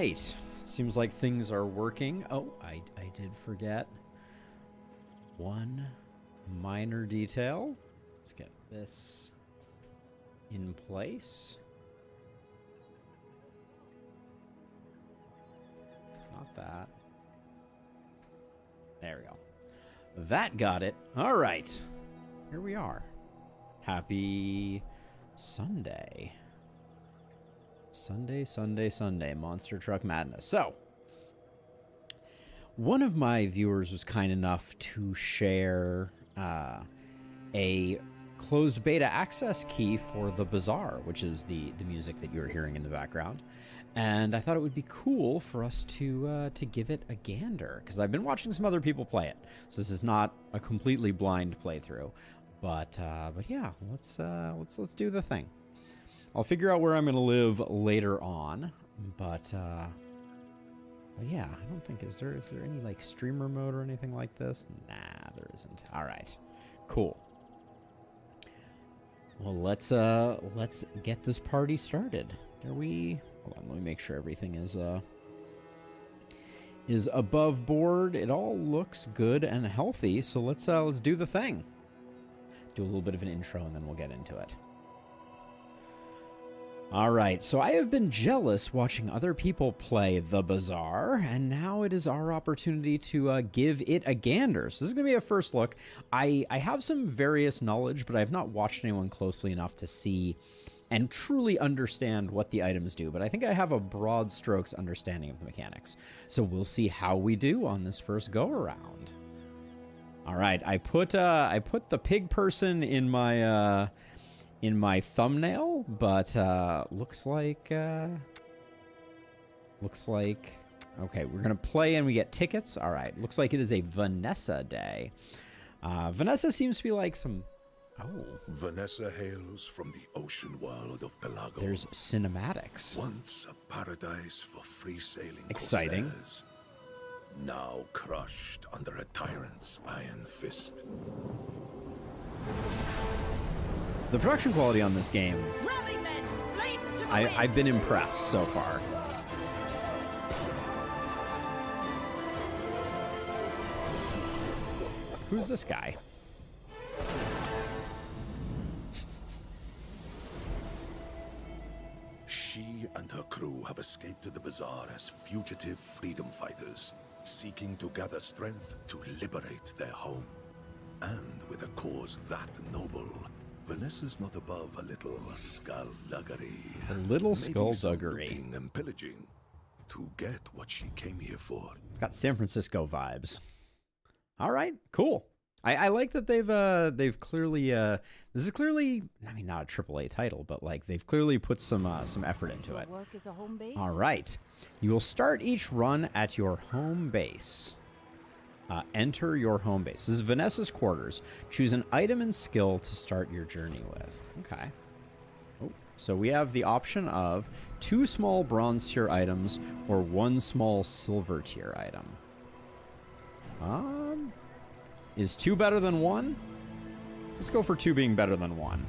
right. Seems like things are working. Oh, I did forget one minor detail. Let's get this in place. It's not that. There we go. That got it. All right. Here we are. Happy Sunday. Sunday. Monster Truck Madness. So, one of my viewers was kind enough to share a closed beta access key for the Bazaar, which is the music that you're hearing in the background. And I thought it would be cool for us to give it a gander, because I've been watching some other people play it. So this is not a completely blind playthrough, but yeah, let's do the thing. I'll figure out where I'm going to live later on, but yeah, I don't think, is there any like streamer mode or anything like this? Nah, there isn't. All right, cool. Well, let's get this party started. Hold on, let me make sure everything is above board. It all looks good and healthy, so let's do the thing. Do a little bit of an intro and then we'll get into it. All right, so I have been jealous watching other people play the Bazaar, and now it is our opportunity to give it a gander. So this is going to be a first look. I have some various knowledge, but I have not watched anyone closely enough to see and truly understand what the items do. But I think I have a broad strokes understanding of the mechanics. So we'll see how we do on this first go-around. All right, I put the pig person in my thumbnail, but looks like okay, we're gonna play and we get tickets. All right, looks like it is a Vanessa day. Vanessa seems to be like some Vanessa hails from the ocean world of Pelago. There's cinematics. Once a paradise for free sailing exciting corsairs, now crushed under a tyrant's iron fist. The production quality on this game, I've been impressed so far. Who's this guy? She and her crew have escaped to the Bazaar as fugitive freedom fighters, seeking to gather strength to liberate their home. And with a cause that noble, Vanessa's not above a little skullduggery. A little skullduggery. Looting and pillaging to get what she came here for. It's got San Francisco vibes. All right, cool. I like that they've clearly this is clearly, I mean, not a AAA title, but like they've clearly put some effort into it. All right, you will start each run at your home base. Enter your home base. This is Vanessa's quarters. Choose an item and skill to start your journey with. Okay. Oh, so we have the option of 2 small bronze tier items or 1 small silver tier item. Is 2 better than 1? Let's go for 2 being better than 1.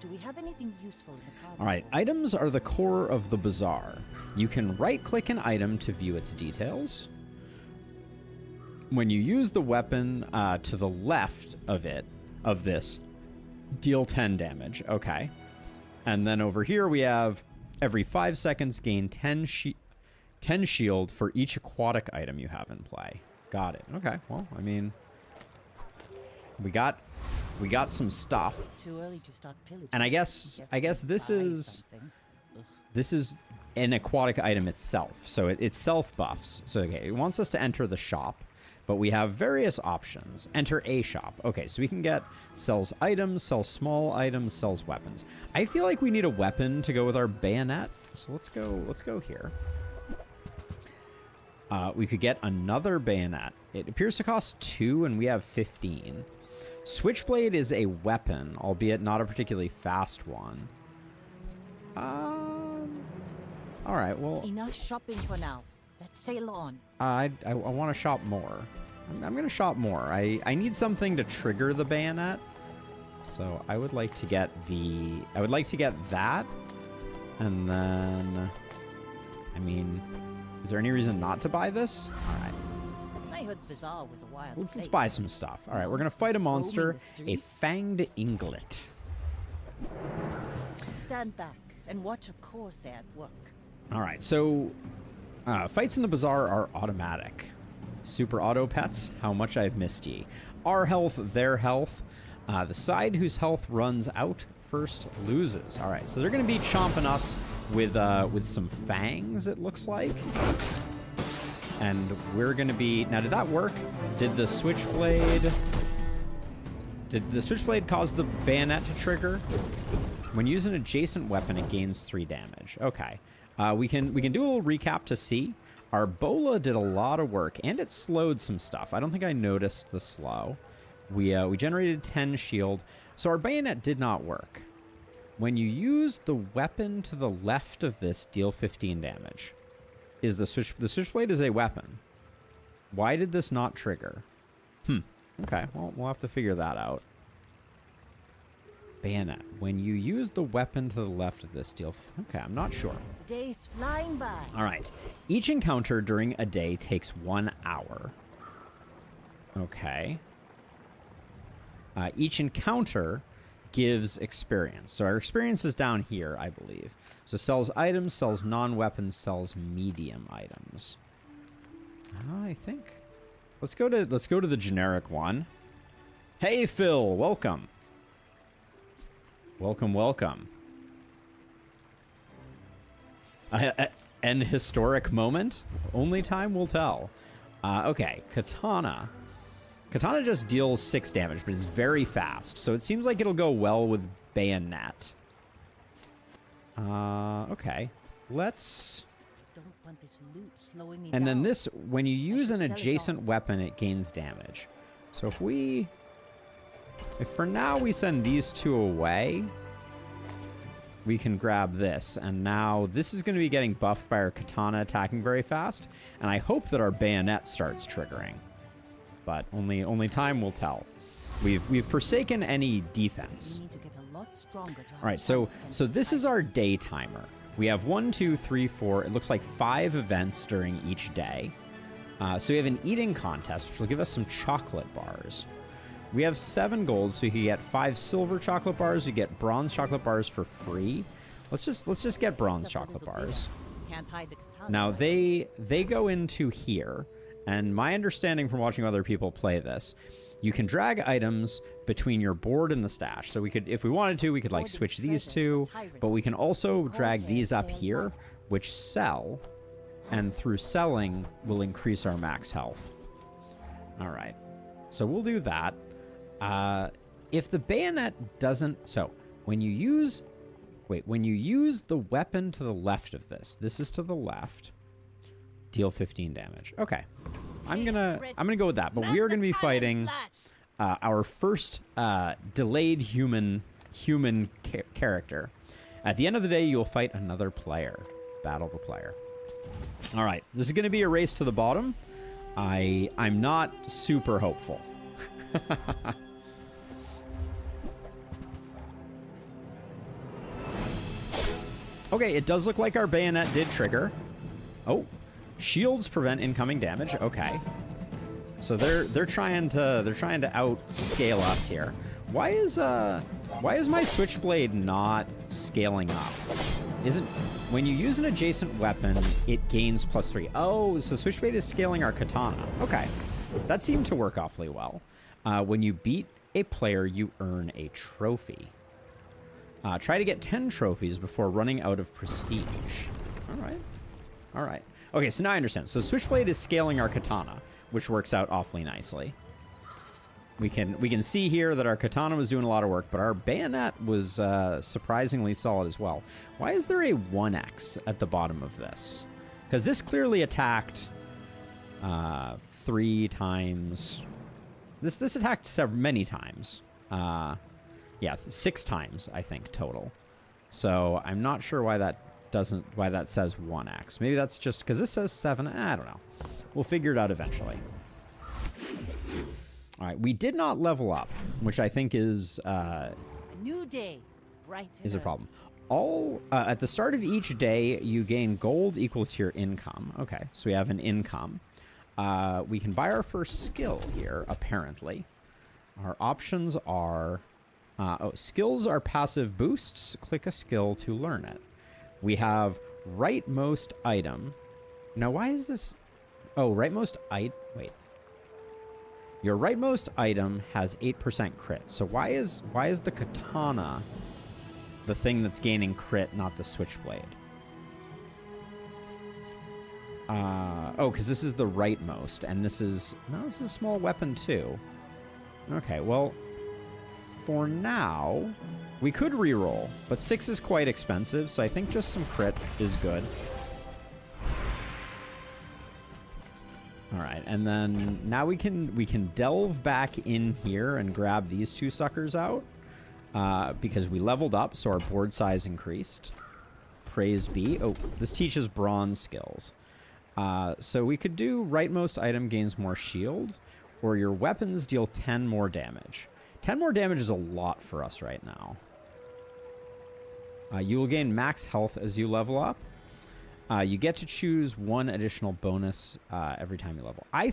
Do we have anything useful in the card? All right, items are the core of the Bazaar. You can right-click an item to view its details. When you use the weapon to the left of this, deal 10 damage. Okay. And then over here we have every 5 seconds gain 10 shield for each aquatic item you have in play. Got it. Okay. Well, I mean, we got some stuff. Too early to start pillaging. And I guess this is an aquatic item itself. So it self buffs. So okay, it wants us to enter the shop. But we have various options. Enter a shop. Okay, so we can get sells items, sells small items, sells weapons. I feel like we need a weapon to go with our bayonet. So let's go here. We could get another bayonet. It appears to cost 2 and we have 15. Switchblade is a weapon, albeit not a particularly fast one. All right, well. Enough shopping for now. Let's sail on. I want to shop more. I'm going to shop more. I need something to trigger the bayonet. So I would like to get that. And then I mean, is there any reason not to buy this? All right. I heard Bazaar was a wild Let's place. buy some stuff. All right, we're going to fight a monster, a fanged inglet. Stand back and watch a corsair at work. All right, so fights in the Bazaar are automatic. Super auto pets, how much I've missed ye. Our health, their health. The side whose health runs out first loses. All right, so they're going to be chomping us with some fangs, it looks like. And we're going to be... Now, did that work? Did the switchblade cause the bayonet to trigger? When you use an adjacent weapon, it gains 3 damage. Okay. We can do a little recap to see. Our bola did a lot of work, and it slowed some stuff. I don't think I noticed the slow. We generated 10 shield, so our bayonet did not work. When you use the weapon to the left of this, deal 15 damage. Is the switchblade is a weapon. Why did this not trigger? Okay, well, we'll have to figure that out. Bayonet. When you use the weapon to the left of this, deal... Okay, I'm not sure. Days flying by. All right. Each encounter during a day takes 1 hour. Okay. Each encounter gives experience. So our experience is down here, I believe. So sells items, sells non-weapons, sells medium items. I think. Let's go to the generic one. Hey Phil, welcome. Welcome, welcome. An historic moment? Only time will tell. Okay, Katana. Katana just deals 6 damage, but it's very fast. So it seems like it'll go well with Bayonet. Okay. Let's... Don't want this loot slowing me And then down. this, when you use an should sell it adjacent off. weapon, it gains damage. So if for now we send these 2 away, we can grab this. And now this is going to be getting buffed by our Katana attacking very fast. And I hope that our Bayonet starts triggering. But only time will tell. We've forsaken any defense. We need to get a lot stronger to have All right, a so chance against this is Titan. our day timer. We have 1, 2, 3, 4. It looks like 5 events during each day. So we have an eating contest, which will give us some chocolate bars. We have 7 gold, so we can get 5 silver chocolate bars. We get bronze chocolate bars for free. Let's just get bronze Stuff a chocolate little bars. bigger. Can't hide the katana. Now right? they go into here, and my understanding from watching other people play this, you can drag items between your board and the stash. So we could, if we wanted to, we could like Hoarding switch these treasures two, for tyrants. but we can also Of drag course, these up sell here, what? which sell, and through selling will increase our max health. All right, so we'll do that. If the bayonet doesn't, so when you use the weapon to the left of this is to the left, deal 15 damage. Okay, I'm gonna go with that. But we are gonna be fighting our first delayed human character. At the end of the day, you'll fight another player. Battle the player. All right, this is gonna be a race to the bottom. I'm not super hopeful. Okay, it does look like our bayonet did trigger. Oh, shields prevent incoming damage. Okay, so they're trying to outscale us here. Why is my switchblade not scaling up? Isn't when you use an adjacent weapon, it gains +3. Oh, so switchblade is scaling our katana. Okay, that seemed to work awfully well. When you beat a player, you earn a trophy. Try to get 10 trophies before running out of prestige. All right. Okay, so now I understand. So switchblade is scaling our katana, which works out awfully nicely. We can see here that our katana was doing a lot of work, but our bayonet was surprisingly solid as well. Why is there a 1x at the bottom of this? Because this clearly attacked 3 times. This attacked many times. Yeah, 6 times, I think, total. So I'm not sure why that says 1x. Maybe that's just because this says 7. I don't know. We'll figure it out eventually. All right, we did not level up, which I think is A new day, bright and a early. problem. all at the start of each day, you gain gold equal to your income. Okay, so we have an income. We can buy our first skill here, apparently. Our options are... skills are passive boosts. Click a skill to learn it. We have rightmost item. Now, why is this... Oh, rightmost item... Wait. Your rightmost item has 8% crit. So why is the katana the thing that's gaining crit, not the switchblade? Oh, because this is the rightmost, and this is... No, this is a small weapon, too. Okay, well... For now, we could reroll, but 6 is quite expensive, so I think just some crit is good. All right, and then now we can delve back in here and grab these 2 suckers out because we leveled up, so our board size increased. Praise be. Oh, this teaches bronze skills. So we could do rightmost item gains more shield, or your weapons deal 10 more damage. 10 more damage is a lot for us right now. You will gain max health as you level up. You get to choose 1 additional bonus every time you level. I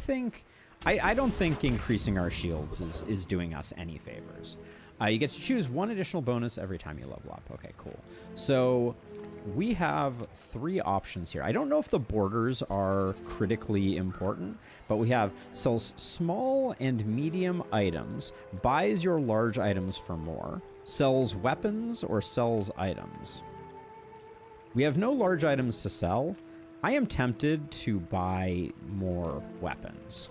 don't think increasing our shields is doing us any favors. You get to choose 1 additional bonus every time you level up. Okay, cool. So we have 3 options here. I don't know if the borders are critically important, but we have sells small and medium items, buys your large items for more, sells weapons, or sells items. We have no large items to sell. I am tempted to buy more weapons.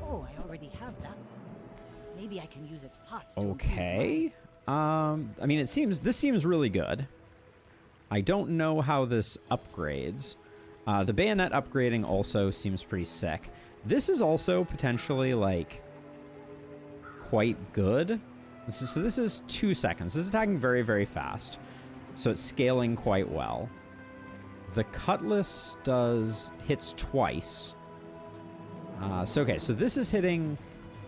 Oh, I already have that one. Maybe I can use its parts. Okay. I mean, this seems really good. I don't know how this upgrades. The bayonet upgrading also seems pretty sick. This is also potentially, like, quite good. So this is 2 seconds. This is attacking very, very fast. So it's scaling quite well. The cutlass hits twice. So this is hitting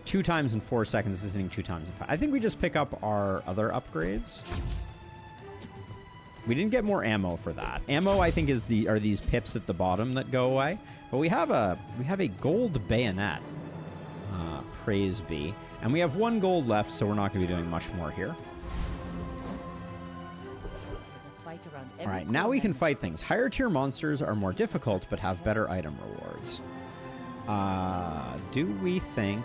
2 times in 4 seconds. This is hitting 2 times in 5. I think we just pick up our other upgrades. We didn't get more ammo for that. Ammo, I think, are these pips at the bottom that go away. But we have a gold bayonet. Praise be. And we have 1 gold left, so we're not going to be doing much more here. All right, now we can fight things. Higher tier monsters are more difficult, but have better item rewards. Do we think...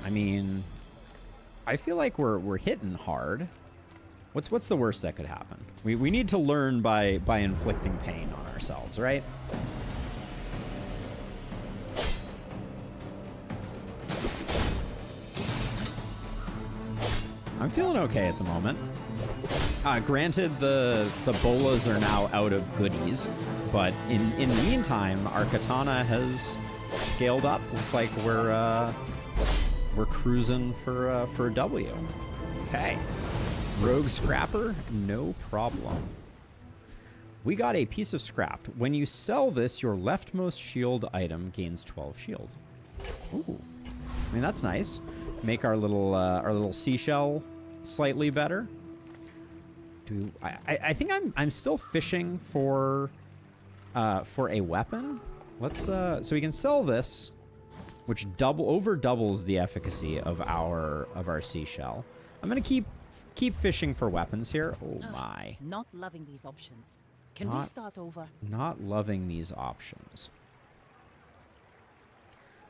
I mean, I feel like we're hitting hard. What's the worst that could happen? We need to learn by inflicting pain on ourselves, right? I'm feeling okay at the moment. Granted, the bolas are now out of goodies, but in the meantime, our katana has scaled up. Looks like we're cruising for a W. Okay. Rogue Scrapper, no problem. We got a piece of scrap. When you sell this, your leftmost shield item gains 12 shield. Ooh, I mean that's nice. Make our little seashell slightly better. I think I'm still fishing for a weapon. Let's so we can sell this, which over doubles the efficacy of our seashell. I'm gonna keep fishing for weapons here. Oh my. Not loving these options. Can we start over? Not loving these options.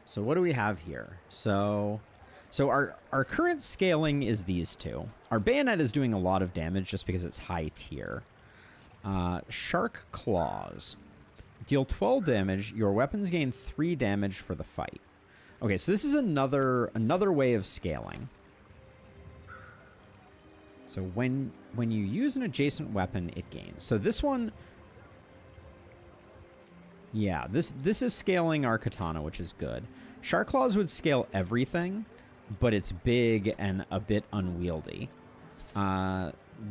So what do we have here? So our current scaling is these 2. Our bayonet is doing a lot of damage just because it's high tier. Shark Claws. Deal 12 damage. Your weapons gain 3 damage for the fight. Okay, so this is another way of scaling. So when you use an adjacent weapon, it gains. So this one... Yeah, this is scaling our katana, which is good. Shark Claws would scale everything, but it's big and a bit unwieldy.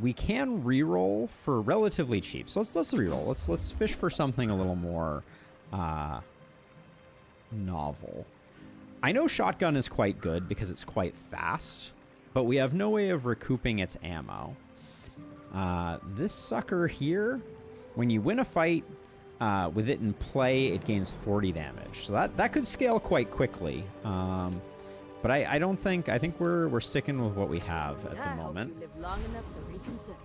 We can reroll for relatively cheap. So let's reroll. Let's fish for something a little more novel. I know shotgun is quite good because it's quite fast, but we have no way of recouping its ammo. This sucker here, when you win a fight with it in play, it gains 40 damage. So that could scale quite quickly. But I don't think, I think we're sticking with what we have at the moment. Hope you live long enough to reconsider.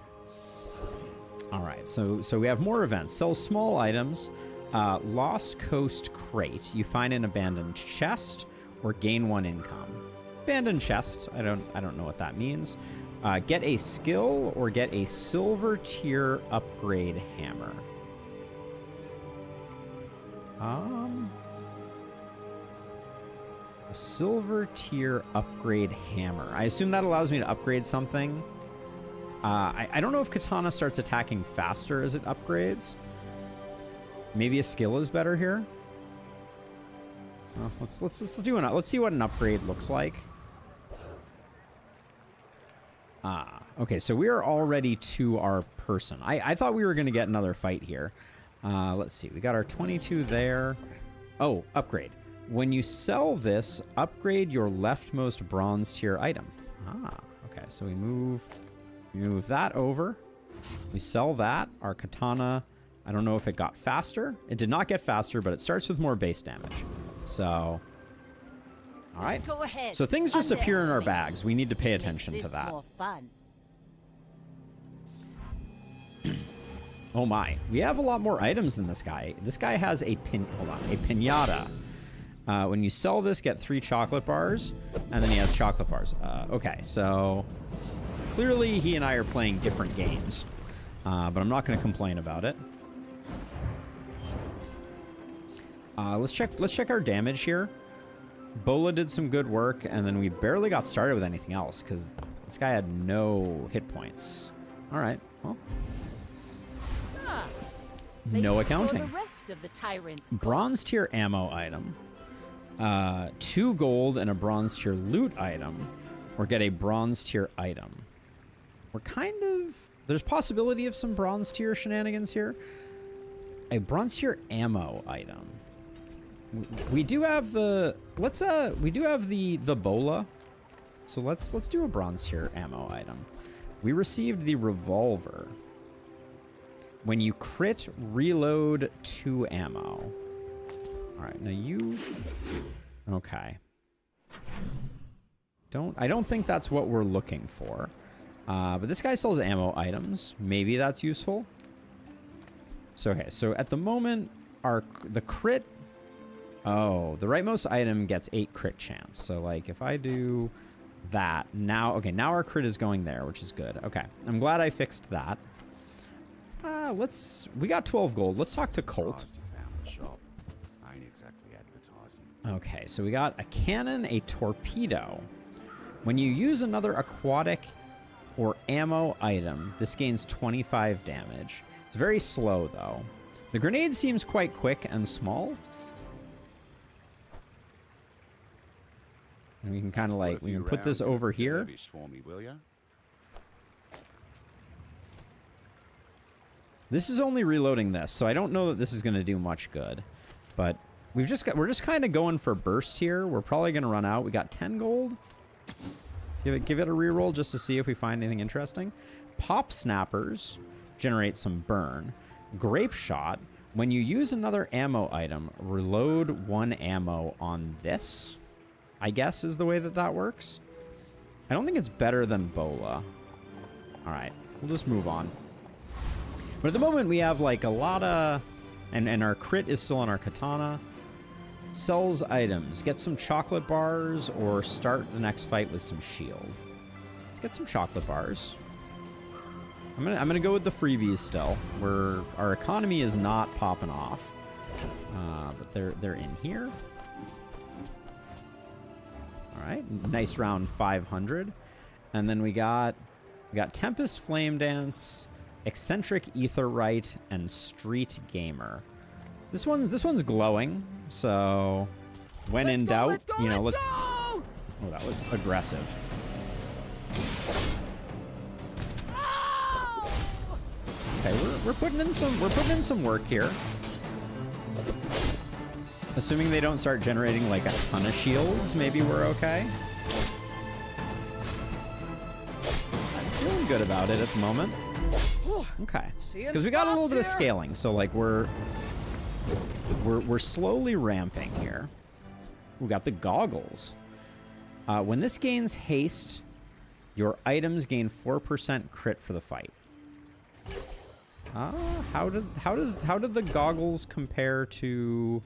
All right, so we have more events. Sell small items. Lost Coast Crate. You find an abandoned chest or gain 1 income. Abandoned chest. I don't know what that means. Get a skill or get a silver tier upgrade hammer. A silver tier upgrade hammer. I assume that allows me to upgrade something. I don't know if katana starts attacking faster as it upgrades. Maybe a skill is better here. Well, let's do an, let's see what an upgrade looks like. Okay, so we are already to our person. I thought we were going to get another fight here. Let's see. We got our 22 there. Oh, upgrade. When you sell this, upgrade your leftmost bronze tier item. Okay. So we move that over. We sell that. Our katana, I don't know if it got faster. It did not get faster, but it starts with more base damage. So, all right. Go ahead. So things just appear in our bags. We need to pay attention to that. More fun. Oh my, we have a lot more items than this guy. This guy has a piñata. When you sell this, get 3 chocolate bars, and then he has chocolate bars. Okay, so clearly he and I are playing different games, but I'm not going to complain about it. Let's check our damage here. Bola did some good work, and then we barely got started with anything else because this guy had no hit points. All right, well. No accounting. The rest of the tyrants' bronze tier ammo item. 2 gold and a bronze tier loot item. Or get a bronze tier item. We're kind of... There's possibility of some bronze tier shenanigans here. A bronze tier ammo item. We do have the... we do have the Bola. So let's do a bronze tier ammo item. We received the revolver. When you crit, reload 2 ammo. All right, now you... Okay. I don't think that's what we're looking for. But this guy sells ammo items. Maybe that's useful. So, okay, so at the moment, the crit... Oh, the rightmost item gets 8 crit chance. So, like, if I do that, now... Okay, now our crit is going there, which is good. Okay, I'm glad I fixed that. We got 12 gold. Let's talk to Colt. Okay, so we got a cannon, a torpedo. When you use another aquatic or ammo item, this gains 25 damage. It's very slow, though. The grenade seems quite quick and small. And we can kind of like, we can put this over here. This is only reloading this, so I don't know that this is going to do much good. But we're just kind of going for burst here. We're probably going to run out. We got 10 gold. Give it a reroll just to see if we find anything interesting. Pop snappers generate some burn. Grape shot. When you use another ammo item, reload 1 ammo on this, I guess is the way that works. I don't think it's better than Bola. All right, we'll just move on. But at the moment, we have like a lot of... And our crit is still on our katana. Sells items. Get some chocolate bars or start the next fight with some shield. Let's get some chocolate bars. I'm gonna go with the freebies still. Our economy is not popping off. But they're in here. All right, nice round 500. And then we got Tempest Flame Dance, Eccentric Aetheryte, and Street Gamer. This one's glowing, so when in doubt, you know, let's... Oh, that was aggressive. Okay, we're putting in some work here. Assuming they don't start generating like a ton of shields, maybe we're okay. I'm feeling good about it at the moment. Okay. Seeing Because we got a little spots bit of here. scaling, so like we're slowly ramping here. We got the goggles. When this gains haste, your items gain 4% crit for the fight. How did the goggles compare to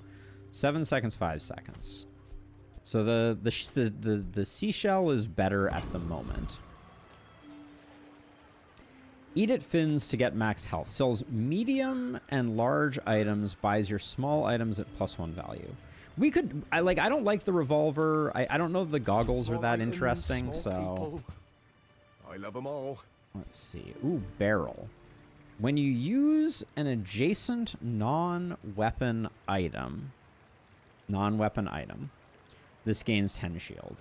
7 seconds, 5 seconds? So the seashell is better at the moment. Eat it fins to get max health. Sells medium and large items. Buys your small items at +1 value. We could. I don't like the revolver. I don't know if the goggles are that interesting. So I love them all. let's see. Ooh, barrel. When you use an adjacent non-weapon item, this gains 10 shield.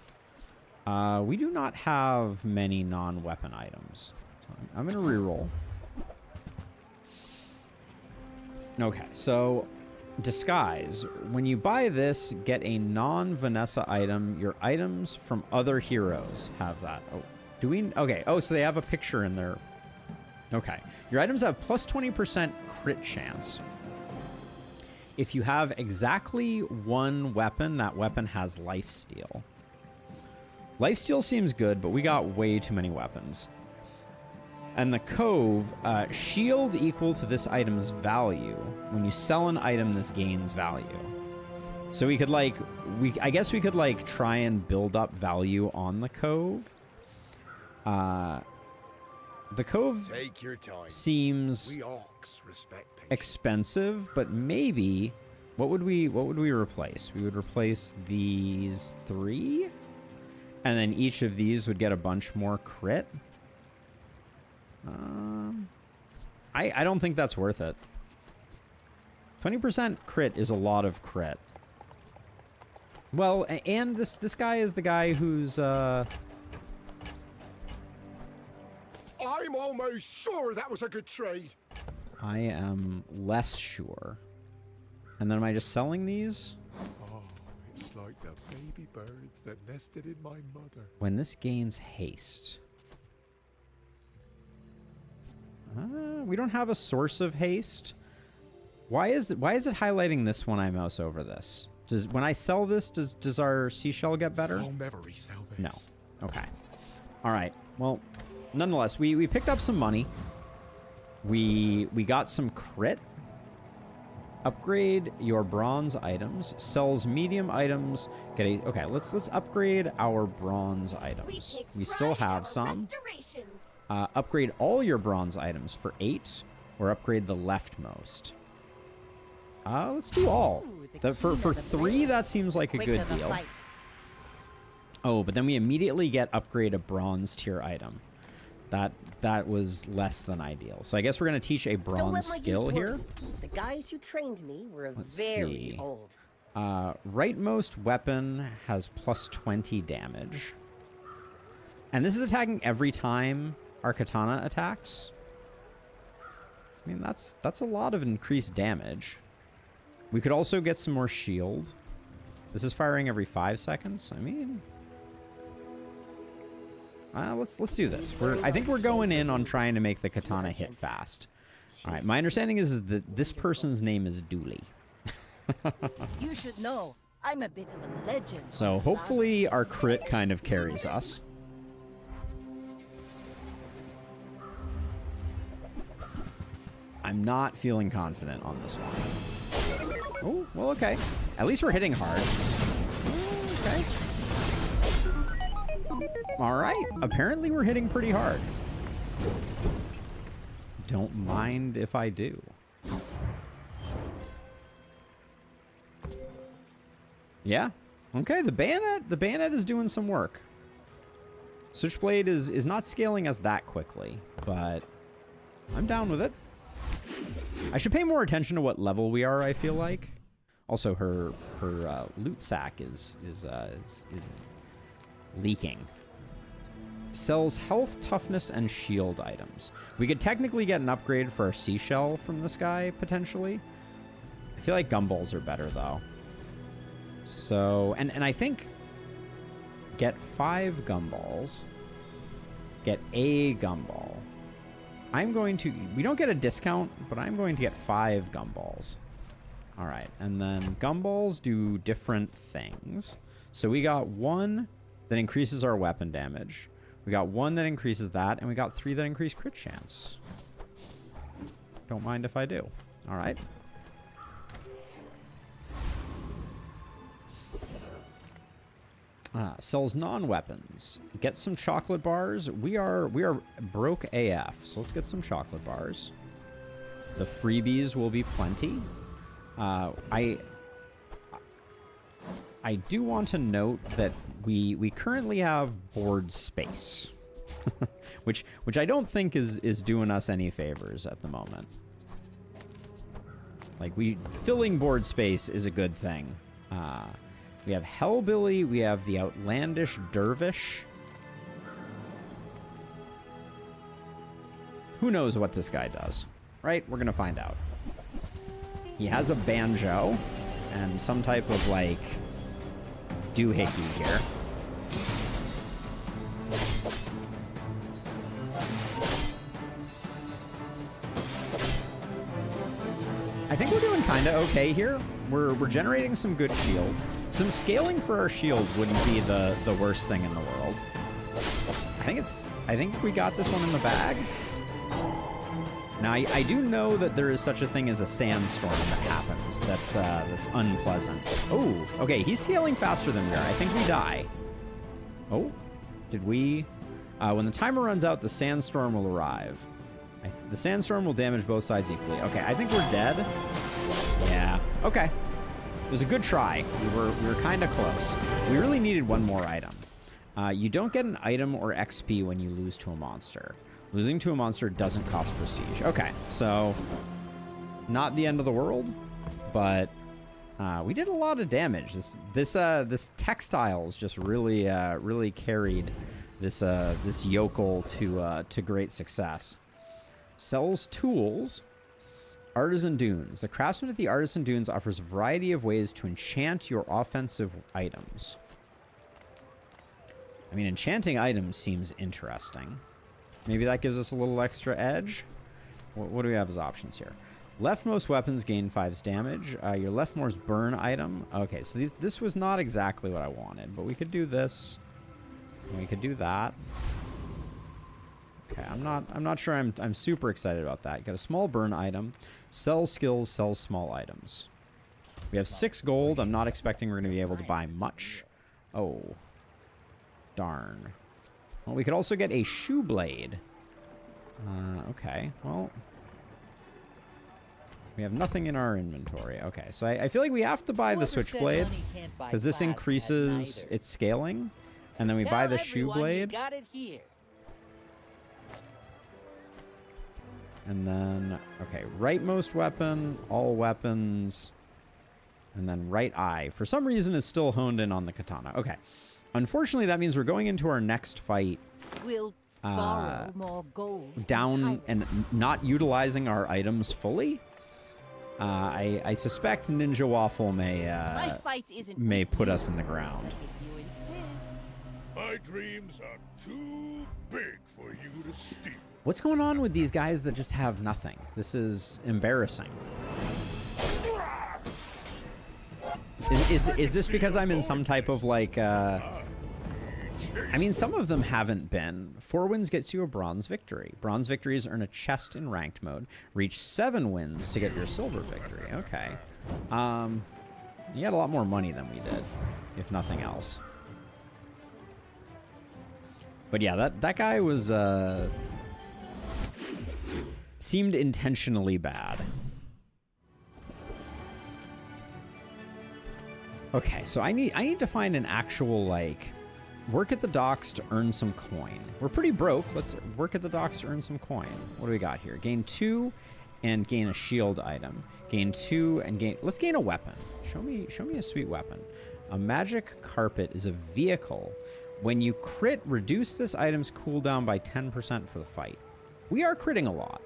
We do not have many non-weapon items. I'm going to reroll. Okay, so disguise. When you buy this, get a non-Vanessa item. Your items from other heroes have that. Oh, do we? Okay. Oh, so they have a picture in there. Okay. Your items have plus 20% crit chance. If you have exactly one weapon, that weapon has lifesteal. Lifesteal seems good, but we got way too many weapons. And the Cove, shield equal to this item's value. When you sell an item, this gains value. So we could I guess we could like try and build up value on the Cove. The Cove Take your time. seems We orcs respect patience. expensive, but maybe what would we replace? We would replace these 3, and then each of these would get a bunch more crit. I don't think that's worth it. 20% crit is a lot of crit. Well, and this guy is the guy who's I'm almost sure that was a good trade. I am less sure. And then am I just selling these? Oh, it's like the baby birds that nested in my mother. When this gains haste. We don't have a source of haste. Why is it highlighting this when I mouse over this? When I sell this, does our seashell get better? I'll never resell this. No. Okay. All right. Well, nonetheless, we picked up some money. We got some crit. Upgrade your bronze items. Sells medium items. Okay, let's upgrade our bronze items. We still have some. Upgrade all your bronze items for 8, or upgrade the leftmost. Let's do all. For 3, that seems like a good deal. Oh, but then we immediately get upgrade a bronze tier item. That was less than ideal. So I guess we're going to teach a bronze skill here. The guys who trained me were Let's very see. old. Rightmost weapon has plus 20 damage. And this is attacking every time our katana attacks. I mean, that's a lot of increased damage. We could also get some more shield. This is firing every 5 seconds. I mean, let's do this. I think we're going in on trying to make the katana hit fast. All right. My understanding is that this person's name is Dooley. You should know, I'm a bit of a legend. So hopefully our crit kind of carries us. I'm not feeling confident on this one. Oh, well, okay. At least we're hitting hard. Okay. All right. Apparently we're hitting pretty hard. Don't mind if I do. Yeah. Okay, the bayonet is doing some work. Switchblade is not scaling us that quickly, but I'm down with it. I should pay more attention to what level we are, I feel like. Also, her loot sack is leaking. Sells health, toughness, and shield items. We could technically get an upgrade for our seashell from this guy, potentially. I feel like gumballs are better, though. So, and I think get 5 gumballs. Get a gumball. I'm going to... We don't get a discount, but I'm going to get 5 gumballs. All right, and then gumballs do different things. So we got 1 that increases our weapon damage. We got 1 that increases that, and we got 3 that increase crit chance. Don't mind if I do. All right. Sells non-weapons. Get some chocolate bars. We are broke AF, so let's get some chocolate bars. The freebies will be plenty. I do want to note that we currently have board space, which I don't think is doing us any favors at the moment. Like, filling board space is a good thing. We have Hellbilly, we have the Outlandish Dervish. Who knows what this guy does, right? We're gonna find out. He has a banjo and some type of, like, doohickey here. I think we're doing kind of okay here. We're generating some good shield. Some scaling for our shield wouldn't be the worst thing in the world. I think we got this one in the bag. Now I do know that there is such a thing as a sandstorm that happens. That's unpleasant. Oh, okay. He's scaling faster than we are. I think we die. Oh, did we? When the timer runs out, the sandstorm will arrive. The sandstorm will damage both sides equally. Okay, I think we're dead. Yeah. Okay. It was a good try. We were kind of close. We really needed one more item. You don't get an item or XP when you lose to a monster. Losing to a monster doesn't cost prestige. Okay, so not the end of the world, but we did a lot of damage. This textiles just really carried this yokel to great success. Sells tools. Artisan Dunes. The craftsman at the Artisan Dunes offers a variety of ways to enchant your offensive items. I mean, enchanting items seems interesting. Maybe that gives us a little extra edge. What do we have as options here? Leftmost weapons gain 5's damage. Your leftmost burn item. Okay, so this was not exactly what I wanted, but we could do this. And we could do that. Okay, I'm not sure I'm super excited about that. Got a small burn item. Sell skills, sell small items. We have 6 gold. I'm not expecting we're going to be able to buy much. Oh. Darn. Well, we could also get a shoe blade. Okay, well. We have nothing in our inventory. Okay, so I feel like we have to buy the switchblade because this increases its scaling. And then we buy the shoe blade. And then, okay, rightmost weapon, all weapons, and then right eye. For some reason, is still honed in on the katana. Okay. Unfortunately, that means we're going into our next fight We'll borrow more gold down and not utilizing our items fully. I suspect Ninja Waffle may put us in the ground. But if you insist. My dreams are too big for you to steal. What's going on with these guys that just have nothing? This is embarrassing. Is this because I'm in some type of, like, I mean, some of them haven't been. 4 wins gets you a bronze victory. Bronze victories earn a chest in ranked mode. Reach 7 wins to get your silver victory. Okay. You had a lot more money than we did, if nothing else. But yeah, that guy was, seemed intentionally bad. Okay, so I need to find an actual, like, work at the docks to earn some coin. We're pretty broke. Let's work at the docks to earn some coin. What do we got here? Gain 2 and gain a shield item. Gain 2 and gain... Let's gain a weapon. Show me a sweet weapon. A magic carpet is a vehicle. When you crit, reduce this item's cooldown by 10% for the fight. We are critting a lot.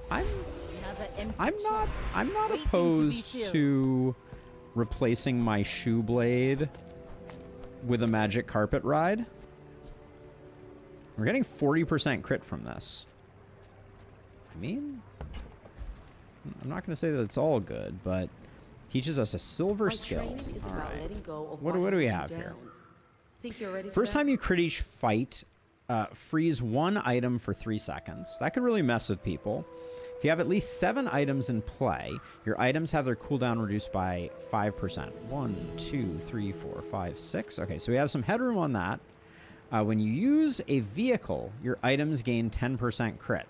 I'm not opposed to replacing my shoe blade with a magic carpet ride. We're getting 40% crit from this. I mean, I'm not going to say that it's all good, but teaches us a silver skill. All right. What do we have here? Think you're ready for First that? time you crit each fight, freeze one item for 3 seconds. That could really mess with people. If you have at least 7 items in play, your items have their cooldown reduced by 5%. 1, 2, 3, 4, 5, 6. Okay, so we have some headroom on that. When you use a vehicle, your items gain 10% crit.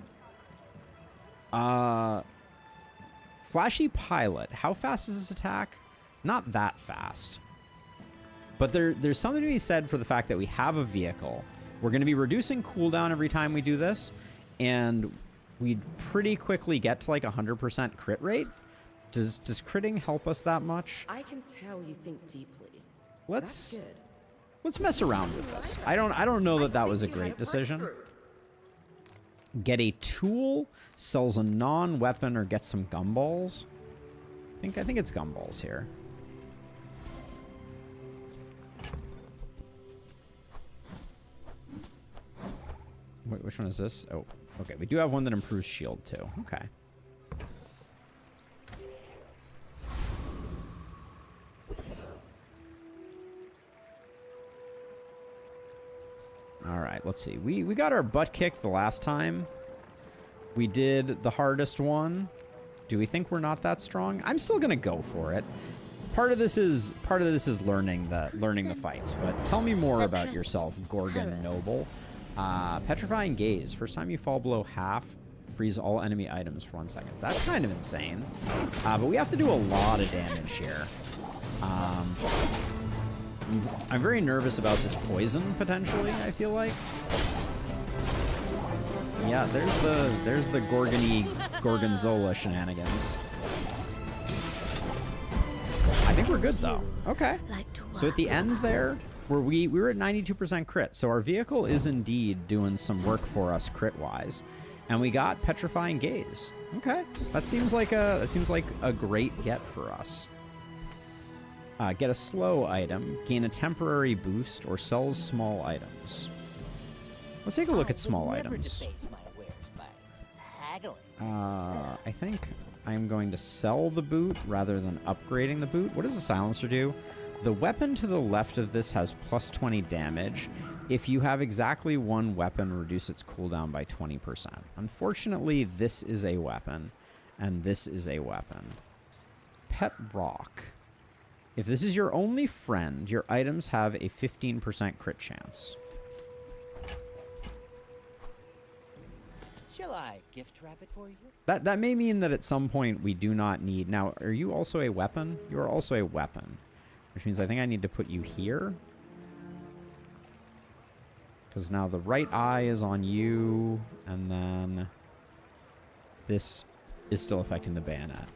Flashy Pilot. How fast is this attack? Not that fast. But there's something to be said for the fact that we have a vehicle. We're going to be reducing cooldown every time we do this, and we'd pretty quickly get to like 100% crit rate. Does critting help us that much? I can tell you think deeply. Let's That's good. let's mess around with this. I don't know that that was a great decision. Get a tool, sells a non-weapon, or get some gumballs. I think it's gumballs here. Wait, which one is this? Oh, okay. We do have one that improves shield too. Okay. All right, let's see. We got our butt kicked the last time. We did the hardest one. Do we think we're not that strong? I'm still gonna go for it. Part of this is learning the fights. But tell me more about yourself, Gorgon Noble. Petrifying Gaze. First time you fall below half, freeze all enemy items for 1 second. That's kind of insane. But we have to do a lot of damage here. I'm very nervous about this poison, potentially, I feel like. Yeah, there's the Gorgonzola shenanigans. I think we're good, though. Okay. So at the end there, we were at 92% crit. So our vehicle is indeed doing some work for us crit-wise. And we got Petrifying Gaze. Okay. That seems like a great get for us. Get a slow item, gain a temporary boost, or sells small items. Let's take a look at small items. I think I'm going to sell the boot rather than upgrading the boot. What does the silencer do? The weapon to the left of this has plus 20 damage. If you have exactly one weapon, reduce its cooldown by 20%. Unfortunately, this is a weapon, and this is a weapon. Pet Rock. If this is your only friend, your items have a 15% crit chance. Shall I gift wrap it for you? That may mean that at some point we do not need... Now, are you also a weapon? You are also a weapon. Which means I think I need to put you here. Because now the right eye is on you, and then this is still affecting the bayonet.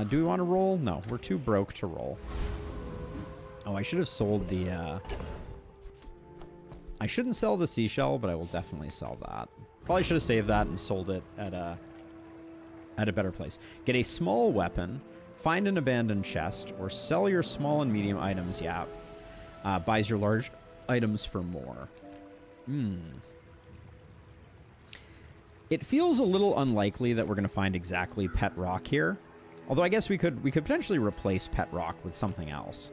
Do we want to roll? No, we're too broke to roll. Oh, I should have sold the... I shouldn't sell the seashell, but I will definitely sell that. Probably should have saved that and sold it at a better place. Get a small weapon, find an abandoned chest, or sell your small and medium items. Yeah. Buys your large items for more. It feels a little unlikely that we're going to find exactly Pet Rock here. Although I guess we could potentially replace Pet Rock with something else.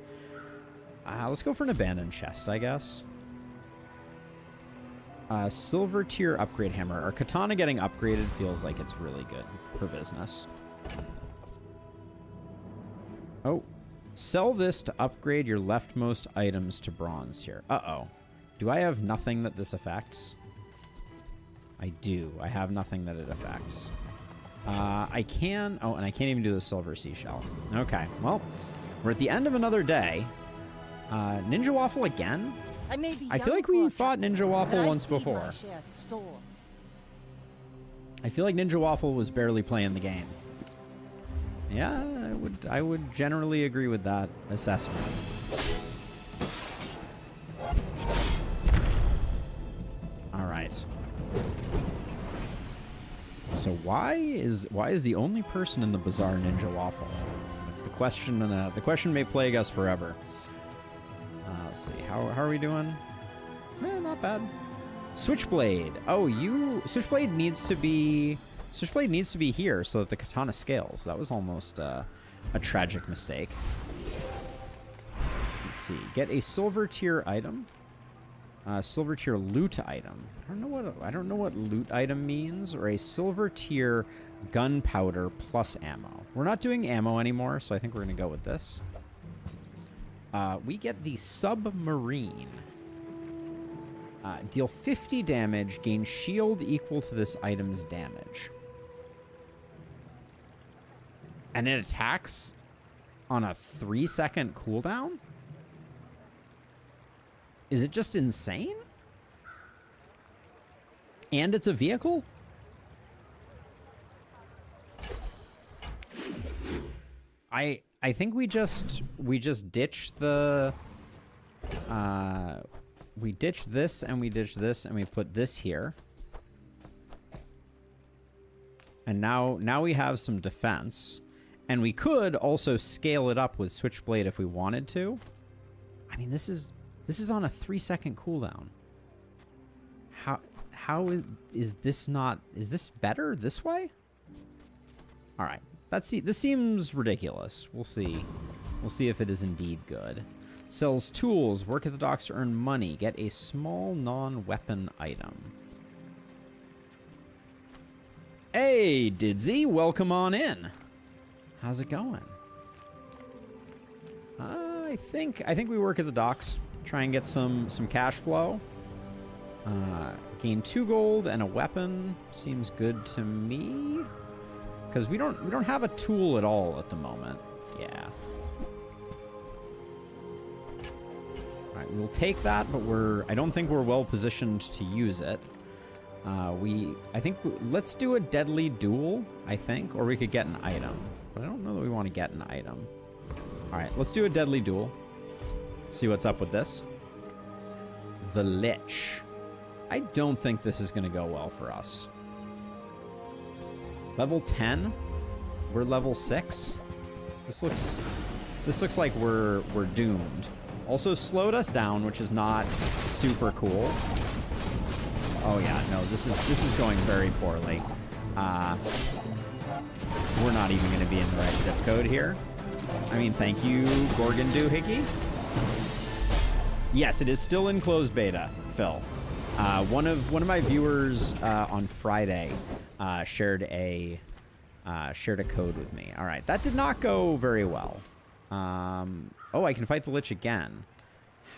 Let's go for an abandoned chest, I guess. Silver tier upgrade hammer. Our katana getting upgraded feels like it's really good for business. Oh. Sell this to upgrade your leftmost items to bronze tier. Uh-oh. Do I have nothing that this affects? I do. I have nothing that it affects. I can... Oh, and I can't even do the silver seashell. Okay. Well, we're at the end of another day. Ninja Waffle again? I feel like we fought Ninja Waffle once before. I feel like Ninja Waffle was barely playing the game. Yeah, I would generally agree with that assessment. All right. So why is the only person in the Bazaar Ninja Waffle? The question may plague us forever. Let's see. How are we doing? Not bad. Switchblade. Oh, Switchblade needs to be here so that the katana scales. That was almost a tragic mistake. Let's see. Get a silver tier item. Silver tier loot item. I don't know what loot item means, or a silver tier gunpowder plus ammo. We're not doing ammo anymore, so I think we're gonna go with this. We get the submarine. Deal 50 damage, gain shield equal to this item's damage. And it attacks on a 3-second cooldown? Is it just insane? And it's a vehicle? I think we just ditch the we ditch this and we ditch this and we put this here. And now we have some defense. And we could also scale it up with Switchblade if we wanted to. I mean, this is on a 3-second cooldown. How is this not... Is this better this way? All right. This seems ridiculous. We'll see. We'll see if it is indeed good. Sells tools. Work at the docks to earn money. Get a small non-weapon item. Hey, Didsy. Welcome on in. How's it going? I think we work at the docks. Try and get some cash flow. Gain 2 gold and a weapon. Seems good to me. Because we don't have a tool at all at the moment. Yeah. Alright, we'll take that, but I don't think we're well positioned to use it. Let's do a deadly duel, I think, or we could get an item. But I don't know that we want to get an item. Alright, let's do a deadly duel. See what's up with this. The Lich. I don't think this is going to go well for us. Level 10? We're level 6? This looks like we're doomed. Also slowed us down, which is not super cool. Oh yeah, no, this is going very poorly. We're not even going to be in the right zip code here. I mean, thank you, Gorgon Doohickey. Yes, it is still in closed beta, Phil. One of my viewers on Friday shared a code with me. All right, that did not go very well. Oh, I can fight the Lich again.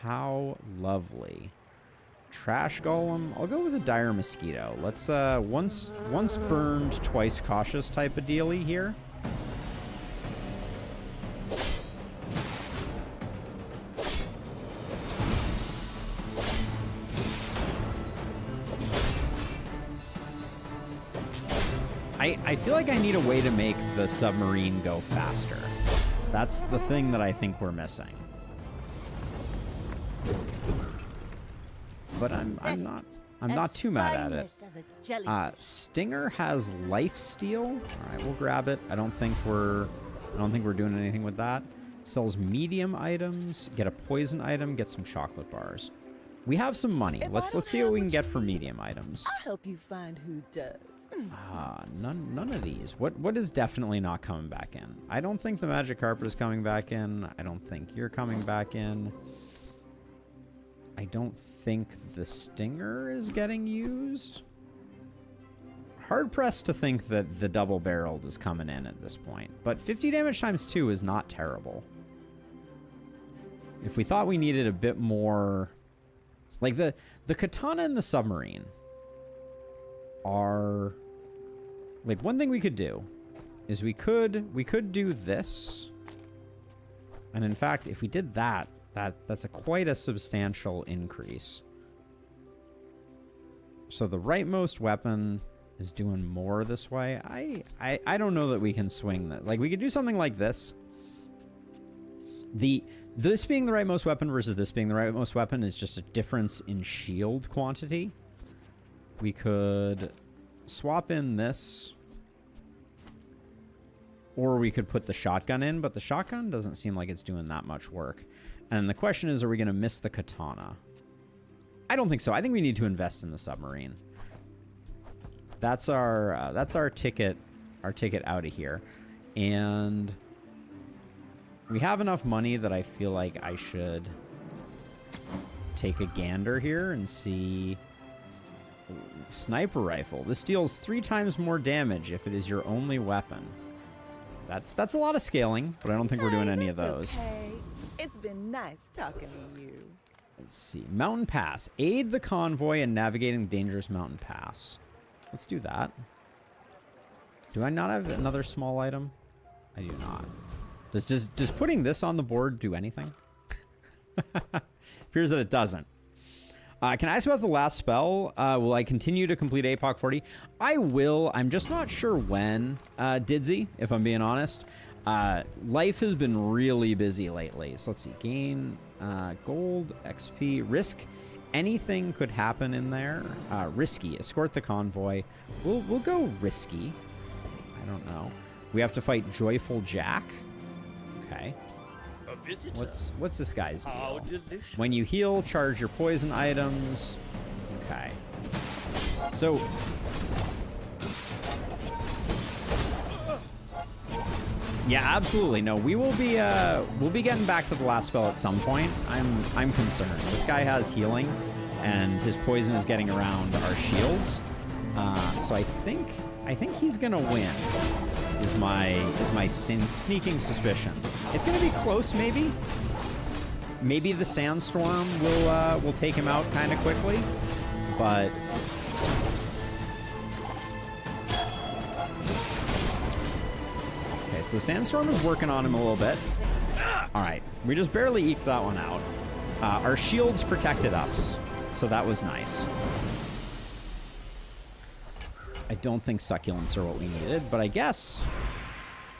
How lovely. Trash Golem. I'll go with a Dire Mosquito. Let's once burned, twice cautious type of dealy here. I feel like I need a way to make the submarine go faster. That's the thing that I think we're missing. But I'm not too mad at it. Stinger has life steal. All right, we'll grab it. I don't think we're doing anything with that. Sells medium items. Get a poison item. Get some chocolate bars. We have some money. Let's see what we can get for medium items. I'll help you find who does. None of these. What is definitely not coming back in? I don't think the magic carpet is coming back in. I don't think you're coming back in. I don't think the stinger is getting used. Hard pressed to think that the double barreled is coming in at this point. But 50 damage times 2 is not terrible. If we thought we needed a bit more, like the katana and the submarine are like, one thing we could do is we could do this. And in fact, if we did that, that's quite a substantial increase. So the rightmost weapon is doing more this way. I don't know that we can swing that. Like, we could do something like this. This being the rightmost weapon versus this being the rightmost weapon is just a difference in shield quantity. We could swap in this, or we could put the shotgun in, but the shotgun doesn't seem like it's doing that much work. And the question is, are we going to miss the katana? I don't think so. I think we need to invest in the submarine. That's our ticket out of here. And we have enough money that I feel like I should take a gander here and see. Ooh, sniper rifle. This deals 3 times more damage if it is your only weapon. That's a lot of scaling, but I don't think we're doing any of those. Okay. It's been nice talking to you. Let's see. Mountain Pass. Aid the convoy in navigating the dangerous mountain pass. Let's do that. Do I not have another small item? I do not. Does putting this on the board do anything? Appears that it doesn't. Can I ask about the last spell? Will I continue to complete APOC 40? I will. I'm just not sure when, Didsy, if I'm being honest. Life has been really busy lately. So let's see. Gain gold, XP, risk. Anything could happen in there. Risky. Escort the convoy. We'll go risky. I don't know. We have to fight Joyful Jack. Okay. A visitor. What's this guy's deal? How delicious. When you heal, charge your poison items. Okay. So yeah, absolutely. No, we'll be getting back to the last spell at some point. I'm concerned. This guy has healing, and his poison is getting around our shields. So I think he's gonna win. Is my sneaking suspicion. It's gonna be close, maybe. Maybe the sandstorm will take him out kind of quickly, but. Okay, so the sandstorm is working on him a little bit. All right, we just barely eked that one out. Our shields protected us, so that was nice. I don't think succulents are what we needed, but I guess.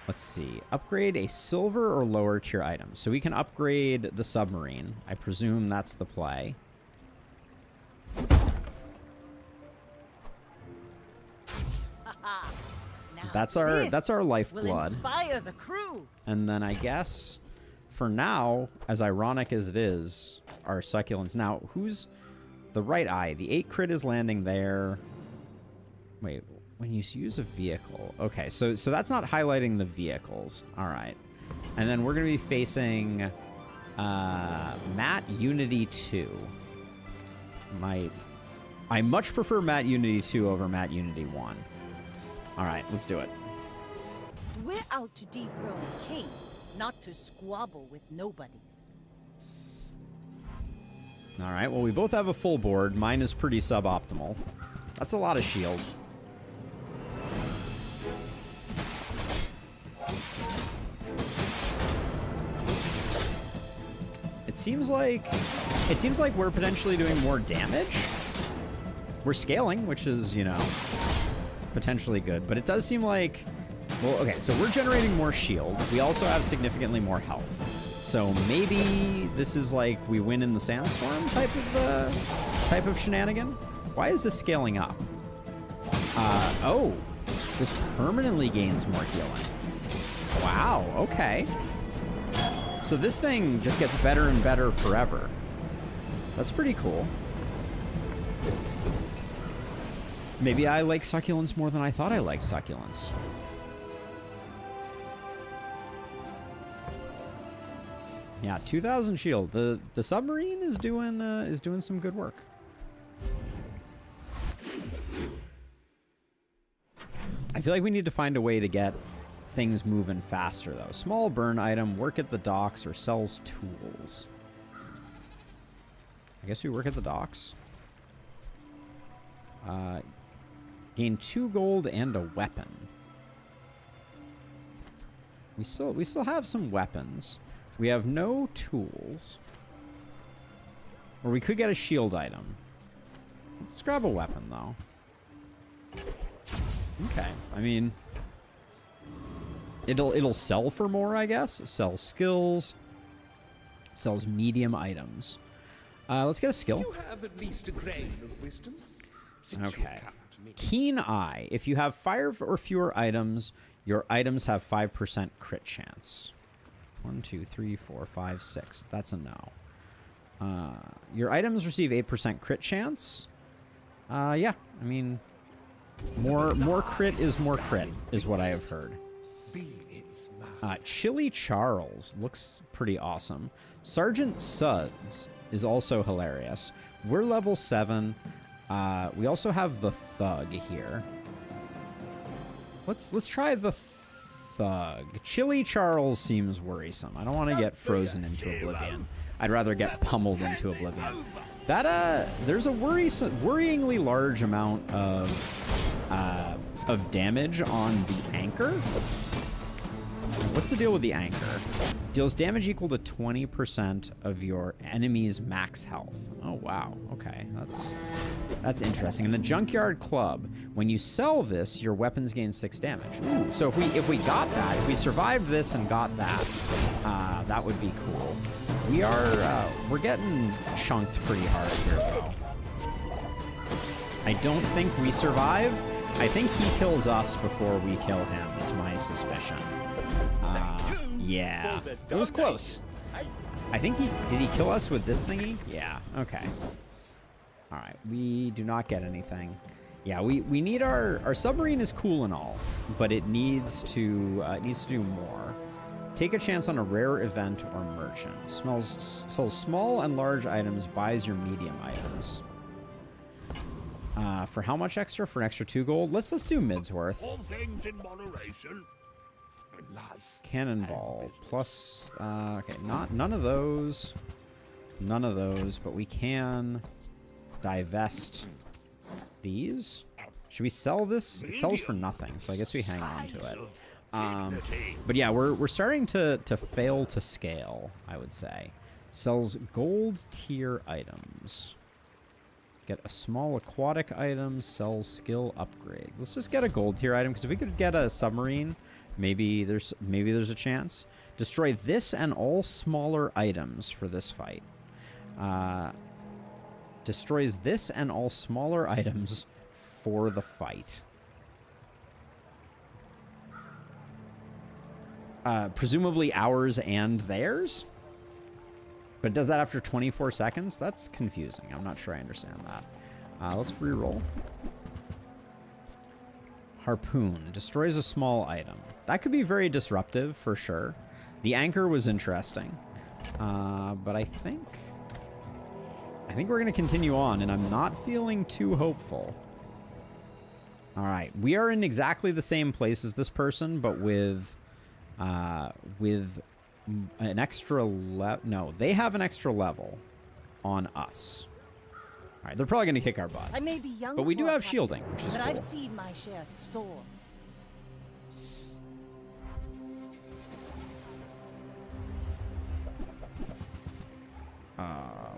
Let's see. Upgrade a silver or lower tier item. So we can upgrade the submarine. I presume that's the play. That's our lifeblood. Inspire the crew. And then I guess for now, as ironic as it is, our succulents. Now, who's the right eye? The 8 crit is landing there. Wait, when you use a vehicle. Okay, so that's not highlighting the vehicles. All right. And then we're going to be facing Matt Unity 2. I much prefer Matt Unity 2 over Matt Unity 1. All right, let's do it. We're out to dethrone a king, not to squabble with nobodies. All right, well, we both have a full board. Mine is pretty suboptimal. That's a lot of shield. It seems like we're potentially doing more damage. We're scaling, which is, you know, potentially good, but it does seem like, well, okay, so we're generating more shield. We also have significantly more health. So maybe this is like we win in the sandstorm type of shenanigan. Why is this scaling up? Oh, this permanently gains more healing. Wow, okay. So this thing just gets better and better forever. That's pretty cool. Maybe I like succulents more than I thought I liked succulents. Yeah, 2,000 shield. The submarine is doing some good work. I feel like we need to find a way to get things moving faster, though. Small burn item, work at the docks, or sells tools. I guess we work at the docks. Gain 2 gold and a weapon. We still have some weapons. We have no tools. Or we could get a shield item. Let's grab a weapon, though. Okay, I mean, it'll sell for more, I guess. Sells skills. Sells medium items. Let's get a skill. You have at least a grain of wisdom. Okay. Keen Eye. If you have 5 or fewer items, your items have 5% crit chance. 1, 2, 3, 4, 5, 6. That's a no. Your items receive 8% crit chance. Yeah, I mean, more crit is more crit, is what I have heard. Chili Charles looks pretty awesome. Sergeant Suds is also hilarious. We're level 7. We also have the Thug here. Let's try the Thug. Chili Charles seems worrisome. I don't want to get frozen into oblivion. I'd rather get pummeled into oblivion. That there's a worryingly large amount of damage on the anchor. What's the deal with the anchor? Deals damage equal to 20% of your enemy's max health. Oh wow, okay, that's interesting. And the Junkyard Club, when you sell this, your weapons gain 6 damage. Ooh, so if we got that, if we survived this and got that, that would be cool. We're getting chunked pretty hard here, though. I don't think we survive. I think he kills us before we kill him, is my suspicion. Yeah, it was close. I think did he kill us with this thingy? Yeah, okay. All right, we do not get anything. Yeah, we need our submarine is cool and all, but it needs to do more. Take a chance on a rare event or merchant. Sells small and large items, buys your medium items. For how much extra? For an extra 2 gold? Let's do mids worth. All things in moderation. Life. Cannonball plus okay, none of those. None of those, but we can divest these. Should we sell this? It sells for nothing, so I guess we hang on to it. But yeah, we're starting to fail to scale, I would say. Sells gold tier items. Get a small aquatic item, sells skill upgrades. Let's just get a gold tier item, because if we could get a submarine, maybe there's a chance. Destroy this and all smaller items for this fight. Destroys this and all smaller items for the fight. Presumably ours and theirs? But does that after 24 seconds? That's confusing. I'm not sure I understand that. Let's reroll. Harpoon. Destroys a small item. That could be very disruptive, for sure. The anchor was interesting. But I think we're going to continue on, and I'm not feeling too hopeful. All right. We are in exactly the same place as this person, but with an extra no, they have an extra level on us. All right, they're probably going to kick our butt. I may be young, but we do for a have captain, shielding, which is but cool. I've seen my share of storms.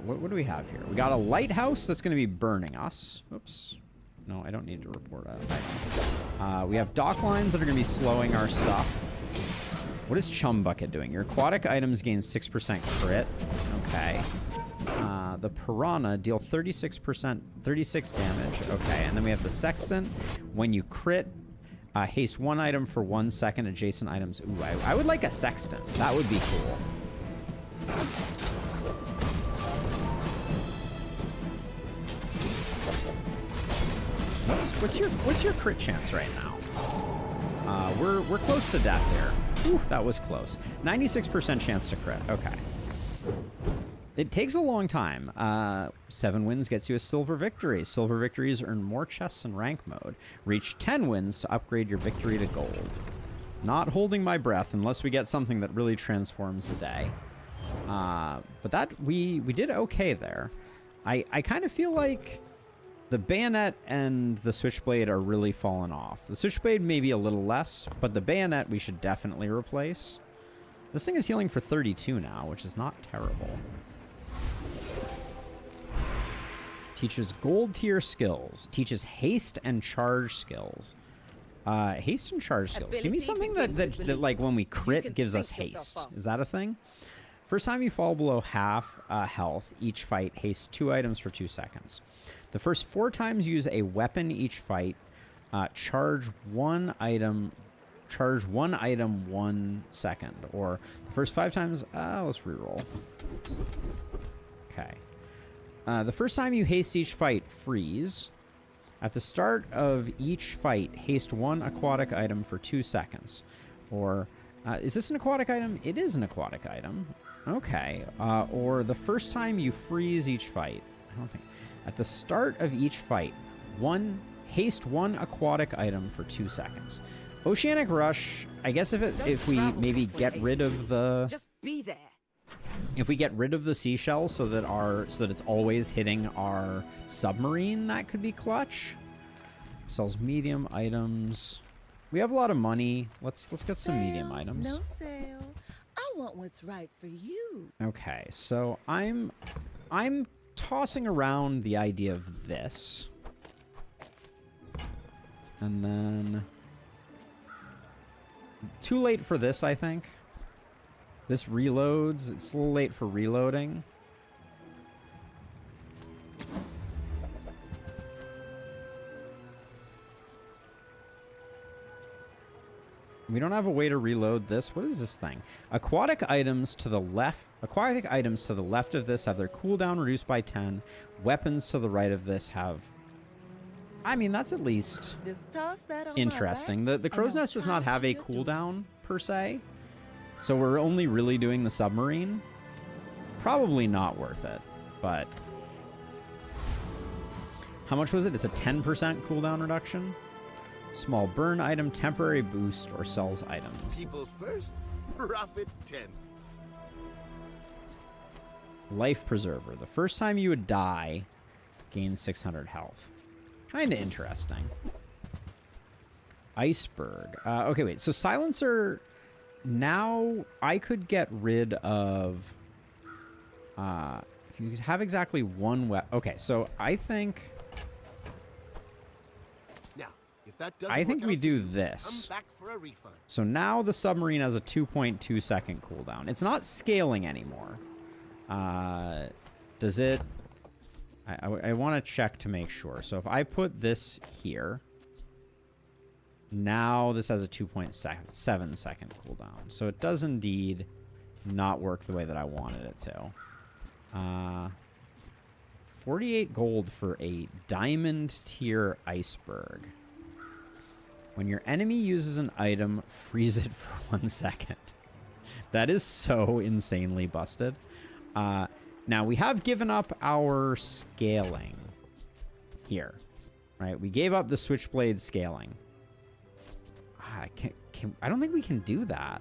What do we have here? We got a lighthouse that's going to be burning us. Oops. No, I don't need to report that. We have dock lines that are going to be slowing our stuff. What is Chum Bucket doing? Your aquatic items gain 6% crit. Okay. The Piranha deal 36 damage. Okay, and then we have the Sextant. When you crit, haste 1 item for 1 second adjacent items. Ooh, I would like a Sextant. That would be cool. What's your crit chance right now? We're close to death here. Ooh, that was close. 96% chance to crit. Okay. It takes a long time. 7 wins gets you a silver victory. Silver victories earn more chests in rank mode. Reach 10 wins to upgrade your victory to gold. Not holding my breath unless we get something that really transforms the day. But that we did okay there. I kind of feel like the bayonet and the switchblade are really falling off. The switchblade maybe a little less, but the bayonet we should definitely replace. This thing is healing for 32 now, which is not terrible. Teaches gold tier skills. Teaches haste and charge skills. Haste and charge skills. Give me something that like when we crit gives us haste. Is that a thing? First time you fall below half health, each fight hastes 2 items for 2 seconds. The first 4 times you use a weapon each fight, charge one item 1 second. Or the first 5 times, let's reroll. Okay. The first time you haste each fight, freeze. At the start of each fight, haste one aquatic item for 2 seconds. Or, is this an aquatic item? It is an aquatic item. Okay. Or the first time you freeze each fight. I don't think. At the start of each fight, haste one aquatic item for 2 seconds. Oceanic Rush, I guess if we maybe get rid of the... Just be there. If we get rid of the seashells so that it's always hitting our submarine, that could be clutch. Sells medium items. We have a lot of money. Let's get some medium items. No sale. I want what's right for you. Okay, so I'm tossing around the idea of this. And then too late for this, I think. This reloads. It's a little late for reloading. We don't have a way to reload this. What is this thing? Aquatic items to the left of this have their cooldown reduced by 10. Weapons to the right of this have... I mean, that's at least Just toss that on interesting. My back, The crow's and I'll nest does not try have to a do it. cooldown, per se. So we're only really doing the submarine. Probably not worth it, but... How much was it? It's a 10% cooldown reduction. Small burn item, temporary boost, or sells items. People first, profit 10. Life Preserver. The first time you would die, gain 600 health. Kind of interesting. Iceberg. Okay, wait. So Silencer... Now, I could get rid of... if you have exactly one weapon... Okay, so I think... Now, if that doesn't I think work we out, do this. come back for a refund. So now the submarine has a 2.2 second cooldown. It's not scaling anymore. Does it... I want to check to make sure. So if I put this here... Now this has a 2.7 second cooldown. So it does indeed not work the way that I wanted it to. 48 gold for a diamond tier iceberg. When your enemy uses an item, freeze it for 1 second. That is so insanely busted. Now we have given up our scaling here, right? We gave up the switchblade scaling. I don't think we can do that.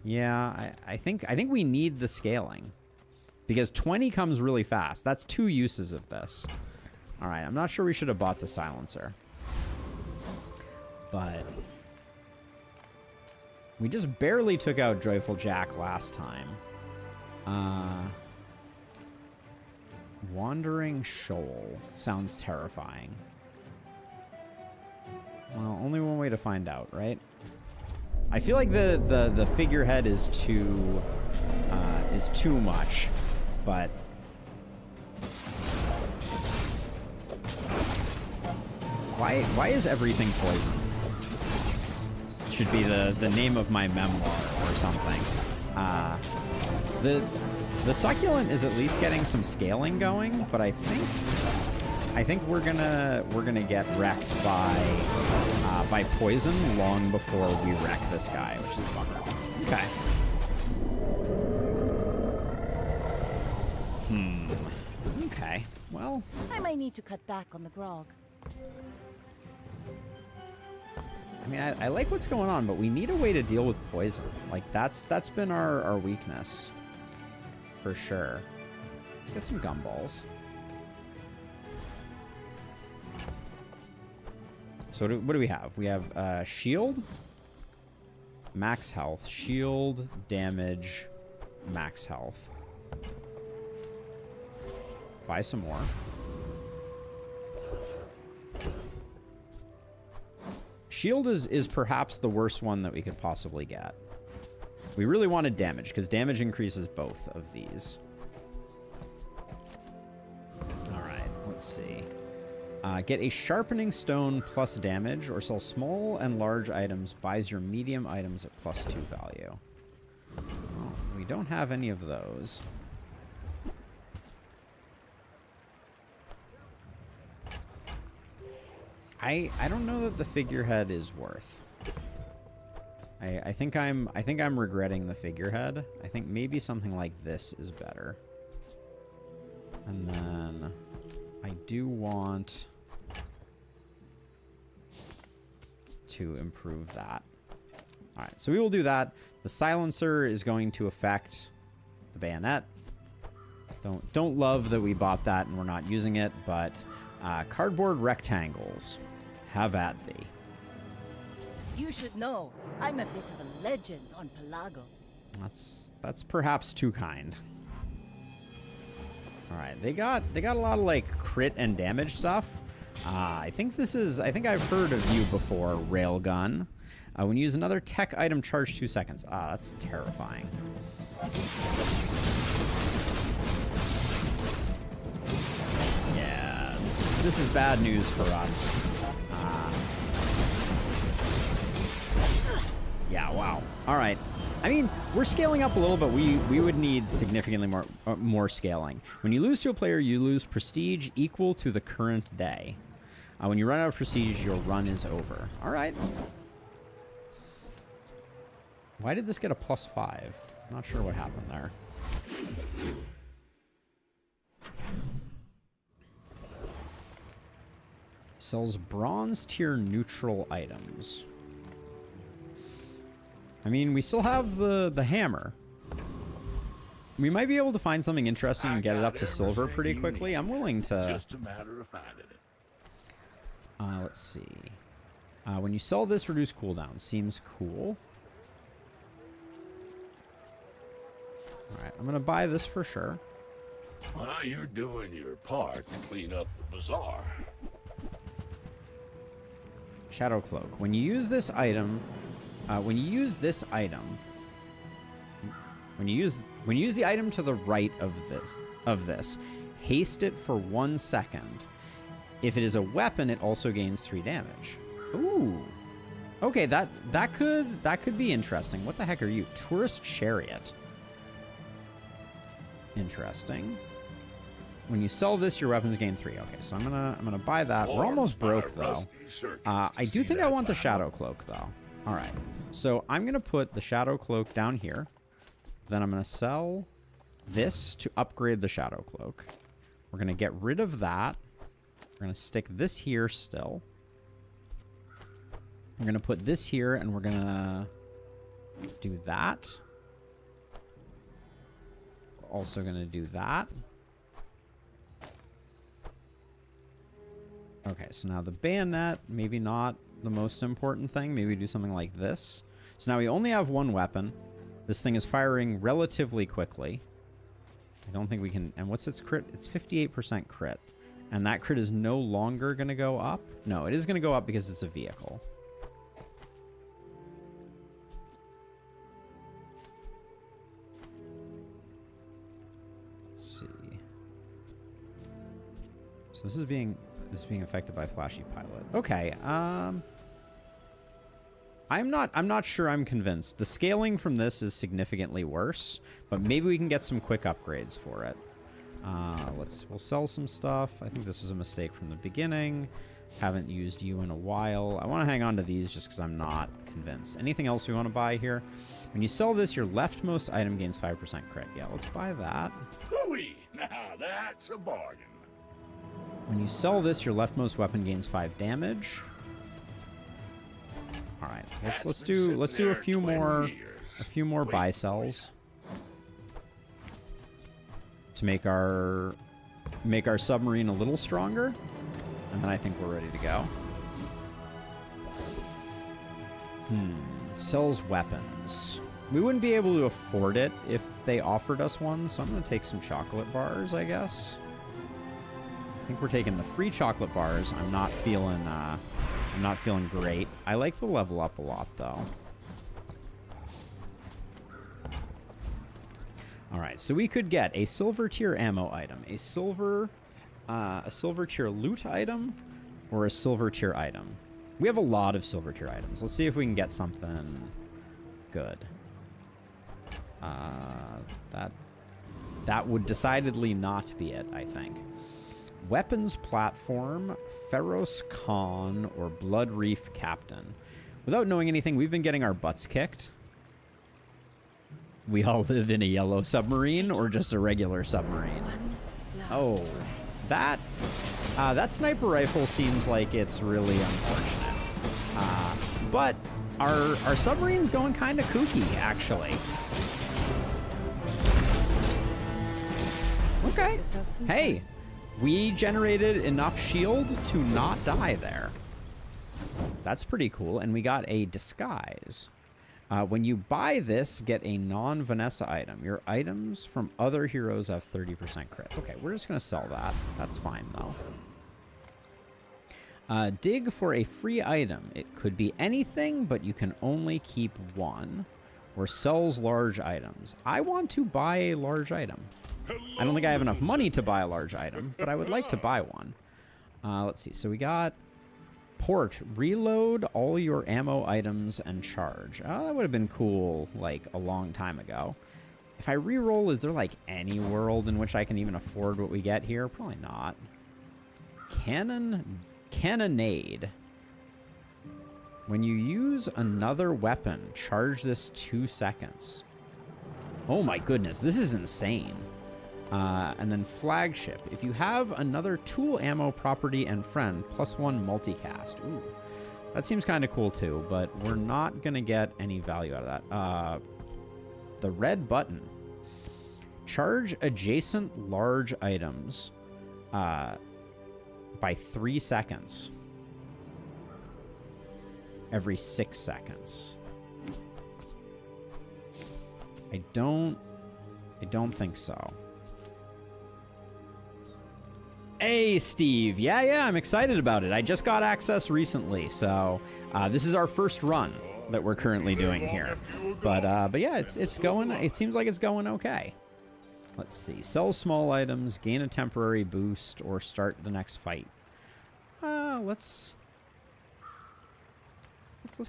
Yeah, I think we need the scaling. Because 20 comes really fast. That's 2 uses of this. Alright, I'm not sure we should have bought the silencer. But... we just barely took out Joyful Jack last time. Wandering Shoal. Sounds terrifying. Well, only one way to find out, right? I feel like the figurehead is too much, but why is everything poison? Should be the name of my memoir or something. The succulent is at least getting some scaling going, but I think we're gonna get wrecked by poison long before we wreck this guy, which is a bummer. Okay. Okay. Well, I might need to cut back on the grog. I mean, I like what's going on, but we need a way to deal with poison. Like that's been our weakness, for sure. Let's get some gumballs. So what do we have? We have shield, max health, shield, damage, max health. Buy some more. Shield is perhaps the worst one that we could possibly get. We really wanted damage, because damage increases both of these. Alright, let's see. Get a sharpening stone plus damage, or sell small and large items, buys your medium items at +2 value. Well, we don't have any of those. I don't know that the figurehead is worth. I think I'm regretting the figurehead. I think maybe something like this is better. And then I do want to improve that. All right, so we will do that. The silencer is going to affect the bayonet. Don't love that we bought that and we're not using it, but cardboard rectangles, have at thee. You should know, I'm a bit of a legend on Pelago. That's perhaps too kind. All right, they got a lot of like crit and damage stuff. I think I've heard of you before, Railgun. When you use another tech item, charge 2 seconds. That's terrifying. Yeah, this is bad news for us. Yeah, wow. All right. I mean, we're scaling up a little, but we would need significantly more scaling. When you lose to a player, you lose prestige equal to the current day. When you run out of prestige, your run is over. All right. Why did this get a +5? I'm not sure what happened there. Sells bronze tier neutral items. I mean, we still have the hammer. We might be able to find something interesting and get it up to silver pretty quickly. I'm willing to... Just a matter of finding it. Let's see. When you sell this, reduce cooldown. Seems cool. Alright, I'm going to buy this for sure. Well, you're doing your part to clean up the bazaar. Shadow Cloak. When you use this item... when you use the item to the right of this, haste it for 1 second. If it is a weapon, it also gains 3 damage. Ooh. Okay, that could be interesting. What the heck are you? Tourist Chariot. Interesting. When you sell this, your weapons gain 3. Okay, so I'm gonna buy that. We're almost broke though. I do think I want the Shadow Cloak though. All right, so I'm gonna put the Shadow Cloak down here. Then I'm gonna sell this to upgrade the Shadow Cloak. We're gonna get rid of that. We're gonna stick this here still. We're gonna put this here, and we're gonna do that. We're also gonna do that. Okay, so now the bayonet, maybe not the most important thing. Maybe do something like this. So now we only have 1 weapon. This thing is firing relatively quickly. I don't think we can... And what's its crit? It's 58% crit. And that crit is no longer going to go up? No, it is going to go up because it's a vehicle. Let's see. So this is being affected by Flashy Pilot. Okay, I'm not sure I'm convinced. The scaling from this is significantly worse, but maybe we can get some quick upgrades for it. We'll sell some stuff. I think this was a mistake from the beginning. Haven't used you in a while. I want to hang on to these just because I'm not convinced. Anything else we want to buy here? When you sell this, your leftmost item gains 5% crit. Yeah, let's buy that. Hooey! Now that's a bargain. When you sell this, your leftmost weapon gains 5 damage. All right, let's do a few more buy sells to make our submarine a little stronger, and then I think we're ready to go. Sells weapons. We wouldn't be able to afford it if they offered us one, so I'm gonna take some chocolate bars, I guess. I think we're taking the free chocolate bars. I'm not feeling great. I like the level up a lot, though. All right, so we could get a silver tier ammo item, a silver tier loot item, or a silver tier item. We have a lot of silver tier items. Let's see if we can get something good. That would decidedly not be it, I think. Weapons Platform, Feroz Khan, or Blood Reef Captain. Without knowing anything, we've been getting our butts kicked. We all live in a yellow submarine or just a regular submarine. Oh, that sniper rifle seems like it's really unfortunate. But our submarine's going kind of kooky, actually. Okay. Hey, we generated enough shield to not die there. That's pretty cool. And we got a disguise. When you buy this, get a non-Vanessa item. Your items from other heroes have 30% crit. Okay, we're just going to sell that. That's fine, though. Dig for a free item. It could be anything, but you can only keep one. Or sells large items. I want to buy a large item. I don't think I have enough money to buy a large item, but I would like to buy one. Let's see. So we got... Port, reload all your ammo items and charge. Oh, that would have been cool, like, a long time ago. If I re-roll, is there, like, any world in which I can even afford what we get here? Probably not. Cannonade. When you use another weapon, charge this 2 seconds. Oh my goodness, this is insane. And then flagship. If you have another tool, ammo, property, and friend, +1 multicast. Ooh, that seems kind of cool too, but we're not going to get any value out of that. The red button. Charge adjacent large items by 3 seconds. Every 6 seconds. I don't think so. Hey, Steve. Yeah, I'm excited about it. I just got access recently, so this is our first run that we're currently doing here. But yeah, it's going. It seems like it's going okay. Let's see. Sell small items, gain a temporary boost, or start the next fight. Let's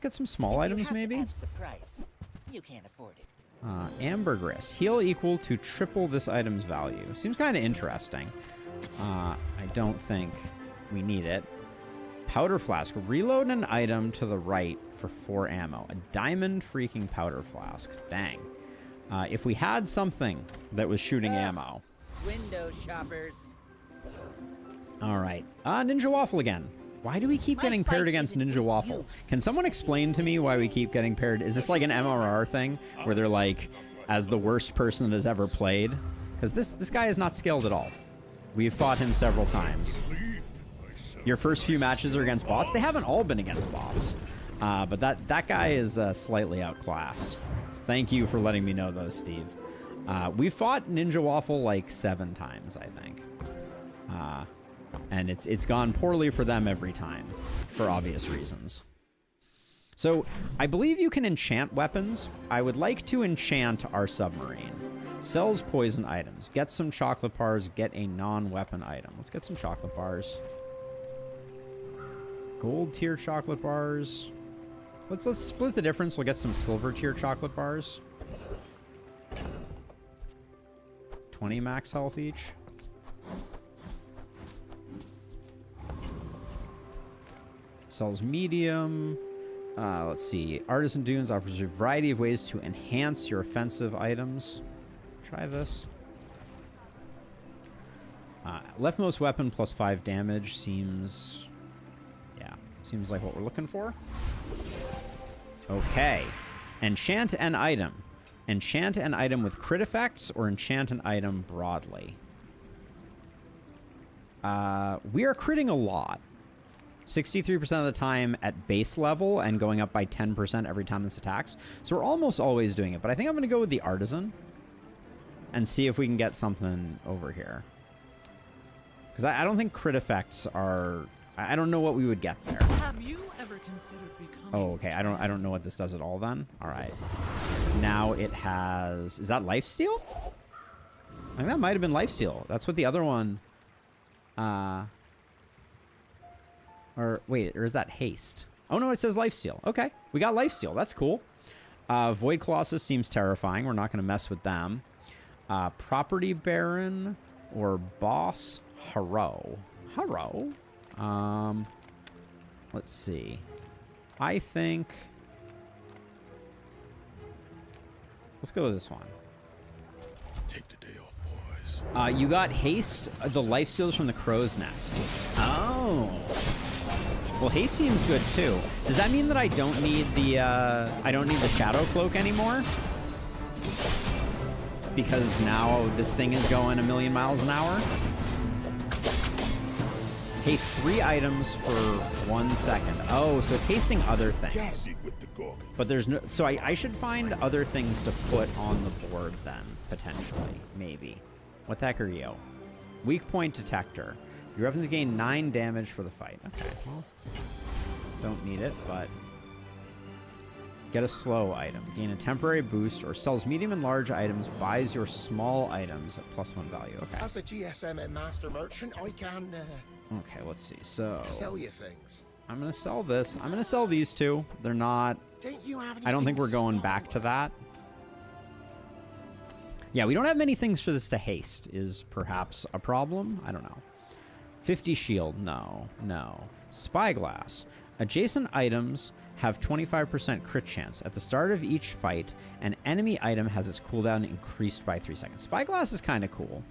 get some small items, maybe. Ask the price. You can't afford it. Ambergris. Heal equal to triple this item's value. Seems kind of interesting. I don't think we need it. Powder flask. Reload an item to the right for 4 ammo. A diamond freaking powder flask. Dang. If we had something that was shooting ammo. Window shoppers. All right. Ninja Waffle again. Why do we keep getting paired against Ninja Waffle? Can someone explain to me why we keep getting paired? Is this like an MRR thing where they're like, as the worst person that has ever played? Because this guy is not skilled at all. We've fought him several times. Your first few matches are against bots. They haven't all been against bots. But that guy is slightly outclassed. Thank you for letting me know, though, Steve. We've fought Ninja Waffle like 7 times, I think. And it's gone poorly for them every time, for obvious reasons. So, I believe you can enchant weapons. I would like to enchant our submarine. Sells poison items. Get some chocolate bars. Get a non-weapon item. Let's get some chocolate bars. Gold tier chocolate bars. Let's split the difference. We'll get some silver tier chocolate bars. 20 max health each. Sells medium. Let's see. Artisan Dunes offers a variety of ways to enhance your offensive items. Try this. Leftmost weapon +5 damage seems... Yeah, seems like what we're looking for. Okay. Enchant an item. Enchant an item with crit effects or enchant an item broadly. We are critting a lot. 63% of the time at base level and going up by 10% every time this attacks. So we're almost always doing it. But I think I'm going to go with the Artisan and see if we can get something over here. Because I don't think crit effects are... I don't know what we would get there. Have you ever considered becoming... Oh, okay. I don't know what this does at all then. All right. Now it has... Is that lifesteal? I think that might have been lifesteal. That's what the other one... Or wait, or is that haste? Oh no, it says lifesteal. Okay, we got lifesteal. That's cool. Void Colossus seems terrifying. We're not going to mess with them. Property Baron or Boss Haro. Let's see. I think... Let's go with this one. Take the day off, boys. You got haste, the life steals from the crow's nest. Oh. Well, haste seems good too. Does that mean that I don't need the shadow cloak anymore? Because now this thing is going 1,000,000 miles an hour? Haste 3 items for 1 second. Oh, so it's hasting other things. Gassy with the Gorgons. But there's no... So I should find other things to put on the board then, potentially. Maybe. What the heck are you? Weak point detector. Your weapons gain 9 damage for the fight. Okay, well... Don't need it, but... Get a slow item. Gain a temporary boost or sells medium and large items. Buys your small items at +1 value. Okay. As a GSM and master merchant, I can Okay, let's see. So... sell you things. I'm going to sell this. I'm going to sell these two. They're not... Don't you have I don't think we're going back to that. Yeah, we don't have many things for this to haste is perhaps a problem. I don't know. 50 shield. No. Spyglass. Adjacent items have 25% crit chance. At the start of each fight, an enemy item has its cooldown increased by 3 seconds. Spyglass is kind of cool.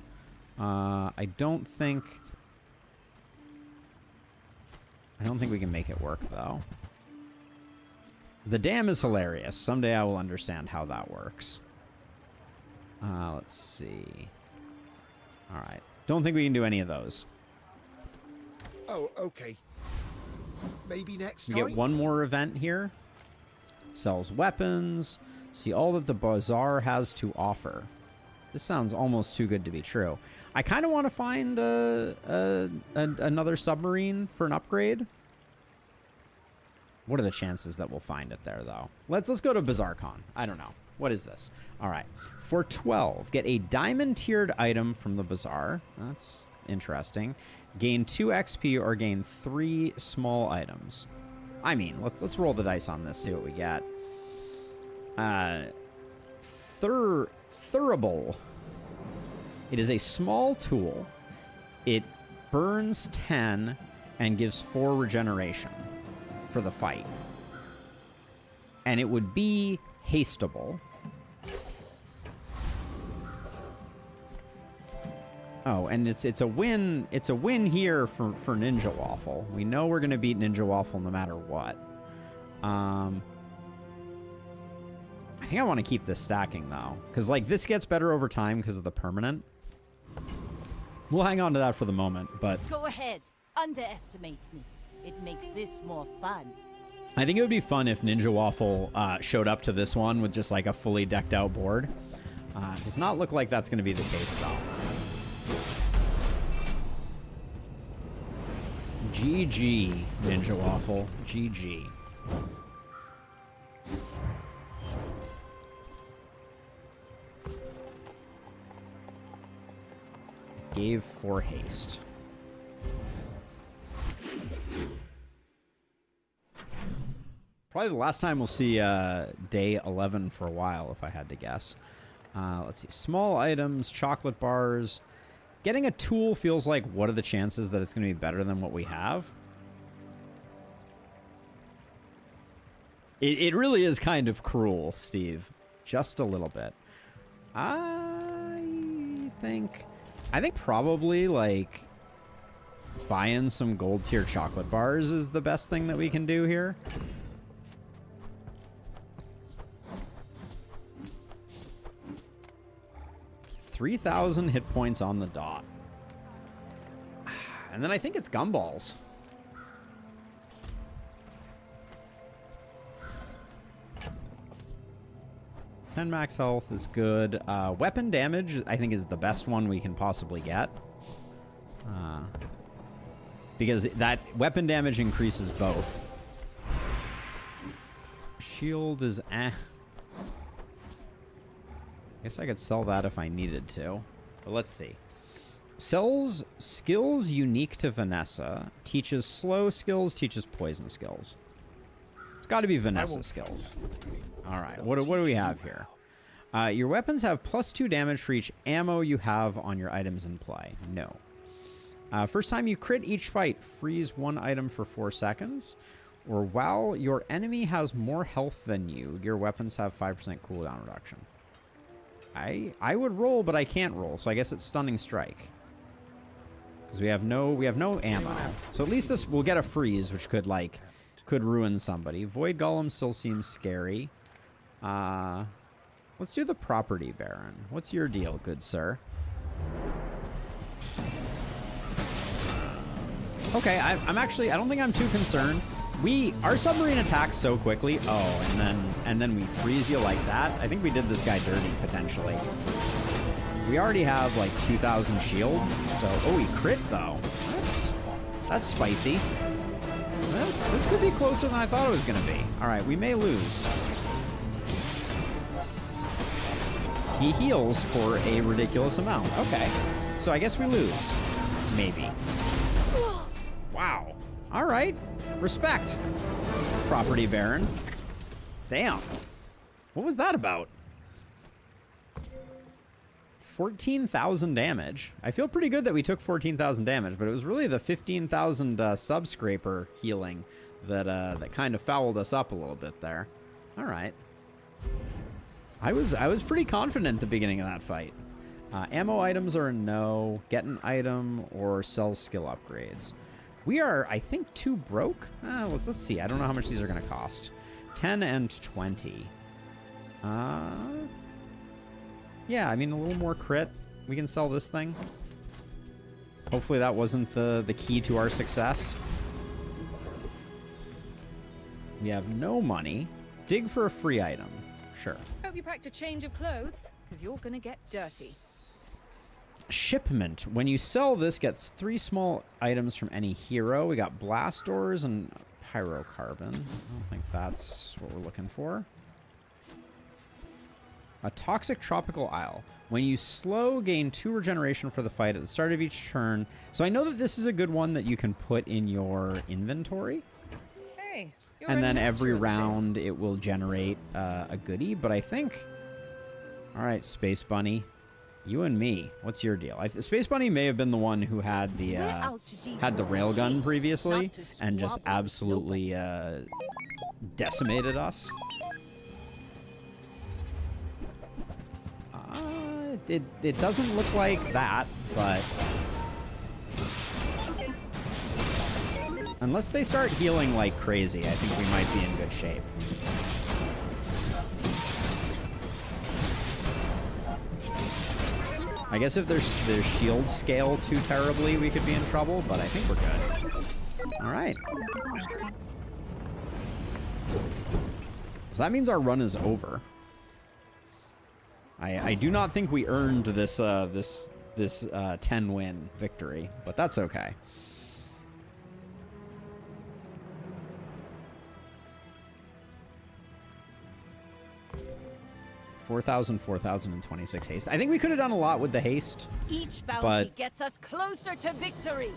I don't think we can make it work, though. The dam is hilarious. Someday I will understand how that works. Let's see. All right. Don't think we can do any of those. Oh, okay. Maybe next We time. get one more event here. Sells weapons. See all that the Bazaar has to offer. This sounds almost too good to be true. I kind of want to find another submarine for an upgrade. What are the chances that we'll find it there, though? Let's go to BazaarCon. I don't know. What is this? All right. For 12, get a diamond-tiered item from the Bazaar. That's interesting. Gain 2 XP or gain 3 small items. I mean, let's roll the dice on this, see what we get. Thurible. It is a small tool. It burns 10 and gives 4 regeneration for the fight. And it would be hasteable. Oh, and it's a win. It's a win here for Ninja Waffle. We know we're gonna beat Ninja Waffle no matter what. I think I want to keep this stacking though, because like this gets better over time because of the permanent. We'll hang on to that for the moment, but Go ahead. Underestimate me. It makes this more fun. I think it would be fun if Ninja Waffle showed up to this one with just like a fully decked out board. Does not look like that's going to be the case though. GG, Ninja Waffle. GG. Gave 4 haste. Probably the last time we'll see day 11 for a while, if I had to guess. Let's see. Small items, chocolate bars. Getting a tool feels like, what are the chances that it's going to be better than what we have? It really is kind of cruel, Steve. Just a little bit. I think probably, like, buying some gold tier chocolate bars is the best thing that we can do here. $3,000 hit points on the dot. And then I think it's gumballs. $10 max health is good. Weapon damage, I think, is the best one we can possibly get. Because that weapon damage increases both. Shield is eh. I guess I could sell that if I needed to. But let's see. Sells skills unique to Vanessa. Teaches slow skills, teaches poison skills. It's got to be Vanessa skills. All right, what do we have here? Your weapons have +2 damage for each ammo you have on your items in play. No. First time you crit each fight, freeze one item for 4 seconds. Or while your enemy has more health than you, your weapons have 5% cooldown reduction. I would roll, but I can't roll, so I guess it's stunning strike. Because we have no ammo. So at least this we'll get a freeze, which could ruin somebody. Void Golem still seems scary. Let's do the Property Baron. What's your deal, good sir? Okay, I'm actually, I don't think I'm too concerned. Our submarine attacks so quickly. Oh, and then we freeze you like that. I think we did this guy dirty, potentially. We already have like 2,000 shield. So, oh, he crit though. That's spicy. This could be closer than I thought it was gonna be. All right, we may lose. He heals for a ridiculous amount. Okay, so I guess we lose. Maybe. Wow. All right. Respect. Property Baron. Damn. What was that about? 14,000 damage. I feel pretty good that we took 14,000 damage, but it was really the 15,000 sub-scraper healing that kind of fouled us up a little bit there. All right. I was pretty confident at the beginning of that fight. Ammo items are a no. Get an item or sell skill upgrades. We are, I think, too broke. Let's see. I don't know how much these are going to cost. 10 and 20. Yeah, I mean, a little more crit. We can sell this thing. Hopefully that wasn't the key to our success. We have no money. Dig for a free item. Sure. Hope you packed a change of clothes, because you're gonna get dirty. Shipment. When you sell this, gets 3 small items from any hero. We got blast doors and pyrocarbon. I don't think that's what we're looking for. A toxic tropical isle. When you slow, gain 2 regeneration for the fight at the start of each turn. So I know that this is a good one that you can put in your inventory. Hey, And then every round it will generate a goodie. But I think... All right, Space Bunny. You and me. What's your deal? Space Bunny may have been the one who had the railgun previously and just absolutely decimated us. It doesn't look like that, but unless they start healing like crazy, I think we might be in good shape. I guess if their shields scale too terribly, we could be in trouble, but I think we're good. All right. So that means our run is over. I do not think we earned this 10-win victory, but that's okay. $4,026 haste. I think we could have done a lot with the haste. Each bounty gets us closer to victory.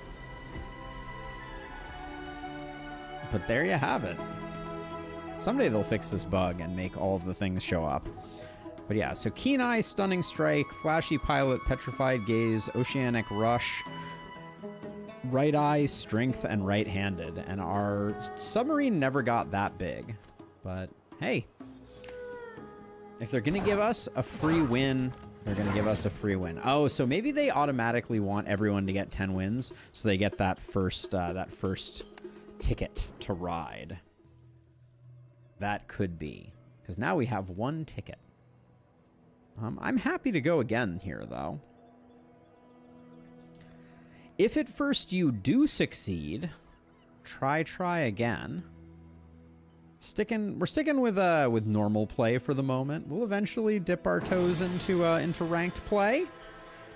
But there you have it. Someday they'll fix this bug and make all of the things show up. But yeah, so Keen Eye, Stunning Strike, Flashy Pilot, Petrified Gaze, Oceanic Rush, Right Eye, Strength, and Right-Handed. And our submarine never got that big. But hey, if they're going to give us a free win, they're going to give us a free win. Oh, so maybe they automatically want everyone to get 10 wins, so they get that first ticket to ride. That could be. Because now we have 1 ticket. I'm happy to go again here, though. If at first you do succeed, try again. We're sticking with normal play for the moment. We'll eventually dip our toes into ranked play.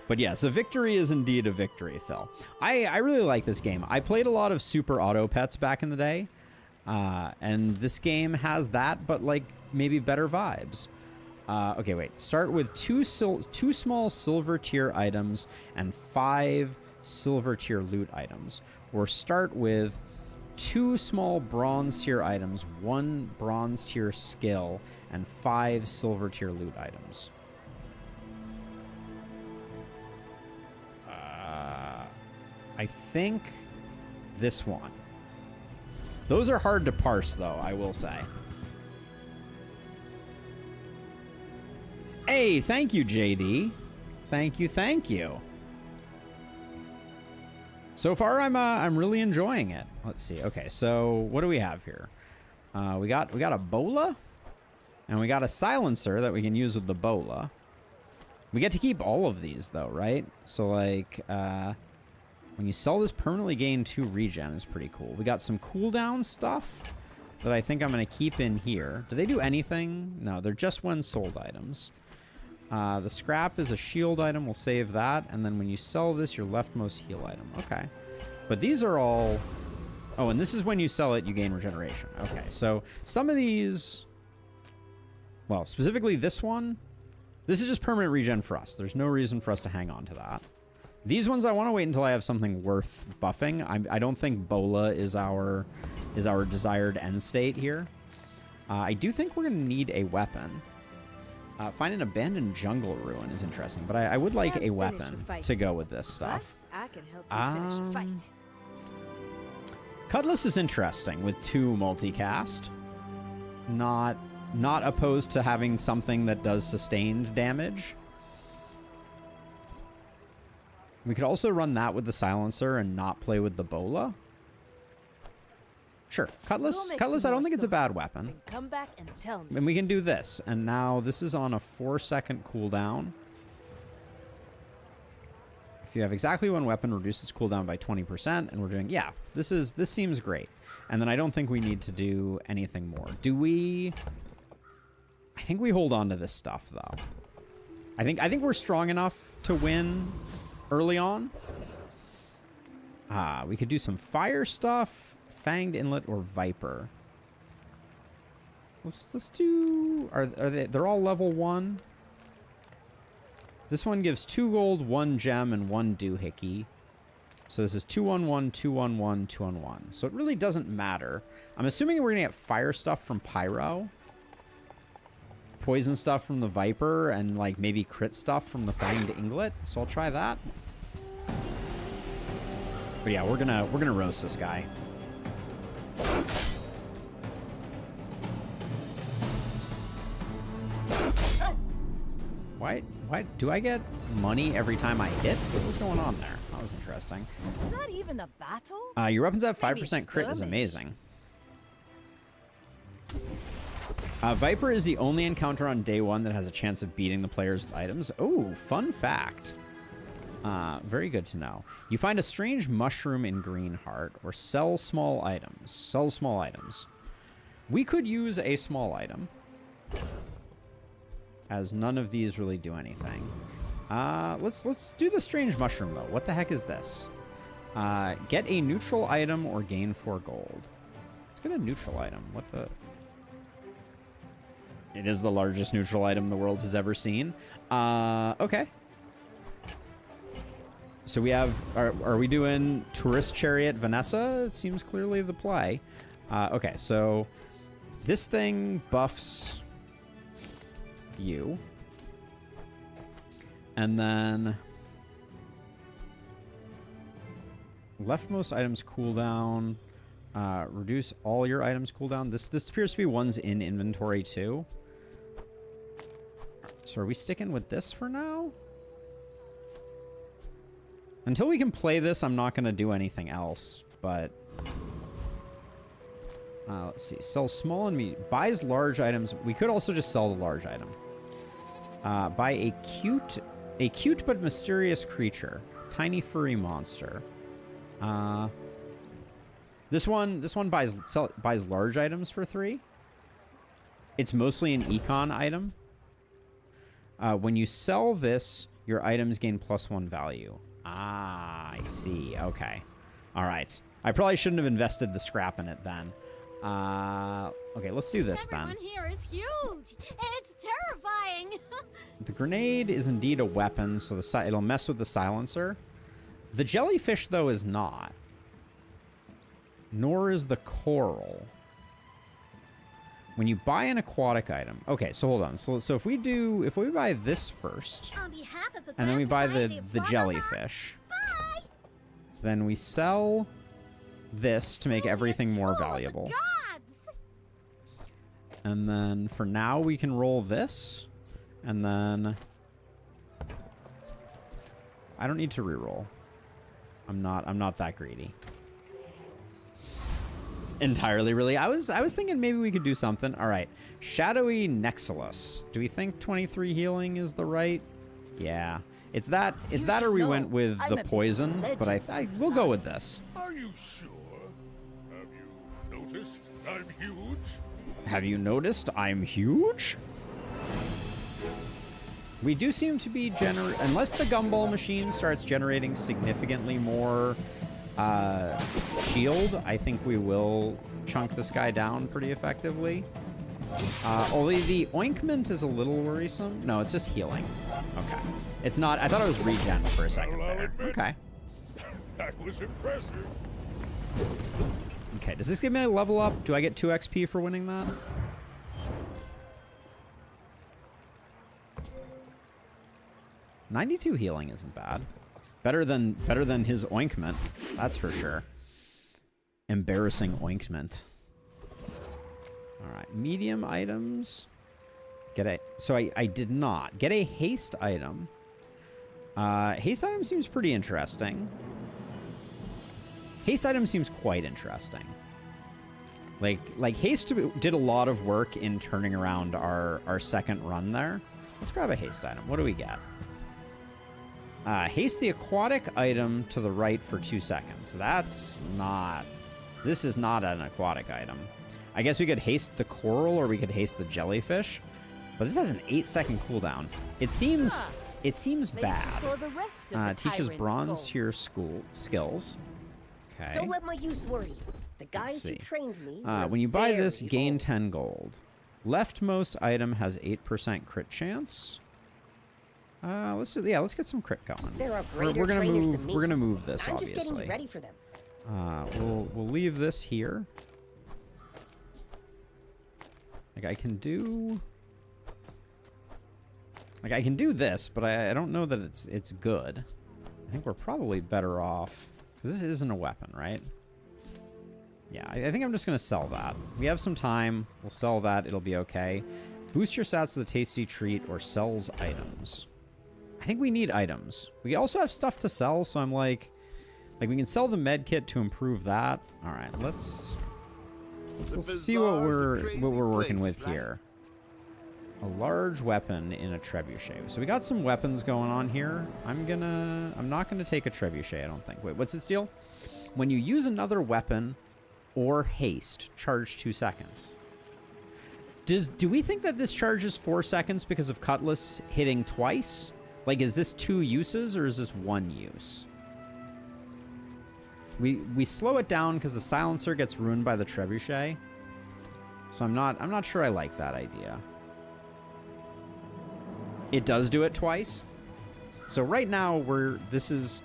But yes, a victory is indeed a victory, Phil. I really like this game. I played a lot of Super Auto Pets back in the day. And this game has that, but like maybe better vibes. Okay, wait. Start with 2 small silver tier items and 5 silver tier loot items. Or start with 2 small bronze tier items, 1 bronze tier skill, and 5 silver tier loot items. I think this one. Those are hard to parse, though, I will say. Hey, thank you, JD. Thank you, thank you. So far, I'm really enjoying it. Let's see. Okay, so what do we have here? We got a bola, and we got a silencer that we can use with the bola. We get to keep all of these, though, right? So, like, when you sell this, permanently gain 2 regen is pretty cool. We got some cooldown stuff that I think I'm going to keep in here. Do they do anything? No, they're just when sold items. The scrap is a shield item. We'll save that. And then when you sell this, your leftmost heal item. Okay. But these are all... Oh, and this is when you sell it, you gain regeneration. Okay, so some of these... Well, specifically this one. This is just permanent regen for us. There's no reason for us to hang on to that. These ones, I want to wait until I have something worth buffing. I don't think Bola is our desired end state here. I do think we're going to need a weapon. Find an abandoned jungle ruin is interesting, but I would like a weapon to go with this stuff. But I can help you finish a fight. Cutlass is interesting with 2 multicast. Not opposed to having something that does sustained damage. We could also run that with the silencer and not play with the bola. Sure, Cutlass I don't think it's a bad weapon. Come back and tell me. And we can do this. And now this is on a 4-second cooldown. If you have exactly one weapon, reduce its cooldown by 20%. And we're doing, yeah, this seems great. And then I don't think we need to do anything more. Do we? I think we hold on to this stuff, though. I think we're strong enough to win early on. We could do some fire stuff. Fanged Inlet or Viper. Let's do... Are they... They're all level 1. This one gives 2 gold, 1 gem, and 1 doohickey. So this is 2-1-1, 2-1-1, 2-1-1. So it really doesn't matter. I'm assuming we're going to get fire stuff from Pyro. Poison stuff from the Viper, and like maybe crit stuff from the Fanged Inglet. So I'll try that. But yeah, we're gonna roast this guy. Why do I get money every time I hit? What was going on there? That was interesting. Is that even a battle? Your weapons have 5% crit is amazing. Viper is the only encounter on day 1 that has a chance of beating the player's items. Oh, fun fact. Very good to know. You find a strange mushroom in Greenheart or sell small items. Sell small items. We could use a small item, as none of these really do anything. Let's do the strange mushroom though. What the heck is this? Get a neutral item or gain 4 gold. Let's get a neutral item. What the? It is the largest neutral item the world has ever seen. Okay. So we have, are we doing Tourist Chariot Vanessa? It seems clearly the play. Okay, so this thing buffs you. And then leftmost items cooldown. Reduce all your items cooldown. This appears to be ones in inventory too. So are we sticking with this for now? Until we can play this, I'm not going to do anything else, but... let's see. Sell small and medium. Buys large items. We could also just sell the large item. Buy a cute but mysterious creature. Tiny furry monster. This one buys large items for 3. It's mostly an econ item. When you sell this, your items gain +1 value. Ah, I see. Okay. All right. I probably shouldn't have invested the scrap in it then. Okay, let's do this then. Everyone here is huge. It's terrifying. The grenade is indeed a weapon, so it'll mess with the silencer. The jellyfish, though, is not. Nor is the coral. When you buy an aquatic item... Okay, so hold on. So if we buy this first, On behalf of the and then we buy Society the of jellyfish. Bye. Then we sell this to make everything more Tool of the valuable. gods! And then for now we can roll this. And then I don't need to reroll. I'm not that greedy. Entirely, really. I was thinking maybe we could do something. All right. Shadowy Nexilus. Do we think 23 healing is the right? Yeah. It's that or we went with the poison, but we'll go with this. Are you sure? Have you noticed I'm huge? Have you noticed I'm huge? We do seem to be unless the gumball machine starts generating significantly more shield, I think we will chunk this guy down pretty effectively. Only the ointment is a little worrisome. No, it's just healing. Okay. It's not. I thought it was regen for a second Well, I'll there. admit, Okay. That was impressive. Okay, does this give me a level up? Do I get 2 XP for winning that? $92 healing isn't bad. Better than his ointment, that's for sure. Embarrassing ointment. All right, medium items. So I did not get a haste item. Haste item seems pretty interesting. Haste item seems quite interesting. Like haste did a lot of work in turning around our second run there. Let's grab a haste item. What do we get? Haste the aquatic item to the right for 2 seconds. This is not an aquatic item. I guess we could haste the coral or we could haste the jellyfish. But this has an 8-second cooldown. It seems bad. Teaches bronze tier skills. Okay. Don't let my youth worry. The guys who trained me. When you buy this, gain 10 gold. Leftmost item has 8% crit chance. Let's get some crit going. We're gonna move this, I'm obviously. just getting ready for them. We'll leave this here. Like I can do this, but I don't know that it's good. I think we're probably better off because this isn't a weapon, right? Yeah, I think I'm just gonna sell that. We have some time. We'll sell that. It'll be okay. Boost your stats with a tasty treat or sells items. I think we need items. We also have stuff to sell, so I'm like we can sell the med kit to improve that. All right, let's see what we're working with here. A large weapon in a trebuchet. So we got some weapons going on here. I'm not gonna take a trebuchet, I don't think. Wait, what's its deal? When you use another weapon or haste, charge 2 seconds. Do we think that this charges 4 seconds because of Cutlass hitting twice? Like, is this 2 uses or is this 1 use? We slow it down because the silencer gets ruined by the trebuchet. So I'm not sure I like that idea. It does do it twice. So right now this is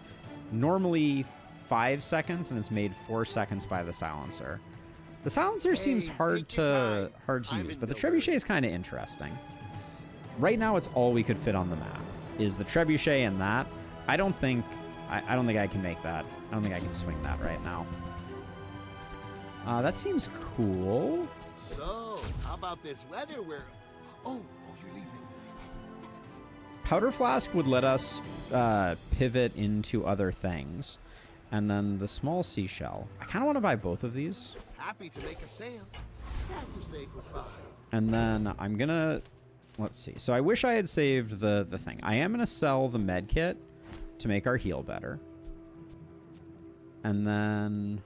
normally 5 seconds and it's made 4 seconds by the silencer. The silencer seems hard to use, but the trebuchet is kind of interesting. Right now it's all we could fit on the map is the trebuchet and that. I don't think I can make that. I don't think I can swing that right now. That seems cool. So, how about this weather where... Oh, you're leaving. Powder Flask would let us pivot into other things. And then the small seashell. I kind of want to buy both of these. Happy to make a sale. Sad to say goodbye. And then I'm going to... Let's see. So I wish I had saved the thing. I am going to sell the med kit to make our heal better. And then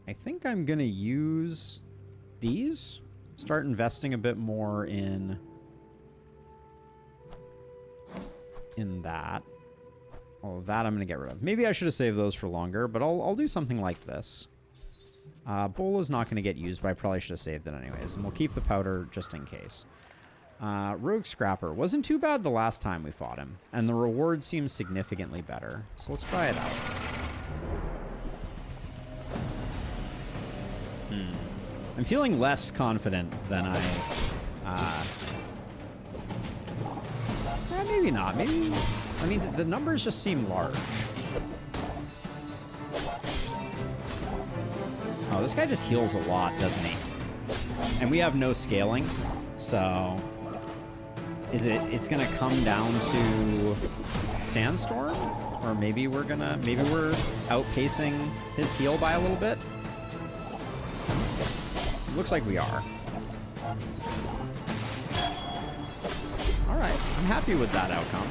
I think I'm going to use these. Start investing a bit more in that. All of that I'm going to get rid of. Maybe I should have saved those for longer, but I'll do something like this. Bowl is not going to get used, but I probably should have saved it anyways. And we'll keep the powder just in case. Rogue Scrapper. Wasn't too bad the last time we fought him. And the reward seems significantly better. So let's try it out. I'm feeling less confident than maybe not. Maybe... I mean, the numbers just seem large. Oh, this guy just heals a lot, doesn't he? And we have no scaling, so it's gonna come down to Sandstorm, or maybe we're outpacing his heal by a little bit. Looks like we are. All right, I'm happy with that outcome.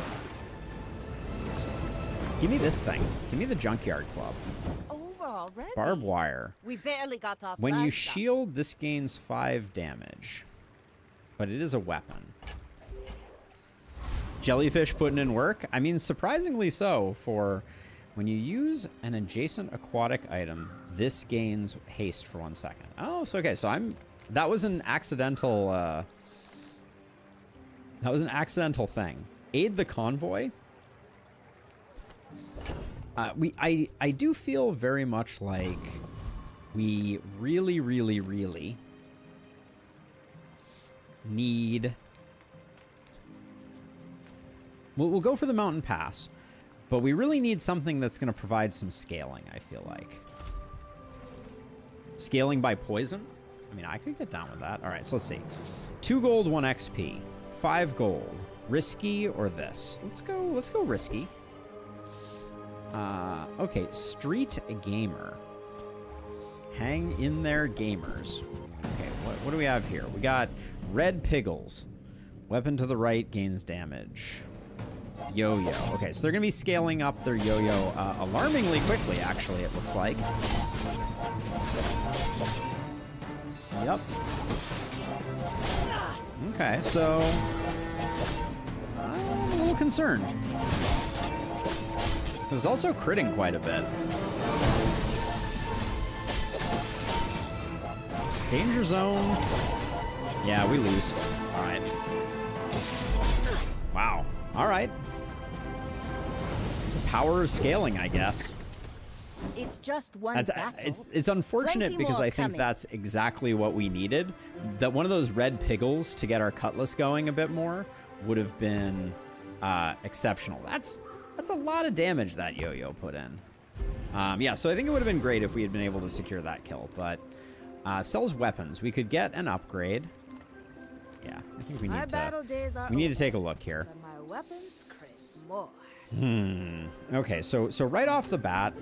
Give me this thing. Give me the Junkyard Club. It's over already. Barbed wire. We barely got off. When you shield, this gains 5 damage. But it is a weapon. Jellyfish putting in work? I mean, surprisingly so. For when you use an adjacent aquatic item, this gains haste for 1 second. Oh, so okay. So that was an accidental. That was an accidental thing. Aid the convoy. I do feel very much like we really, really, really need. We'll go for the mountain pass, but we really need something that's going to provide some scaling, I feel like. Scaling by poison? I mean, I could get down with that. All right, so let's see. 2 gold, 1 XP. 5 gold. Risky or this? Let's go risky. Okay, Street Gamer. Hang in there, gamers. Okay, what do we have here? We got Red Piggles. Weapon to the right gains damage. Yo-yo. Okay, so they're going to be scaling up their yo-yo alarmingly quickly, actually, it looks like. Yep. Okay, so I'm a little concerned. It's also critting quite a bit. Danger zone. Yeah, we lose. All right. Wow. All right. The power of scaling, I guess. It's just one battle. It's unfortunate Plenty because more I think coming. that's exactly what we needed. That one of those red piggles to get our cutlass going a bit more would have been exceptional. That's a lot of damage that yo-yo put in. Yeah, so I think it would have been great if we had been able to secure that kill. But sells weapons. We could get an upgrade. Yeah, I think we need to take a look here. But my weapons crave more. Okay, so right off the bat,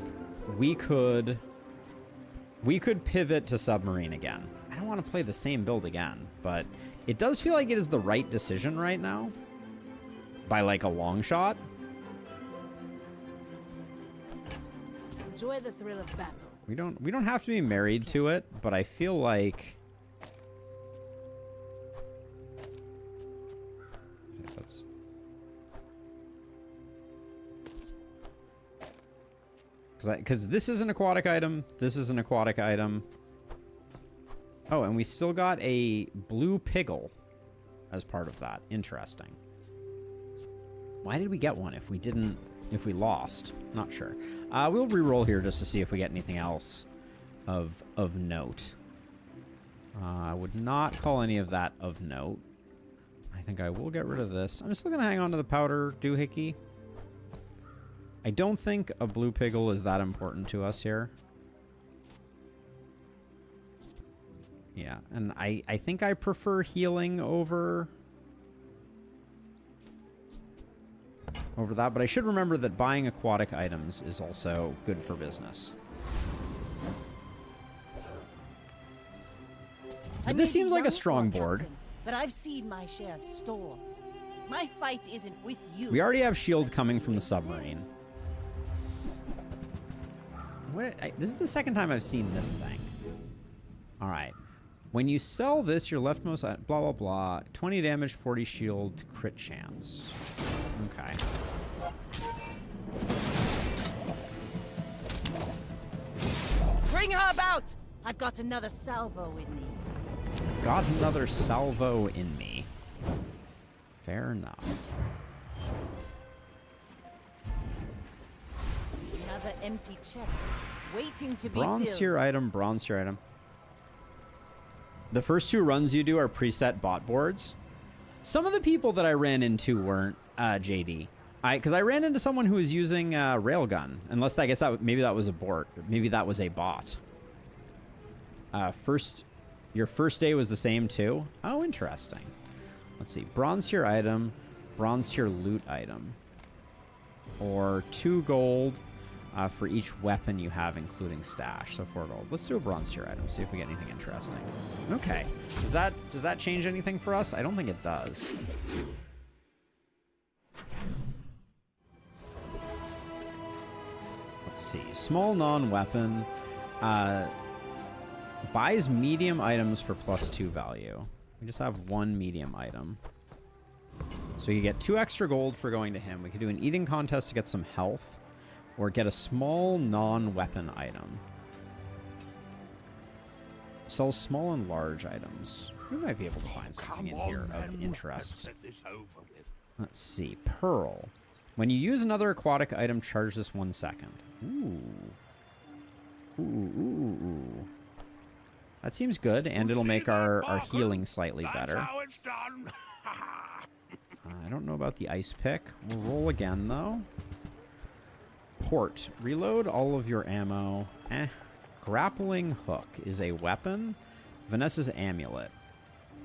we could pivot to submarine again. I don't want to play the same build again, but it does feel like it is the right decision right now. By like a long shot. Enjoy the thrill of battle. We don't have to be married to it, but I feel like that's because this is an aquatic item. This is an aquatic item. Oh, and we still got a blue piggle as part of that. Interesting. Why did we get one if we didn't? If we lost? Not sure. We'll re-roll here just to see if we get anything else of note. I would not call any of that of note. I think I will get rid of this. I'm still going to hang on to the powder doohickey. I don't think a blue piggle is that important to us here. Yeah, and I think I prefer healing over that, but I should remember that buying aquatic items is also good for business. But this seems like a strong board. Captain, but I've seen my share of storms. My fight isn't with you. We already have shield coming from the submarine. This is the second time I've seen this thing. All right. When you sell this, your leftmost blah blah blah, 20 damage, 40 shield, crit chance. Okay. Bring her about! I've got another salvo in me. Got another salvo in me. Fair enough. Another empty chest, waiting to be Bronze filled. tier item, bronze tier item. The first 2 runs you do are preset bot boards. Some of the people that I ran into weren't JD. Because I ran into someone who was using railgun. Unless I guess maybe that was a bot. Maybe that was a bot. Your first day was the same too? Oh, interesting. Let's see. Bronze tier item, bronze tier loot item. Or 2 gold for each weapon you have, including stash. So 4 gold. Let's do a bronze tier item, see if we get anything interesting. Okay. Does that change anything for us? I don't think it does. Let's see. Small non-weapon. Buys medium items for +2 value. We just have 1 medium item. So you get 2 extra gold for going to him. We could do an eating contest to get some health. Or get a small non-weapon item. Sells small and large items. We might be able to find something in here of interest. Let's see. Pearl. When you use another aquatic item, charge this 1 second. Ooh. Ooh. That seems good, and it'll make our healing slightly better. That's how it's done. I don't know about the ice pick. We'll roll again, though. Port. Reload all of your ammo. Grappling hook is a weapon. Vanessa's amulet.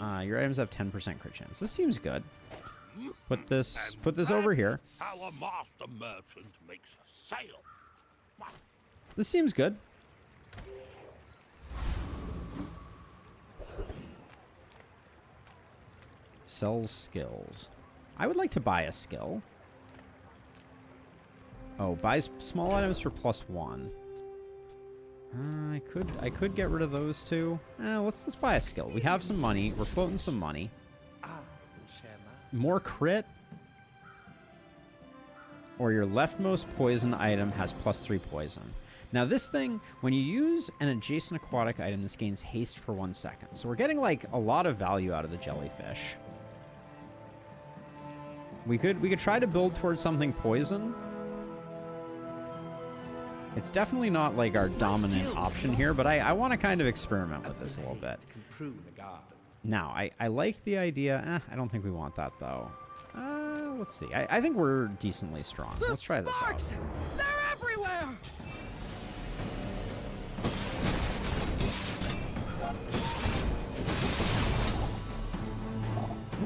Your items have 10% crit chance. This seems good. Put this over here. How a master merchant makes a sale. This seems good. Sells skills. I would like to buy a skill. Oh, buys small items for +1. I could get rid of those two. Let's buy a skill. We have some money. We're floating some money. More crit. Or your leftmost poison item has +3 poison. Now this thing, when you use an adjacent aquatic item, this gains haste for 1 second. So we're getting like a lot of value out of the jellyfish. We could try to build towards something poison. It's definitely not like our dominant option here, but I want to kind of experiment with this a little bit. Now, I liked the idea. I don't think we want that though. Let's see. I think we're decently strong. Let's try this out. They're everywhere.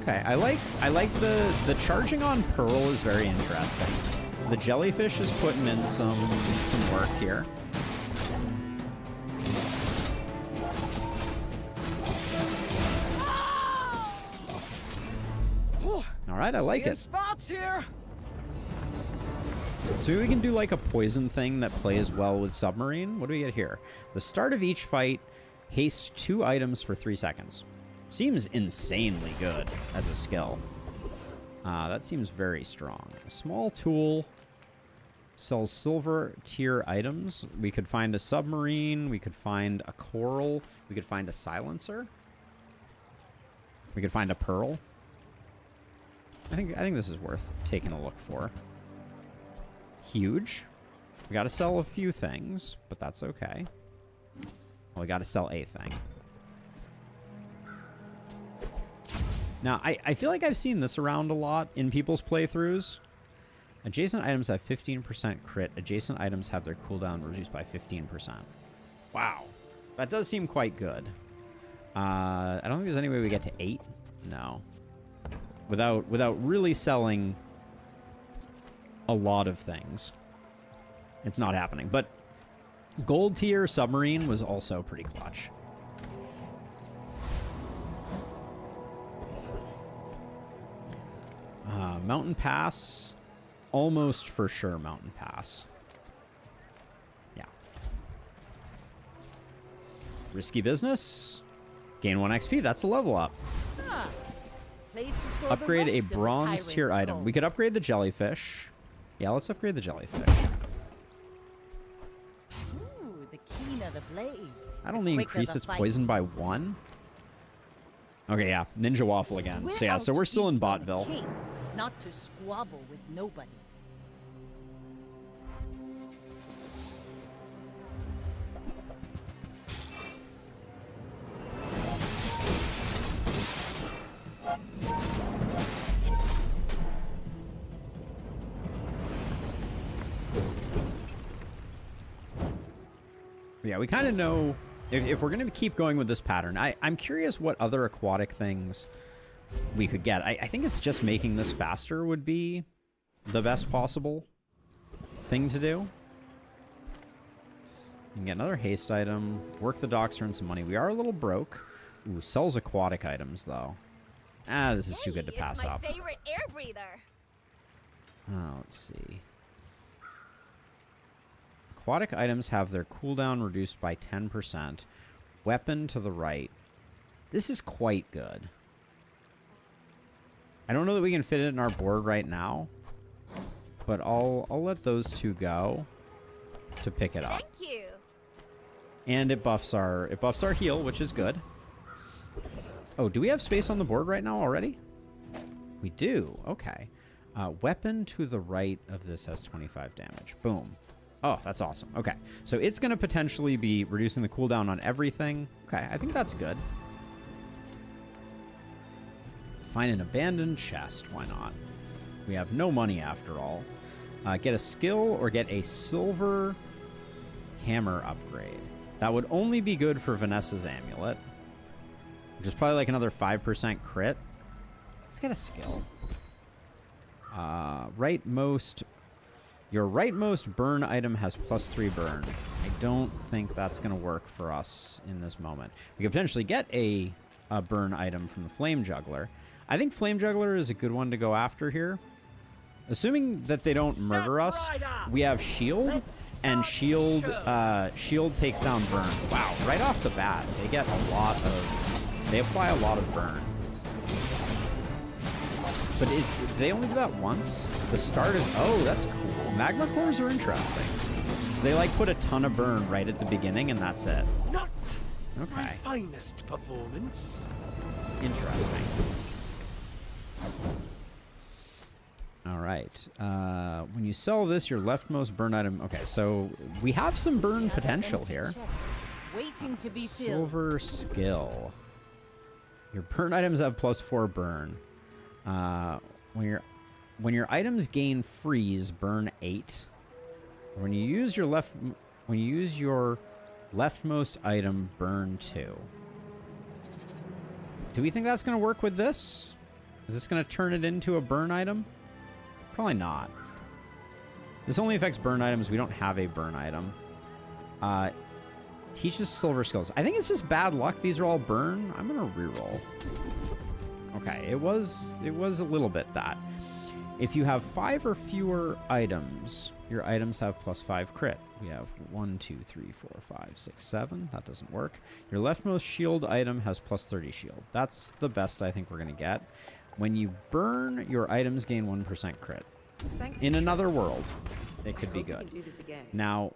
Okay, I like the charging on Pearl is very interesting. The jellyfish is putting in some work here. All right, I like it. Spots here. So maybe we can do like a poison thing that plays well with submarine. What do we get here? The start of each fight, haste 2 items for 3 seconds. Seems insanely good as a skill. That seems very strong. A small tool sells silver tier items. We could find a submarine. We could find a coral. We could find a silencer. We could find a pearl. I think this is worth taking a look for. Huge. We got to sell a few things, but that's okay. Well, we got to sell a thing. Now, I feel like I've seen this around a lot in people's playthroughs. Adjacent items have 15% crit. Adjacent items have their cooldown reduced by 15%. Wow. That does seem quite good. I don't think there's any way we get to 8. No. Without really selling a lot of things. It's not happening. But gold tier submarine was also pretty clutch. Mountain Pass. Almost for sure Mountain Pass. Yeah. Risky business. Gain 1 XP. That's a level up. Place to store Upgrade the a rest of the bronze tier tyrant's item. gold. We could upgrade the jellyfish. Yeah, let's upgrade the jellyfish. Ooh, the keener the blade. That only increased its poison by 1. Okay, yeah. Ninja Waffle again. So yeah, so we're still in Botville. King, not to squabble with nobodies. Yeah, we kind of know If we're going to keep going with this pattern, I'm curious what other aquatic things we could get. I think it's just making this faster would be the best possible thing to do. You can get another haste item, work the docks, earn some money. We are a little broke. Ooh, sells aquatic items, though. Ah, this is too good to pass up. It's my favorite air breather. Oh, let's see. Aquatic items have their cooldown reduced by 10%. Weapon to the right. This is quite good. I don't know that we can fit it in our board right now, but I'll let those two go to pick it up. Thank you. And it buffs our heal, which is good. Oh, do we have space on the board right now already? We do. Okay. Weapon to the right of this has 25 damage. Boom. Oh, that's awesome. Okay. So it's going to potentially be reducing the cooldown on everything. Okay, I think that's good. Find an abandoned chest. Why not? We have no money after all. Get a skill or get a silver hammer upgrade. That would only be good for Vanessa's amulet, which is probably like another 5% crit. Let's get a skill. Your rightmost burn item has +3 burn. I don't think that's going to work for us in this moment. We could potentially get a burn item from the Flame Juggler. I think Flame Juggler is a good one to go after here. Assuming that they don't murder us, we have shield, and shield takes down burn. Wow, right off the bat, they apply a lot of burn. But do they only do that once? The start is, oh, that's cool. Magma cores are interesting. So they like put a ton of burn right at the beginning and that's it. Not okay. My finest performance. Interesting. All right. When you sell this, your leftmost burn item. Okay, so we have some burn potential here. Waiting to be filled. Silver skill. Your burn items have +4 burn. When your items gain freeze, burn 8. When you use your leftmost item, burn 2. Do we think that's going to work with this? Is this going to turn it into a burn item? Probably not. This only affects burn items. We don't have a burn item. Teaches silver skills. I think it's just bad luck. These are all burn. I'm going to reroll. Okay, it was a little bit that. If you have 5 or fewer items, your items have +5 crit. We have 1, 2, 3, 4, 5, 6, 7. That doesn't work. Your leftmost shield item has +30 shield. That's the best I think we're going to get. When you burn, your items gain 1% crit. In another world, it could be good. Now,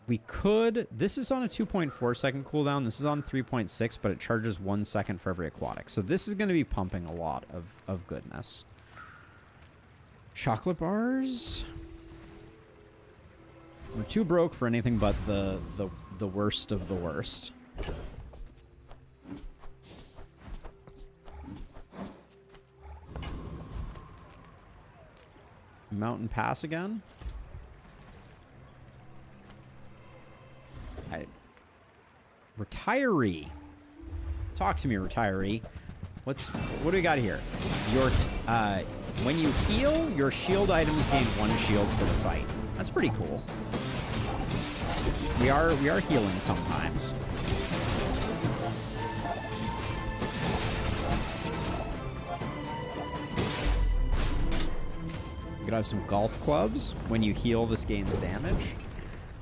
we could... This is on a 2.4 second cooldown. This is on 3.6, but it charges 1 second for every aquatic. So this is going to be pumping a lot of goodness. Chocolate bars. We're too broke for anything but the worst of the worst. Mountain Pass again. Retiree. Talk to me, retiree. What do we got here? When you heal, your shield items gain 1 shield for the fight. That's pretty cool. We are healing sometimes. You could have some golf clubs. When you heal, this gains damage.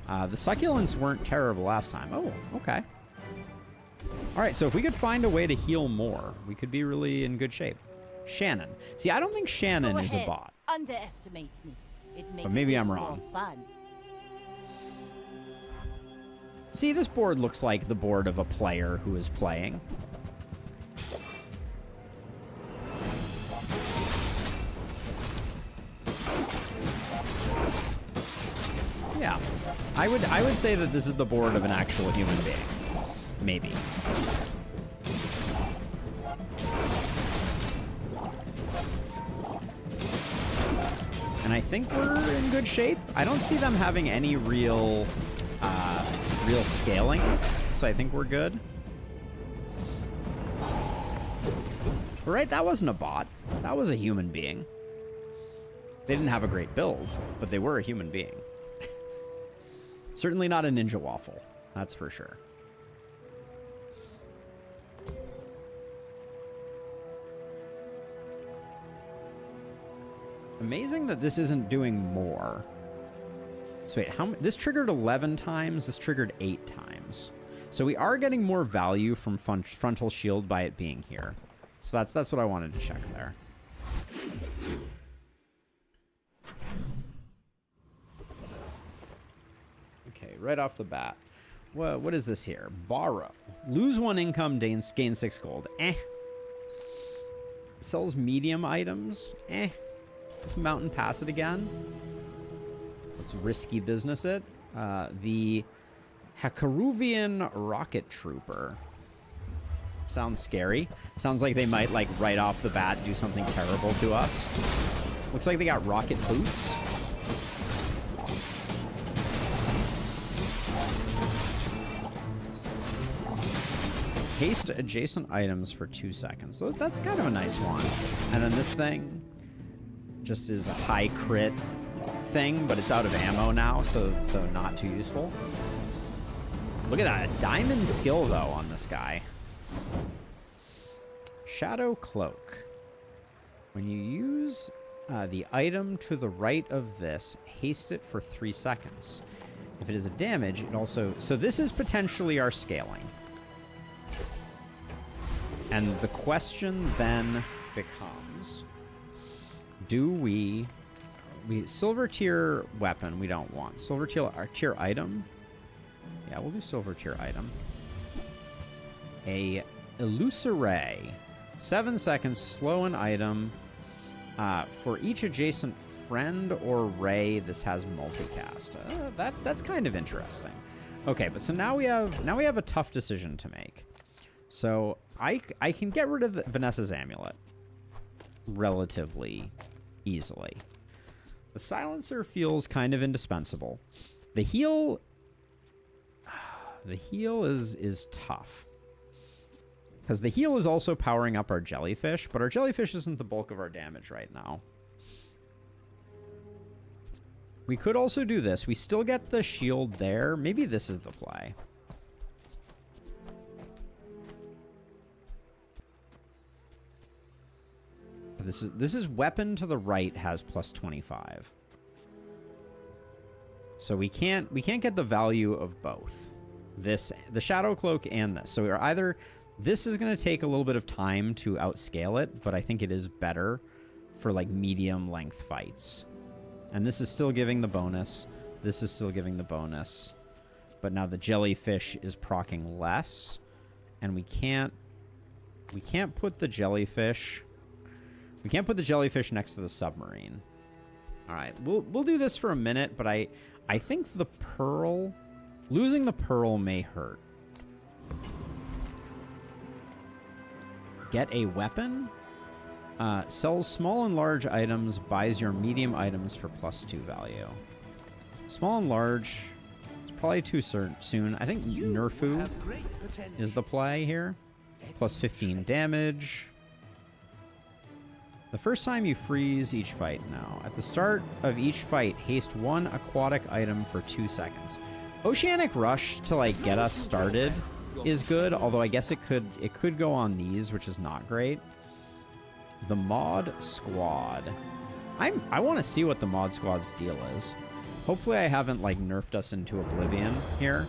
The succulents weren't terrible last time. Oh, okay. All right, so if we could find a way to heal more, we could be really in good shape. Shannon. See, I don't think Shannon is a bot. Underestimate me. It makes But maybe this I'm more wrong. Fun. See, this board looks like the board of a player who is playing. Yeah. I would say that this is the board of an actual human being. Maybe. And I think we're in good shape. I don't see them having any real real scaling, so I think we're good. Right, that wasn't a bot. That was a human being. They didn't have a great build, but they were a human being. Certainly not a ninja waffle, that's for sure. Amazing that this isn't doing more. So wait, this triggered 11 times, this triggered 8 times. So we are getting more value from frontal shield by it being here. So that's what I wanted to check there. Okay, right off the bat. What is this here? Borrow. Lose 1 income, gain 6 gold. Sells medium items. Let's mountain pass it again. Let's risky business it. The Hakaruvian Rocket Trooper. Sounds scary. Sounds like they might, like, right off the bat do something terrible to us. Looks like they got rocket boots. Haste adjacent items for 2 seconds. So that's kind of a nice one. And then this thing just is a high crit thing, but it's out of ammo now, so not too useful. Look at that. A diamond skill, though, on this guy. Shadow Cloak. When you use the item to the right of this, haste it for 3 seconds. If it is a damage, it also... So this is potentially our scaling. And the question then becomes, do we silver tier weapon we don't want. Silver tier item? Yeah, we'll do silver tier item. A Illusoray. 7 seconds, slow an item. For each adjacent friend or ray, this has multicast. That's kind of interesting. Okay, but so now we have a tough decision to make. So I can get rid of Vanessa's amulet relatively easily. The silencer feels kind of indispensable. The heal is tough. Because the heal is also powering up our jellyfish, but our jellyfish isn't the bulk of our damage right now. We could also do this. We still get the shield there. Maybe this is the play. This is weapon to the right has plus 25. So we can't get the value of both. This, the Shadow Cloak and this. So we're either... This is going to take a little bit of time to outscale it, but I think it is better for like medium length fights. And this is still giving the bonus. This is still giving the bonus. But now the jellyfish is proccing less. And we can't put the jellyfish... We can't put the jellyfish next to the submarine. All right, we'll do this for a minute, but I think the pearl... Losing the pearl may hurt. Get a weapon. Sells small and large items. Buys your medium items for +2 value. Small and large. It's probably too soon. I think Nerfu is the play here. +15 damage. The first time you freeze each fight now. At the start of each fight, haste 1 aquatic item for 2 seconds. Oceanic Rush to like get us started is good, although I guess it could go on these, which is not great. The Mod Squad. I want to see what the Mod Squad's deal is. Hopefully I haven't like nerfed us into oblivion here.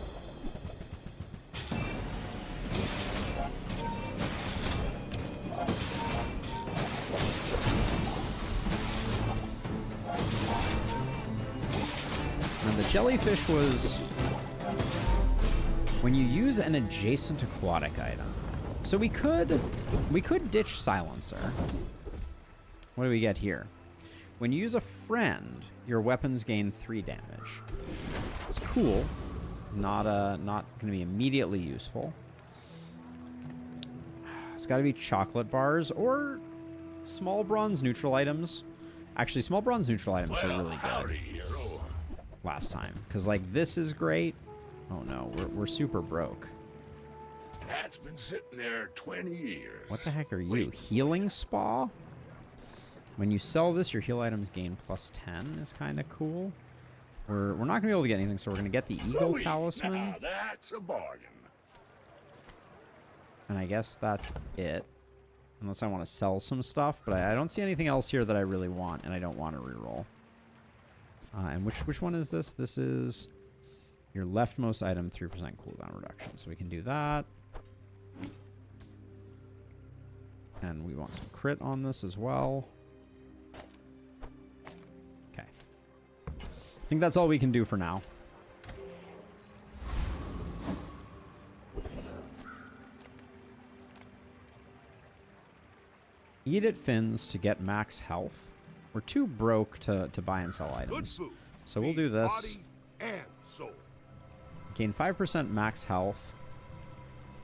Now the jellyfish was when you use an adjacent aquatic item. So we could ditch Silencer. What do we get here? When you use a friend, your weapons gain 3 damage. It's cool. Not going to be immediately useful. It's got to be chocolate bars or small bronze neutral items. Actually, small bronze neutral items were really good last time. Because, like, this is great. Oh no, we're super broke. That's been sitting there 20 years. What the heck are you? Healing Spa? When you sell this, your heal items gain +10 is kind of cool. We're not going to be able to get anything, so we're going to get the Eagle Talisman. Now that's a bargain. And I guess that's it. Unless I want to sell some stuff, but I don't see anything else here that I really want, and I don't want to reroll. And which one is this? This is your leftmost item, 3% cooldown reduction. So we can do that. And we want some crit on this as well. Okay. I think that's all we can do for now. Eat at Finn's to get max health. We're too broke to buy and sell items. So we'll do this. And soul. Gain 5% max health.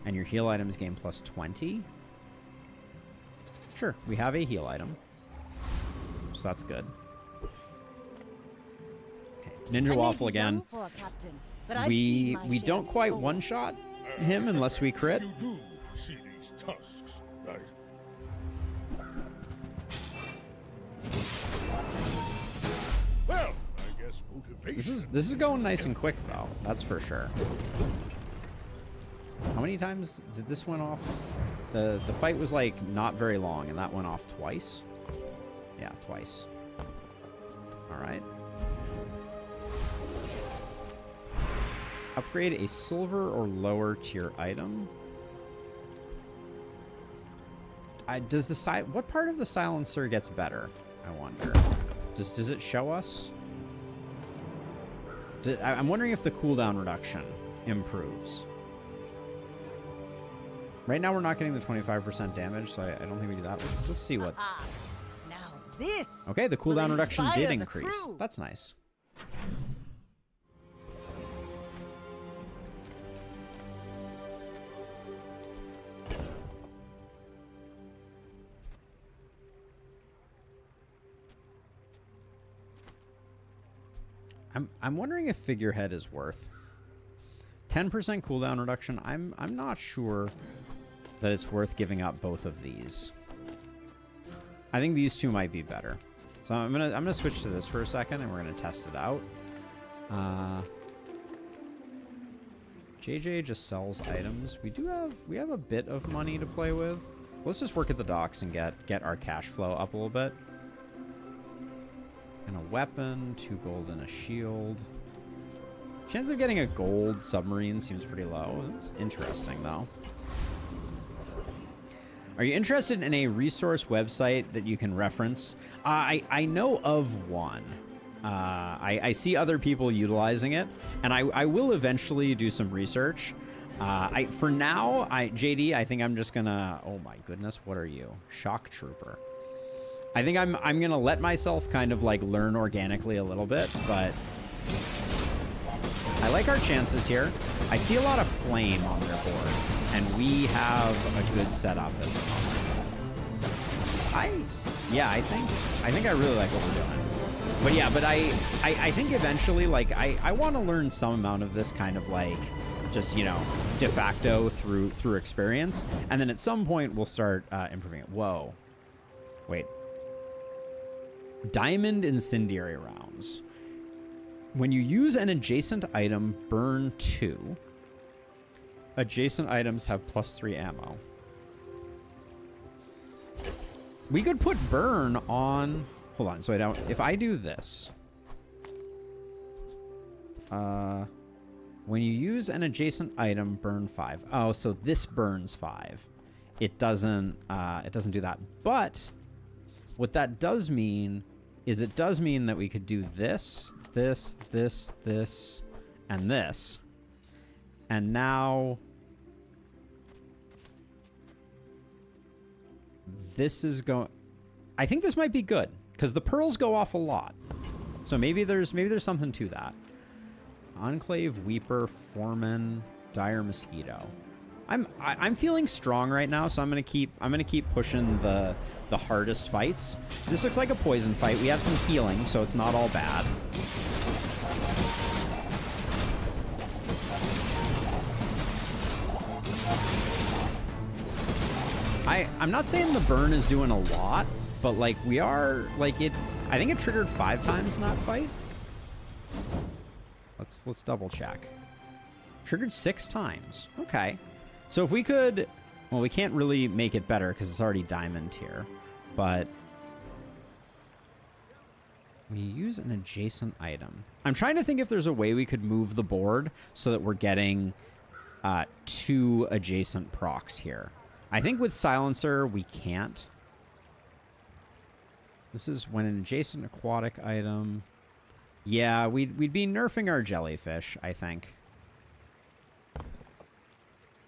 And your heal items gain +20. Sure, we have a heal item. So that's good. Okay. Ninja Waffle again. We don't quite one-shot him unless we crit. You do see these tusks, right? Well, I guess motivation. This is going nice and quick though. That's for sure. How many times did this went off? The fight was like not very long, and that went off twice. Yeah, twice. All right. Upgrade a silver or lower tier item. Does the what part of the silencer gets better? I wonder. Does it show us? I'm wondering if the cooldown reduction improves. Right now we're not getting the 25% damage, so I don't think we do that. Let's see what. Now this. Okay, the cooldown reduction did the increase. crew. That's nice. I'm wondering if figurehead is worth 10% cooldown reduction. I'm not sure that it's worth giving up both of these. I think these two might be better. So I'm gonna switch to this for a second, and we're gonna test it out. JJ just sells items. We have a bit of money to play with. Let's just work at the docks and get our cash flow up a little bit. And a weapon, 2 gold and a shield. Chance of getting a gold submarine seems pretty low. It's interesting though. Are you interested in a resource website that you can reference? I know of one. I see other people utilizing it, and I will eventually do some research. For now, JD, I think I'm just gonna. Oh my goodness, what are you? Shock Trooper. I think I'm gonna let myself kind of like learn organically a little bit, but I like our chances here. I see a lot of flame on their board, and we have a good setup at the moment. I think I really like what we're doing. But yeah, but I think eventually, like, I want to learn some amount of this kind of like just, you know, de facto through experience, and then at some point we'll start improving it. Whoa, wait. Diamond incendiary rounds. When you use an adjacent item, burn 2. Adjacent items have +3 ammo. We could put burn on. Hold on. So I don't. If I do this, when you use an adjacent item, burn 5. Oh, so this burns 5. It doesn't. It doesn't do that. But what that does mean is it does mean that we could do this, this, and this. And now this is going. I think this might be good because the pearls go off a lot. So maybe there's something to that. Enclave, Weeper, Foreman, Dire Mosquito. I'm feeling strong right now, so I'm gonna keep pushing the hardest fights. This looks like a poison fight. We have some healing, so it's not all bad. I'm not saying the burn is doing a lot, but like we are like it. I think it triggered 5 times in that fight. Let's double check. Triggered 6 times. Okay. So if we could, well, we can't really make it better because it's already diamond tier, but we use an adjacent item. I'm trying to think if there's a way we could move the board so that we're getting 2 adjacent procs here. I think with silencer we can't. This is when an adjacent aquatic item. Yeah, we'd be nerfing our jellyfish, I think.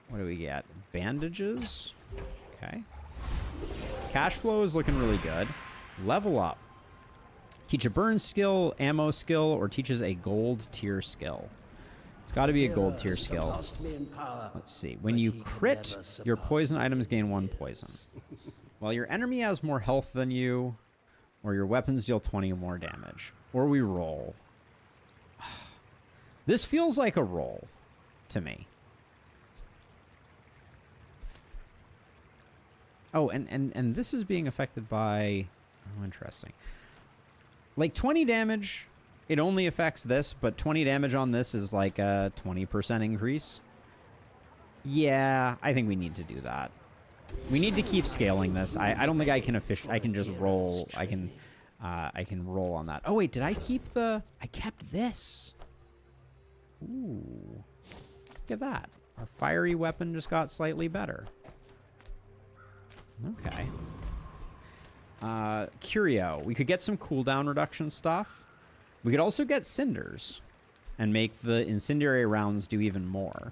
What do we get? Bandages. Okay. Cash flow is looking really good. Level up. Teach a burn skill, ammo skill, or teaches a gold tier skill. It's got to be a gold tier skill. Let's see. When you crit, your poison items gain 1 poison. While your enemy has more health than you, or your weapons deal 20 more damage. Or we roll. This feels like a roll to me. Oh, and this is being affected by... Oh, interesting. Like 20 damage, it only affects this, but 20 damage on this is like a 20% increase. Yeah, I think we need to do that. We need to keep scaling this. I don't think I can I can just roll. I can roll on that. Oh wait, did I keep the? I kept this. Ooh, look at that. Our fiery weapon just got slightly better. Okay. Curio. We could get some cooldown reduction stuff. We could also get cinders and make the incendiary rounds do even more.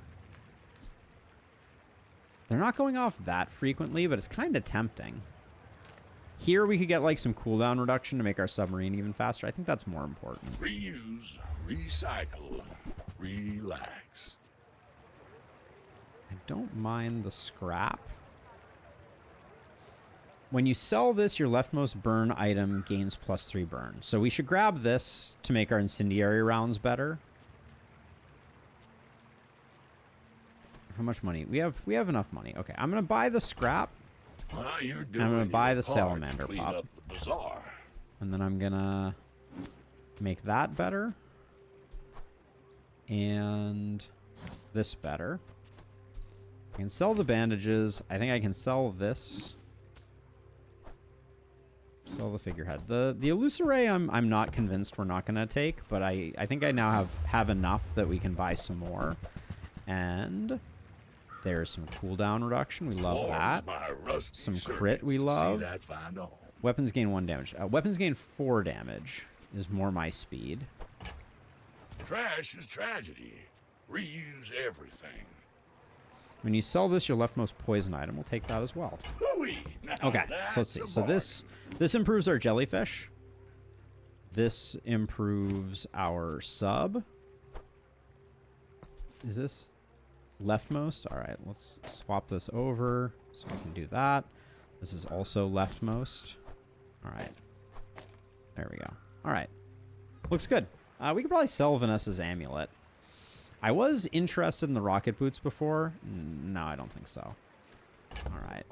They're not going off that frequently, but it's kind of tempting. Here we could get like some cooldown reduction to make our submarine even faster. I think that's more important. Reuse, recycle, relax. I don't mind the scrap. When you sell this, your leftmost burn item gains +3 burn. So we should grab this to make our incendiary rounds better. How much money? We have enough money. Okay, I'm gonna buy the scrap. Well, you're I'm gonna buy the part to salamander clean pop. up the bazaar. And then I'm gonna make that better. And this better. I can sell the bandages. I think I can sell this. Sell the figurehead. The illusoray I'm not convinced we're not gonna take, but I think I now have enough that we can buy some more. And there's some cooldown reduction. We love that. Some crit we love. Weapons gain 1 damage. Weapons gain 4 damage is more my speed. Trash is tragedy. Reuse everything. When you sell this, your leftmost poison item will take that as well. Okay, so let's see. So this improves our jellyfish. This improves our sub. Is this leftmost? All right, let's swap this over so I can do that. This is also leftmost. All right. There we go. All right. Looks good. We could probably sell Vanessa's amulet. I was interested in the rocket boots before. No, I don't think so. All right.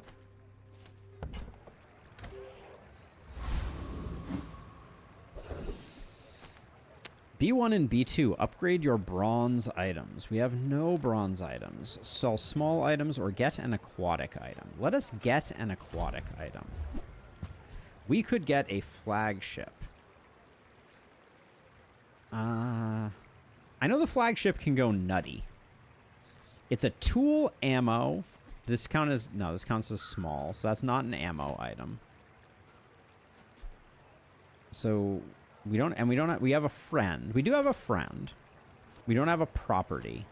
B1 and B2, upgrade your bronze items. We have no bronze items. Sell small items or get an aquatic item. Let us get an aquatic item. We could get a flagship. I know the flagship can go nutty. It's a tool ammo. This counts as small, so that's not an ammo item. So we have a friend. We do have a friend. We don't have a property.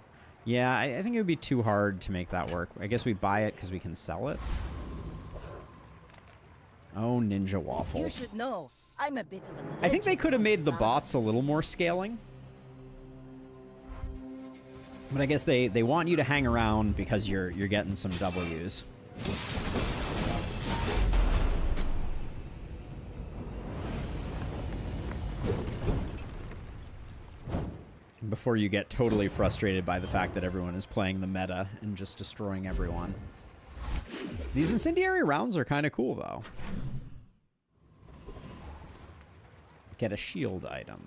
Yeah, I think it would be too hard to make that work. I guess we buy it because we can sell it. Oh, Ninja Waffle. You should know, I'm a bit of a I think they could have made the bots a little more scaling. But I guess they want you to hang around because you're getting some W's. Before you get totally frustrated by the fact that everyone is playing the meta and just destroying everyone. These incendiary rounds are kind of cool, though. Get a shield item.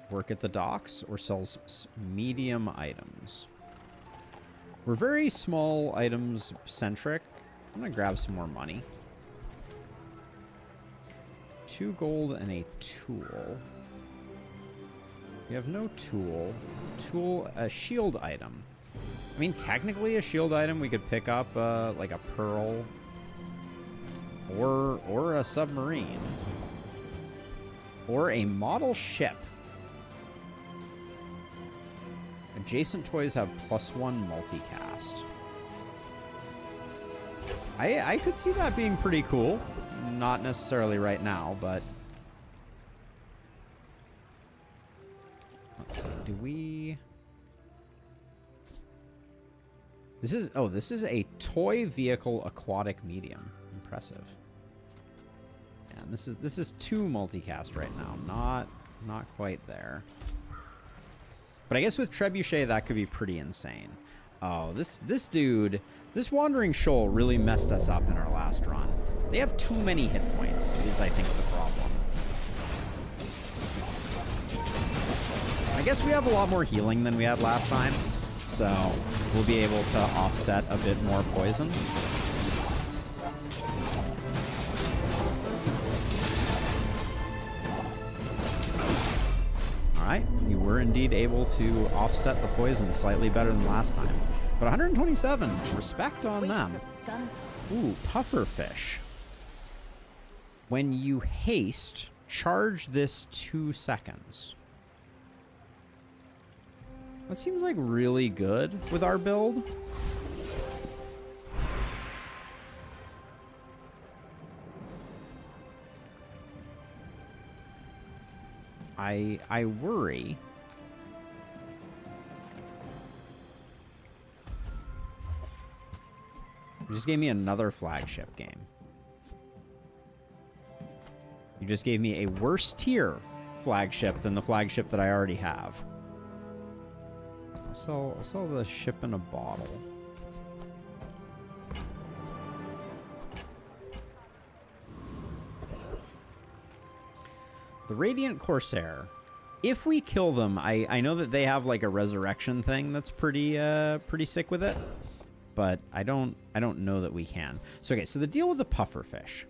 Work at the docks or sells medium items. We're very small items centric. I'm gonna grab some more money. 2 gold and a tool. We have no tool. A shield item. I mean, technically a shield item we could pick up like a pearl or a submarine or a model ship. Adjacent toys have +1 multicast. I could see that being pretty cool. Not necessarily right now, but let's see. Do we? This is a toy vehicle aquatic medium. Impressive. And this is 2 multicast right now. Not quite there. But I guess with Trebuchet that could be pretty insane. Oh, this dude, this Wandering Shoal really messed us up in our last run. They have too many hit points, is I think the problem. I guess we have a lot more healing than we had last time, so we'll be able to offset a bit more poison. Alright, we were indeed able to offset the poison slightly better than last time. But 127, respect on them. Ooh, pufferfish. When you haste, charge this 2 seconds. That seems like really good with our build. I worry. You just gave me another flagship game. You just gave me a worse tier flagship than the flagship that I already have. I'll sell the ship in a bottle. The Radiant Corsair. If we kill them, I know that they have like a resurrection thing that's pretty sick with it, but I don't know that we can. So okay, so the deal with the pufferfish.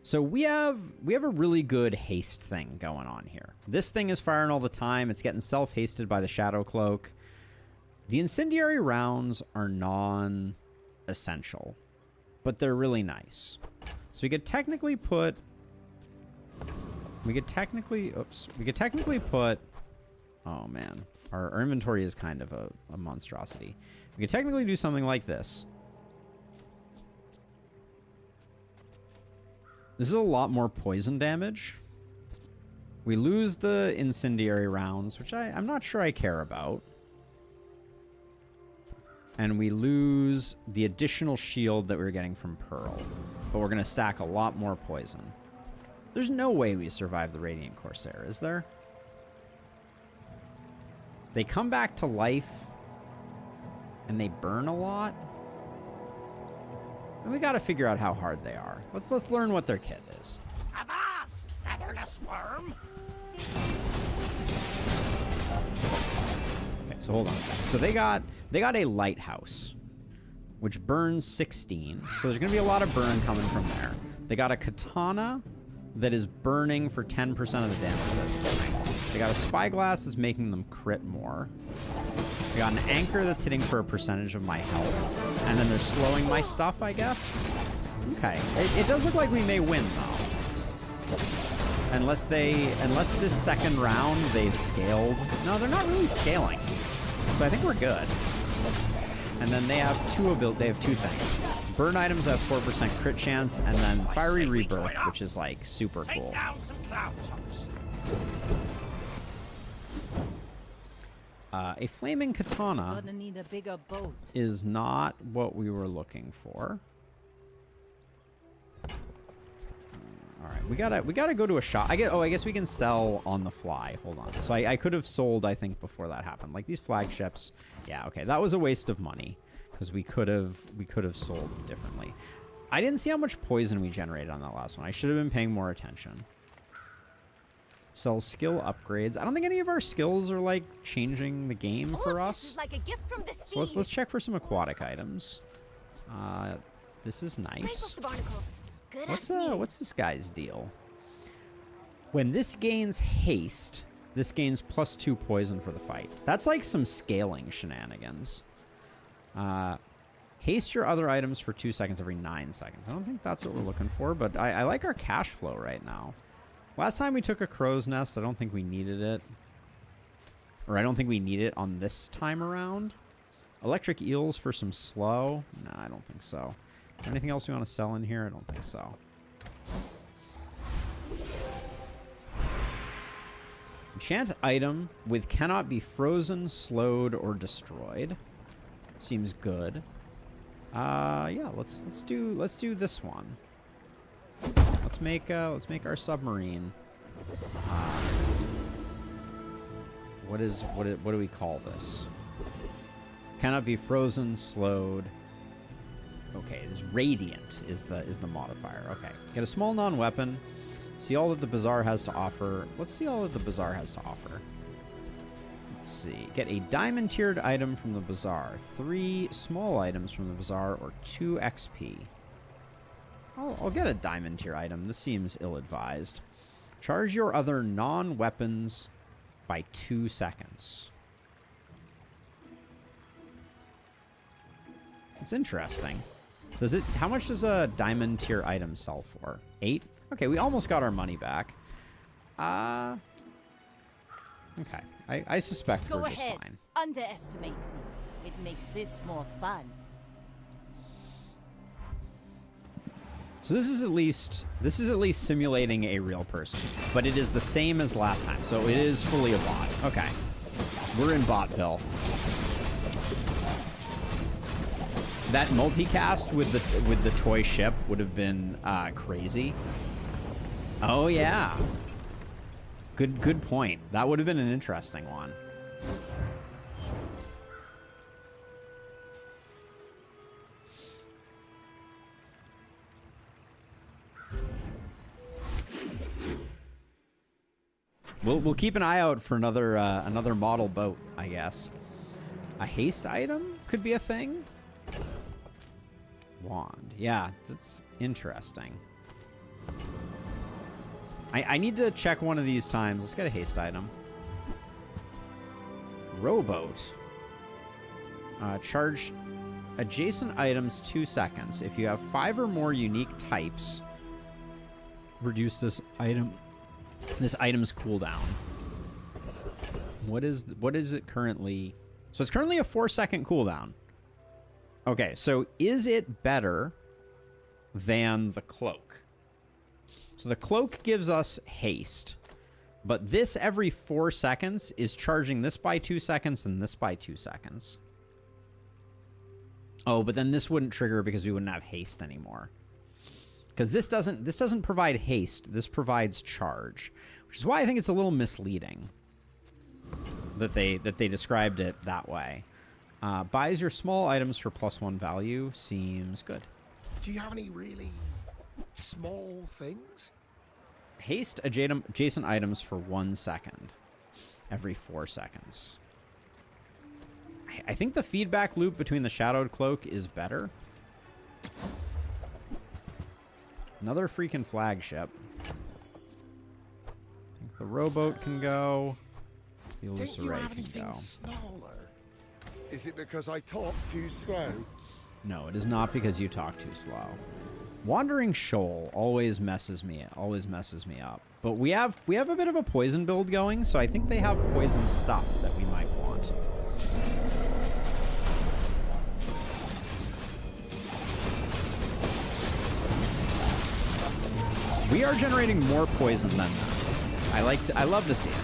So we have a really good haste thing going on here. This thing is firing all the time. It's getting self-hasted by the Shadow Cloak. The incendiary rounds are non-essential, but they're really nice. So we could technically put. We could technically put. Oh man, our inventory is kind of a monstrosity. We could technically do something like this. This is a lot more poison damage. We lose the incendiary rounds, which I'm not sure I care about. And we lose the additional shield that we were getting from Pearl. But we're going to stack a lot more poison. There's no way we survive the Radiant Corsair, is there? They come back to life. And they burn a lot. And we got to figure out how hard they are. Let's learn what their kit is. Avast, featherless worm! Okay, so hold on a second. So they got a lighthouse, which burns 16. So there's going to be a lot of burn coming from there. They got a katana that is burning for 10% of the damage that it's doing. They got a spyglass that's making them crit more. We got an anchor that's hitting for a percentage of my health. And then they're slowing my stuff, I guess. Okay. It does look like we may win, though. Unless this second round they've scaled. No, they're not really scaling. So I think we're good. And then they have two things. Burn items have 4% crit chance, and then Fiery Rebirth, which is like super cool. A flaming katana Gonna need a bigger boat. is not what we were looking for. All right, we gotta go to a shop. I guess we can sell on the fly. Hold on. So I could have sold, I think, before that happened. Like these flagships. Yeah, okay, that was a waste of money because we could have sold differently. I didn't see how much poison we generated on that last one. I should have been paying more attention. Sells skill upgrades. I don't think any of our skills are like changing the game for us. This is like a gift from the sea. So let's check for some aquatic items. This is nice. What's this guy's deal? When this gains haste, this gains +2 poison for the fight. That's like some scaling shenanigans. Haste your other items for 2 seconds every 9 seconds. I don't think that's what we're looking for, but I like our cash flow right now. Last time we took a crow's nest, I don't think we needed it. Or I don't think we need it on this time around. Electric eels for some slow. No, I don't think so. Anything else we want to sell in here? I don't think so. Enchant item with cannot be frozen, slowed, or destroyed. Seems good. Yeah, let's do this one. Let's make our submarine. What do we call this? Cannot be frozen, slowed. Okay, this radiant is the modifier. Okay, get a small non-weapon. See all that the Bazaar has to offer. Let's see all that the Bazaar has to offer. Let's see. Get a diamond tiered item from the Bazaar. 3 small items from the Bazaar, or 2 XP. I'll get a diamond tier item. This seems ill-advised. Charge your other non-weapons by 2 seconds. It's interesting. Does it? How much does a diamond tier item sell for? 8? Okay, we almost got our money back. Okay. I suspect we're just fine. Underestimate me. It makes this more fun. So this is at least simulating a real person, but it is the same as last time. So it is fully a bot. Okay. We're in Botville. That multicast with the toy ship would have been crazy. Oh yeah. Good point. That would have been an interesting one. We'll keep an eye out for another model boat, I guess. A haste item could be a thing. Wand. Yeah, that's interesting. I need to check one of these times. Let's get a haste item. Rowboat. Charge adjacent items 2 seconds. If you have 5 or more unique types, reduce this item's cooldown. What is it currently? So it's currently a 4-second cooldown. Okay, so is it better than the cloak? So the cloak gives us haste, but this every 4 seconds is charging this by 2 seconds and this by 2 seconds. Oh, but then this wouldn't trigger because we wouldn't have haste anymore. Because this doesn't provide haste. This provides charge, which is why I think it's a little misleading that they described it that way. Buys your small items for +1 value. Seems good. Do you have any really small things? Haste adjacent items for 1 second every 4 seconds. I think the feedback loop between the shadowed cloak is better. Another freaking flagship. I think the rowboat can go. The Illusoray can go. Smaller? Is it because I talk too slow? No, it is not because you talk too slow. Wandering Shoal always messes me up. But we have a bit of a poison build going, so I think they have poison stuff that we might want. We are generating more poison than that. I love to see it,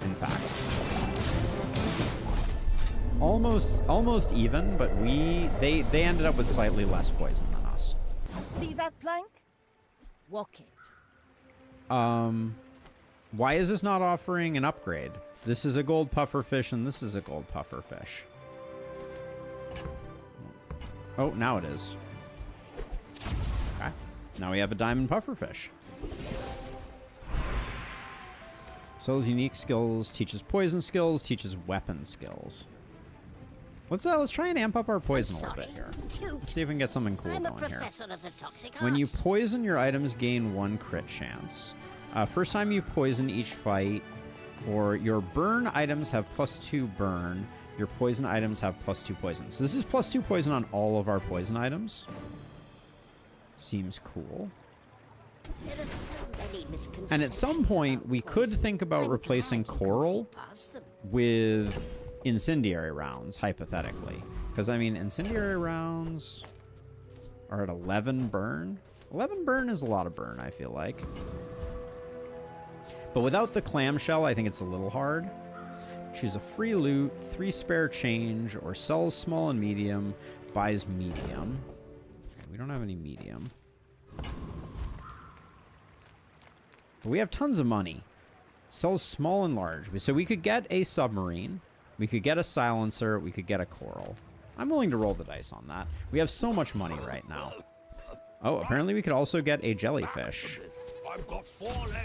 in fact. Almost even, but they ended up with slightly less poison than us. See that plank? Walk it. Why is this not offering an upgrade? This is a gold puffer fish and this is a gold puffer fish. Oh, now it is. Okay. Now we have a diamond pufferfish. Sells unique skills, teaches poison skills, teaches weapon skills. Let's try and amp up our poison a little bit here. Let's see if we can get something cool going here. When you poison, your items gain 1 crit chance. First time you poison each fight, or your burn items have +2 burn. Your poison items have +2 poison. So this is +2 poison on all of our poison items. Seems cool. And at some point, we could think about replacing coral with incendiary rounds, hypothetically. Because, I mean, incendiary rounds are at 11 burn. 11 burn is a lot of burn, I feel like. But without the clamshell, I think it's a little hard. Choose a free loot, 3 spare change, or sells small and medium, buys medium. Okay, we don't have any medium. But we have tons of money. Sells small and large. So we could get a submarine. We could get a silencer. We could get a coral. I'm willing to roll the dice on that. We have so much money right now. Oh, apparently we could also get a jellyfish.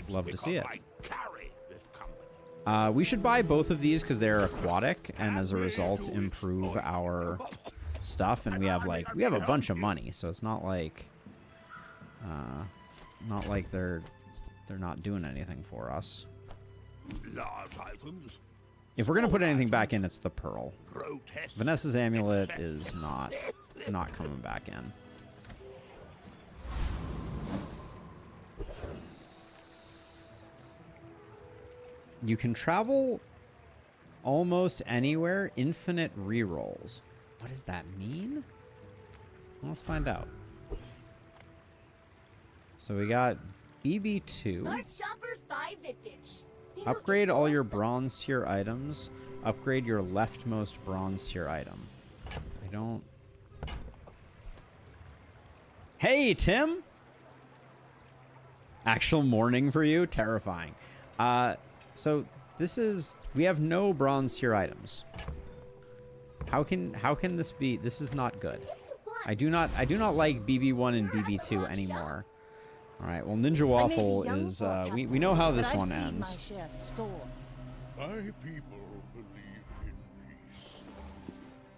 Love to see it. We should buy both of these because they're aquatic and as a result improve our stuff. And we have a bunch of money, so it's not like they're not doing anything for us. If we're gonna put anything back in, it's the pearl. Vanessa's amulet is not coming back in. You can travel almost anywhere. Infinite rerolls. What does that mean? Well, let's find out. So we got BB2. Smart shoppers buy vintage. Upgrade all your bronze tier items. Upgrade your leftmost bronze tier item. I don't... Hey, Tim! Actual mourning for you? Terrifying. So this is... We have no bronze tier items. How can this be... This is not good. I do not like BB1 and BB2 anymore. All right, well, Ninja Waffle is, we know how this one ends. My people believe in peace.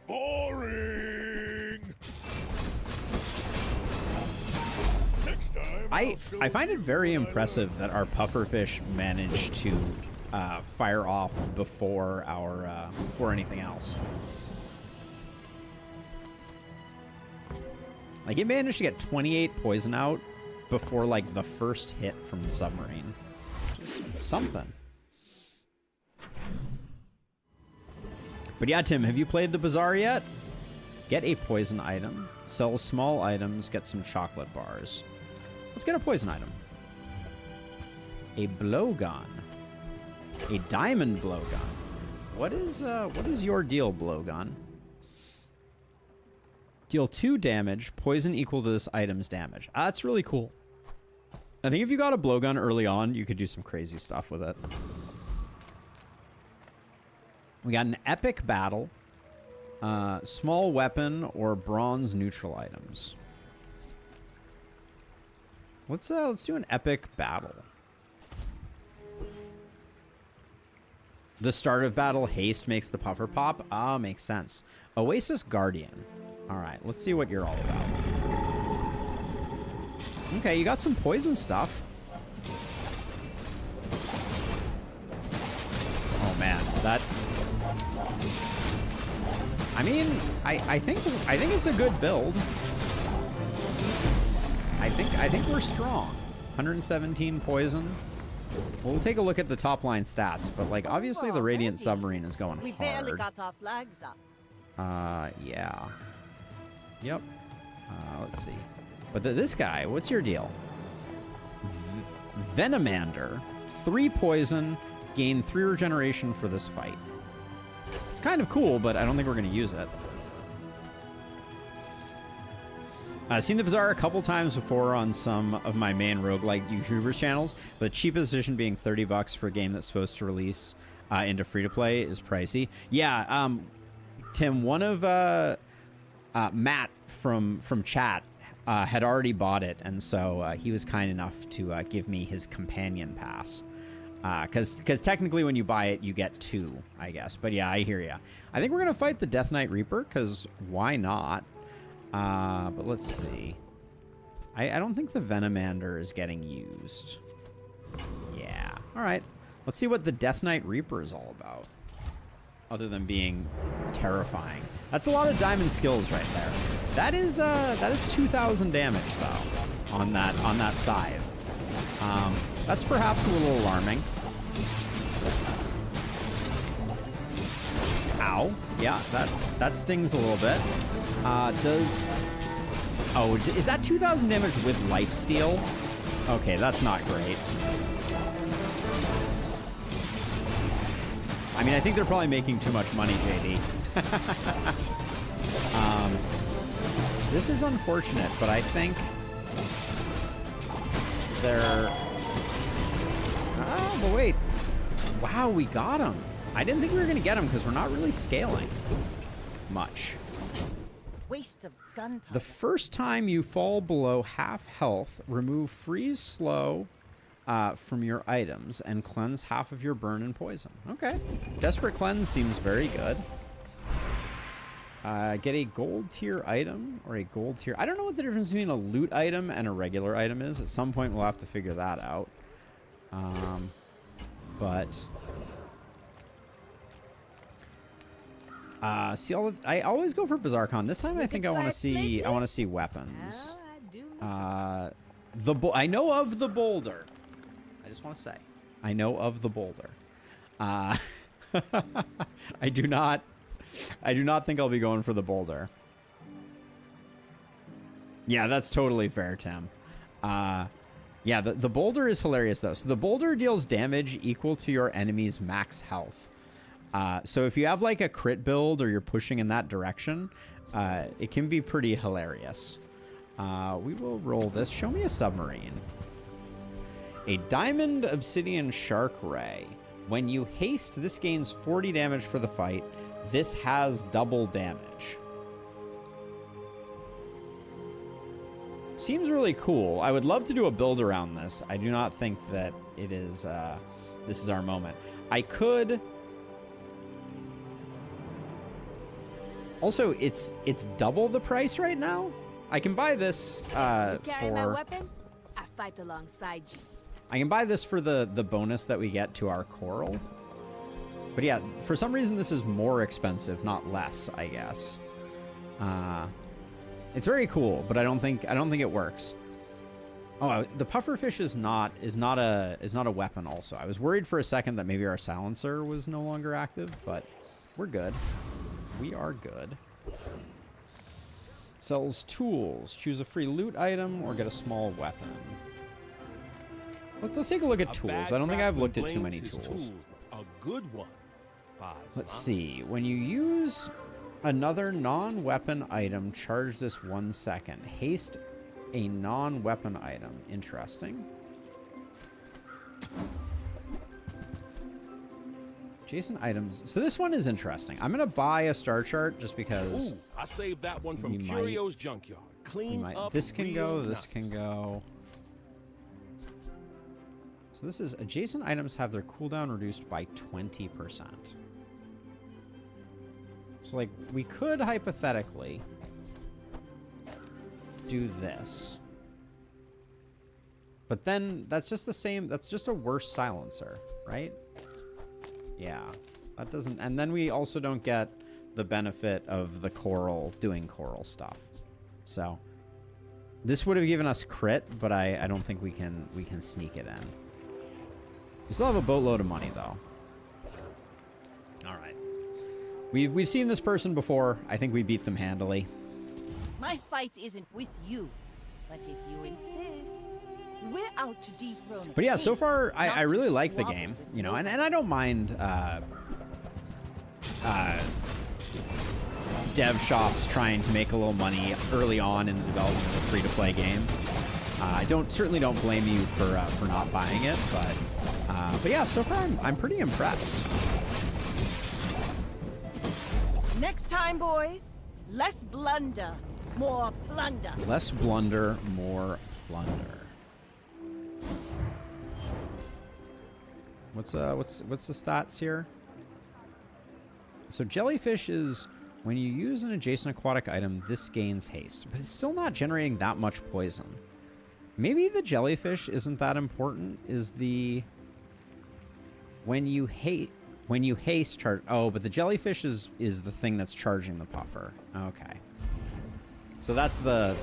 Boring! Next time, I find it very impressive that our pufferfish managed to fire off before anything else. Like, it managed to get 28 poison out before, like, the first hit from the submarine. Just something. But yeah, Tim, have you played the Bazaar yet? Get a poison item. Sell small items. Get some chocolate bars. Let's get a poison item. A blowgun. A diamond blowgun. What is your deal, blowgun? Deal 2 damage. Poison equal to this item's damage. That's really cool. I think if you got a blowgun early on, you could do some crazy stuff with it. We got an epic battle. Small weapon or bronze neutral items. Let's do an epic battle. The start of battle haste makes the puffer pop. Ah, makes sense. Oasis Guardian. All right, let's see what you're all about. Okay, you got some poison stuff. Oh man, that. I mean, I think it's a good build. I think we're strong. 117 poison. We'll take a look at the top line stats, but like obviously the Radiant Submarine is going hard. We barely got our flags up. Yeah. Yep. Let's see. But this guy, what's your deal? Venomander. 3 poison, gain 3 regeneration for this fight. It's kind of cool, but I don't think we're going to use it. I've seen the Bazaar a couple times before on some of my main roguelike YouTubers channels, but cheapest edition being $30 for a game that's supposed to release into free-to-play is pricey. Yeah, Tim, one of Matt from chat had already bought it, and so he was kind enough to give me his companion pass. Because technically when you buy it, you get 2, I guess. But yeah, I hear ya. I think we're going to fight the Death Knight Reaper, because why not? But let's see. I don't think the Venomander is getting used. Yeah. All right. Let's see what the Death Knight Reaper is all about. Other than being terrifying. That's a lot of diamond skills right there. That is 2,000 damage though on that scythe. That's perhaps a little alarming. Ow. Yeah, that stings a little bit. Is that 2,000 damage with lifesteal? Okay, that's not great. I mean, I think they're probably making too much money, JD. This is unfortunate, but I think they're... Oh, but wait. Wow, we got him. I didn't think we were going to get him because we're not really scaling much. Waste of gunpowder. The first time you fall below half health, remove freeze slow from your items and cleanse half of your burn and poison. Okay. Desperate Cleanse seems very good. Get a gold tier item or a gold tier. I don't know what the difference between a loot item and a regular item is. At some point, we'll have to figure that out. But see, I always go for Bazaar Con. This time, I think I want to see weapons. I know of the boulder. I just want to say, I know of the boulder. I do not think I'll be going for the boulder. Yeah, that's totally fair, Tim. Yeah, the boulder is hilarious though. So the boulder deals damage equal to your enemy's max health. So if you have like a crit build or you're pushing in that direction, it can be pretty hilarious. We will roll this. Show me a submarine. A Diamond Obsidian Shark Ray. When you haste, this gains 40 damage for the fight. This has double damage. Seems really cool. I would love to do a build around this. I do not think that it is, this is our moment. I could... Also, it's double the price right now. I can buy this carry my weapon? I fight alongside you. I can buy this for the bonus that we get to our coral. But yeah, for some reason this is more expensive, not less, I guess. It's very cool, but I don't think it works. Oh, the pufferfish is not a weapon also. I was worried for a second that maybe our silencer was no longer active, but we're good. We are good. Sells tools. Choose a free loot item or get a small weapon. Let's take a look at tools. I don't think I've looked at too many tools. A good one. Let's see. When you use another non-weapon item, charge this 1 second. Haste a non-weapon item. Interesting. Jason items. So this one is interesting. I'm gonna buy a star chart just because. Ooh, I saved that one from Curio's junkyard. Clean up. This can go. This can go. So this is adjacent items have their cooldown reduced by 20%. So like we could hypothetically do this. But then that's just the same, that's just a worse silencer, right? Yeah. That doesn't, and then we also don't get the benefit of the coral doing coral stuff. So this would have given us crit, but I don't think we can sneak it in. We still have a boatload of money though. All right. We've seen this person before. I think we beat them handily. My fight isn't with you, but if you insist, we're out to dethrone a But yeah, so king, far I really to like the squabble game, with you know, nobody. and I don't mind dev shops trying to make a little money early on in the development of a free-to-play game. I certainly don't blame you for not buying it, but yeah, so far I'm pretty impressed. Next time, boys, less blunder. more plunder. Less blunder, more plunder. What's the stats here? So jellyfish is when you use an adjacent aquatic item, this gains haste, but it's still not generating that much poison. Maybe the jellyfish isn't that important. Is the when you haste charge? Oh, but the jellyfish is the thing that's charging the puffer. Okay. So that's the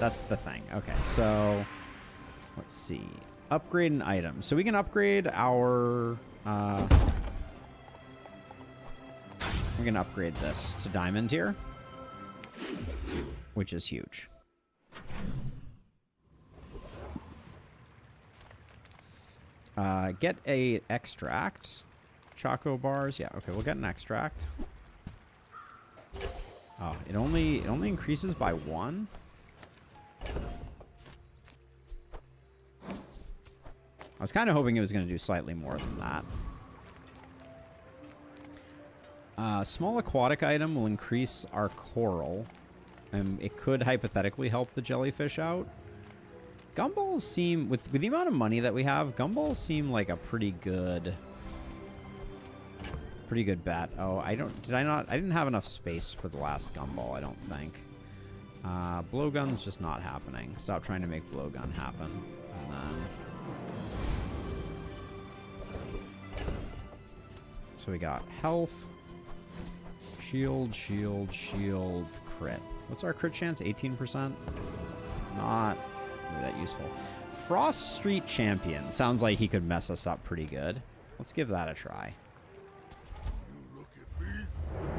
thing. Okay, so let's see. Upgrade an item. So we can upgrade our we're gonna upgrade this to diamond here, which is huge. Get a extract. Choco bars. Yeah, okay, we'll get an extract. Oh, it only increases by 1. I was kind of hoping it was going to do slightly more than that. Small aquatic item will increase our coral. It could hypothetically help the jellyfish out. Gumballs seem, with the amount of money that we have, gumballs seem like a pretty good bet. Oh, I didn't have enough space for the last gumball, I don't think. Blowgun's just not happening. Stop trying to make blowgun happen. And then... So we got health, shield, crit. What's our crit chance? 18%? Not really that useful. Frost Street Champion. Sounds like he could mess us up pretty good. Let's give that a try. You look at me,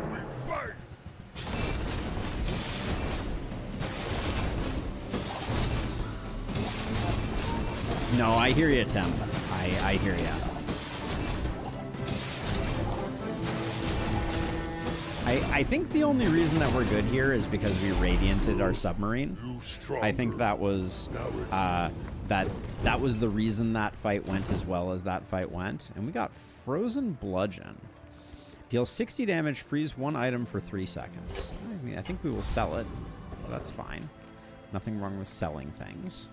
we fight! No, I hear you, Tim. I hear you. I think the only reason that we're good here is because we radianted our submarine. I think that was that was the reason that fight went as well as that fight went. And we got Frozen Bludgeon. Deals 60 damage, freeze 1 item for 3 seconds. I mean, I think we will sell it. That's fine. Nothing wrong with selling things.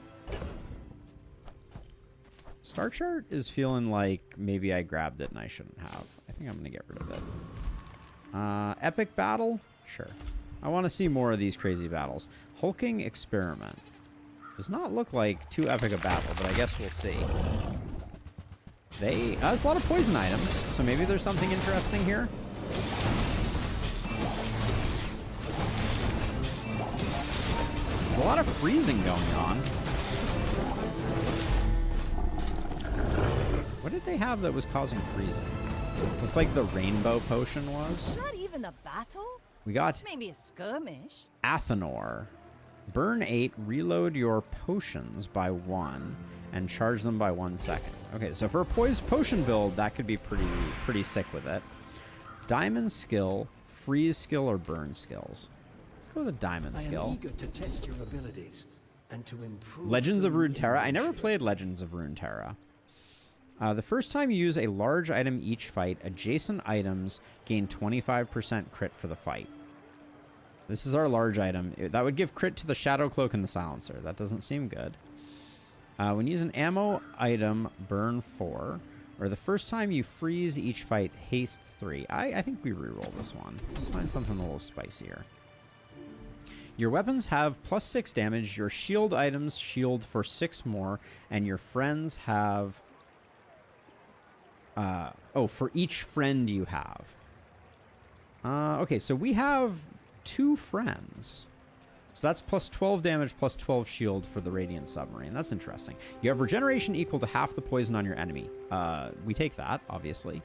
Star Chart is feeling like maybe I grabbed it and I shouldn't have. I think I'm going to get rid of it. Epic battle? Sure. I want to see more of these crazy battles. Hulking experiment. Does not look like too epic a battle, but I guess we'll see. There's a lot of poison items, so maybe there's something interesting here. There's a lot of freezing going on. What did they have that was causing freezing? Looks like the rainbow potion was. Not even a battle? We got maybe a skirmish. Athenor. Burn 8, reload your potions by 1, and charge them by 1 second. Okay, so for a potion build, that could be pretty sick with it. Diamond skill, freeze skill, or burn skills. Let's go with the diamond skill. I am eager to test your abilities and to improve. Legends of Runeterra. I never played Legends of Runeterra. The first time you use a large item each fight, adjacent items gain 25% crit for the fight. This is our large item. That would give crit to the Shadow Cloak and the Silencer. That doesn't seem good. When you use an ammo item, burn 4. Or the first time you freeze each fight, haste 3. I think we reroll this one. Let's find something a little spicier. Your weapons have +6 damage. Your shield items shield for 6 more. And your friends have... for each friend you have. Okay, so we have 2 friends. So that's +12 damage, +12 shield for the Radiant Submarine. That's interesting. You have regeneration equal to half the poison on your enemy. We take that, obviously.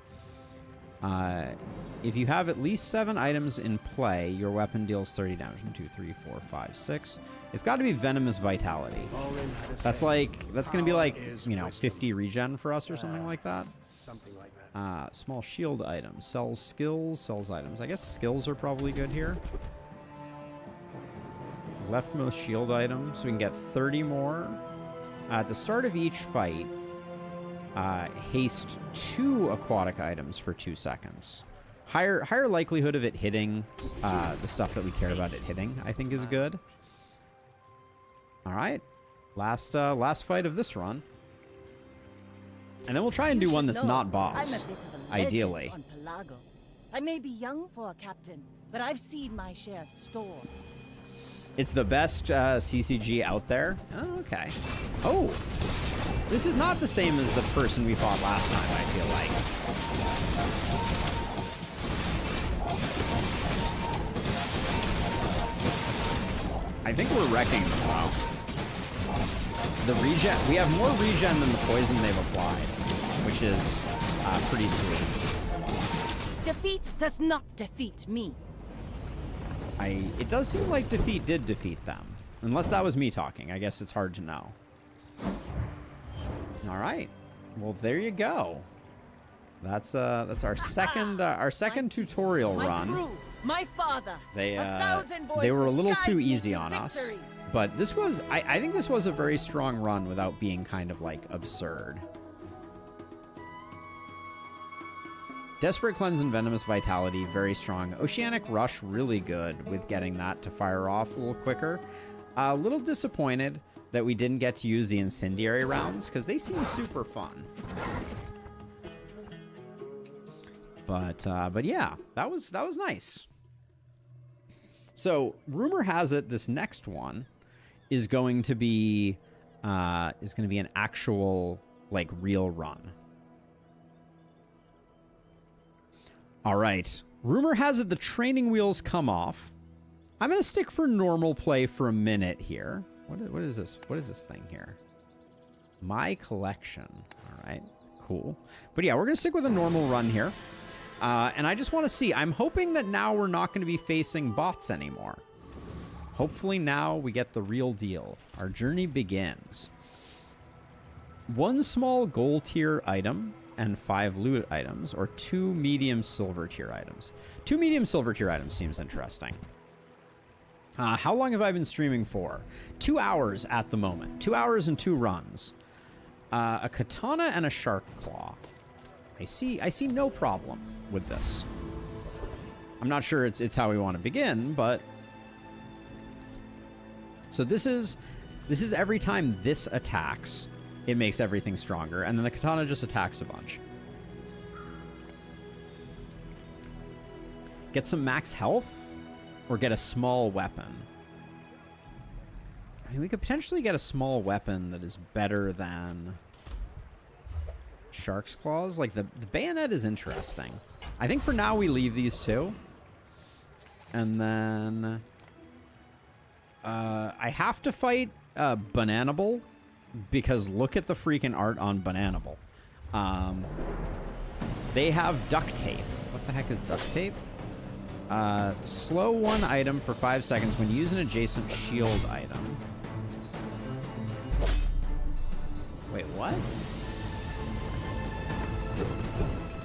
If you have at least 7 items in play, your weapon deals 30 damage. 1, 2, 3, 4, 5, 6. It's got to be Venomous Vitality. That's going to be like, 50 regen for us or something like that. Something like that. Small shield item. Sells skills, sells items. I guess skills are probably good here. Leftmost shield item. So we can get 30 more. At the start of each fight, haste 2 aquatic items for 2 seconds. Higher likelihood of it hitting the stuff that we care about it hitting, I think, is good. All right. Last fight of this run. And then we'll try and do one that's not boss. I'm a bit of a legend ideally. on Pelago. I may be young for a captain, but I've seen my share of storms. It's the best CCG out there. Oh, okay. Oh, this is not the same as the person we fought last time, I feel like. I think we're wrecking them, though. The regen, we have more regen than the poison they've applied, which is pretty sweet. Defeat does not defeat me. It does seem like defeat did defeat them. Unless that was me talking. I guess it's hard to know. All right. Well, there you go. That's our second tutorial My run. crew, my father. They they were a little too easy on us. But this was I think this was a very strong run without being kind of like absurd. Desperate Cleanse and Venomous Vitality, very strong. Oceanic Rush, really good with getting that to fire off a little quicker. A little disappointed that we didn't get to use the Incendiary rounds, because they seem super fun. But yeah, that was nice. So, rumor has it this next one is going to be an actual, like, real run. All right. Rumor has it the training wheels come off. I'm going to stick for normal play for a minute here. What is this? What is this thing here? My collection. All right. Cool. But yeah, we're going to stick with a normal run here. And I just want to see. I'm hoping that now we're not going to be facing bots anymore. Hopefully now we get the real deal. Our journey begins. 1 small gold tier item and 5 loot items, or 2 medium silver tier items. 2 medium silver tier items seems interesting. How long have I been streaming for? 2 hours at the moment. 2 hours and 2 runs. A katana and a shark claw. I see no problem with this. I'm not sure it's how we want to begin, but so this is every time this attacks, it makes everything stronger, and then the katana just attacks a bunch. Get some max health, or get a small weapon. I mean, we could potentially get a small weapon that is better than Shark's Claws. Like, the bayonet is interesting. I think for now we leave these two. And then I have to fight Bananable, because look at the freaking art on Bananable. They have duct tape. What the heck is duct tape? Slow 1 item for 5 seconds when you use an adjacent shield item. Wait, what?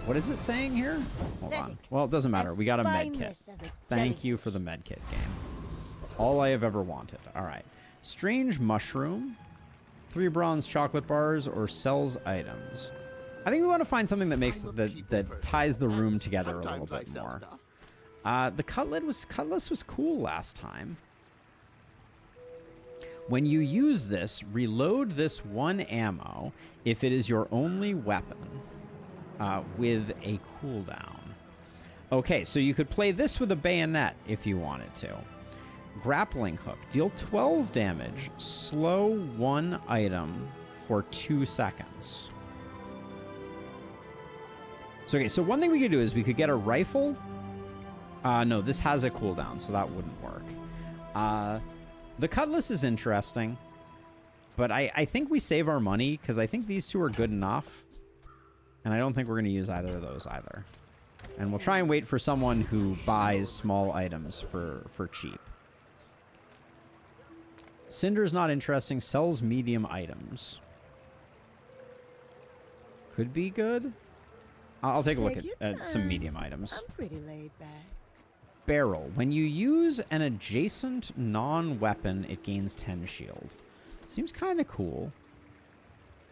What is it saying here? Hold on. Well, it doesn't matter. We got a med kit. Thank you for the med kit game. All I have ever wanted. All right. Strange mushroom. 3 bronze chocolate bars, or sells items. I think we want to find something that makes that ties the room together a little bit more. The cutlass was cool last time. When you use this, reload this 1 ammo if it is your only weapon with a cooldown. Okay, so you could play this with a bayonet if you wanted to. Grappling hook. Deal 12 damage. Slow 1 item for 2 seconds. So, okay, so one thing we could do is we could get a rifle. No, this has a cooldown, so that wouldn't work. The cutlass is interesting, but I think we save our money, because I think these 2 are good enough. And I don't think we're going to use either of those either. And we'll try and wait for someone who buys small items for cheap. Cinder's not interesting. Sells medium items. Could be good. I'll take a look at some medium items. I'm pretty laid back. Barrel. When you use an adjacent non-weapon, it gains 10 shield. Seems kind of cool.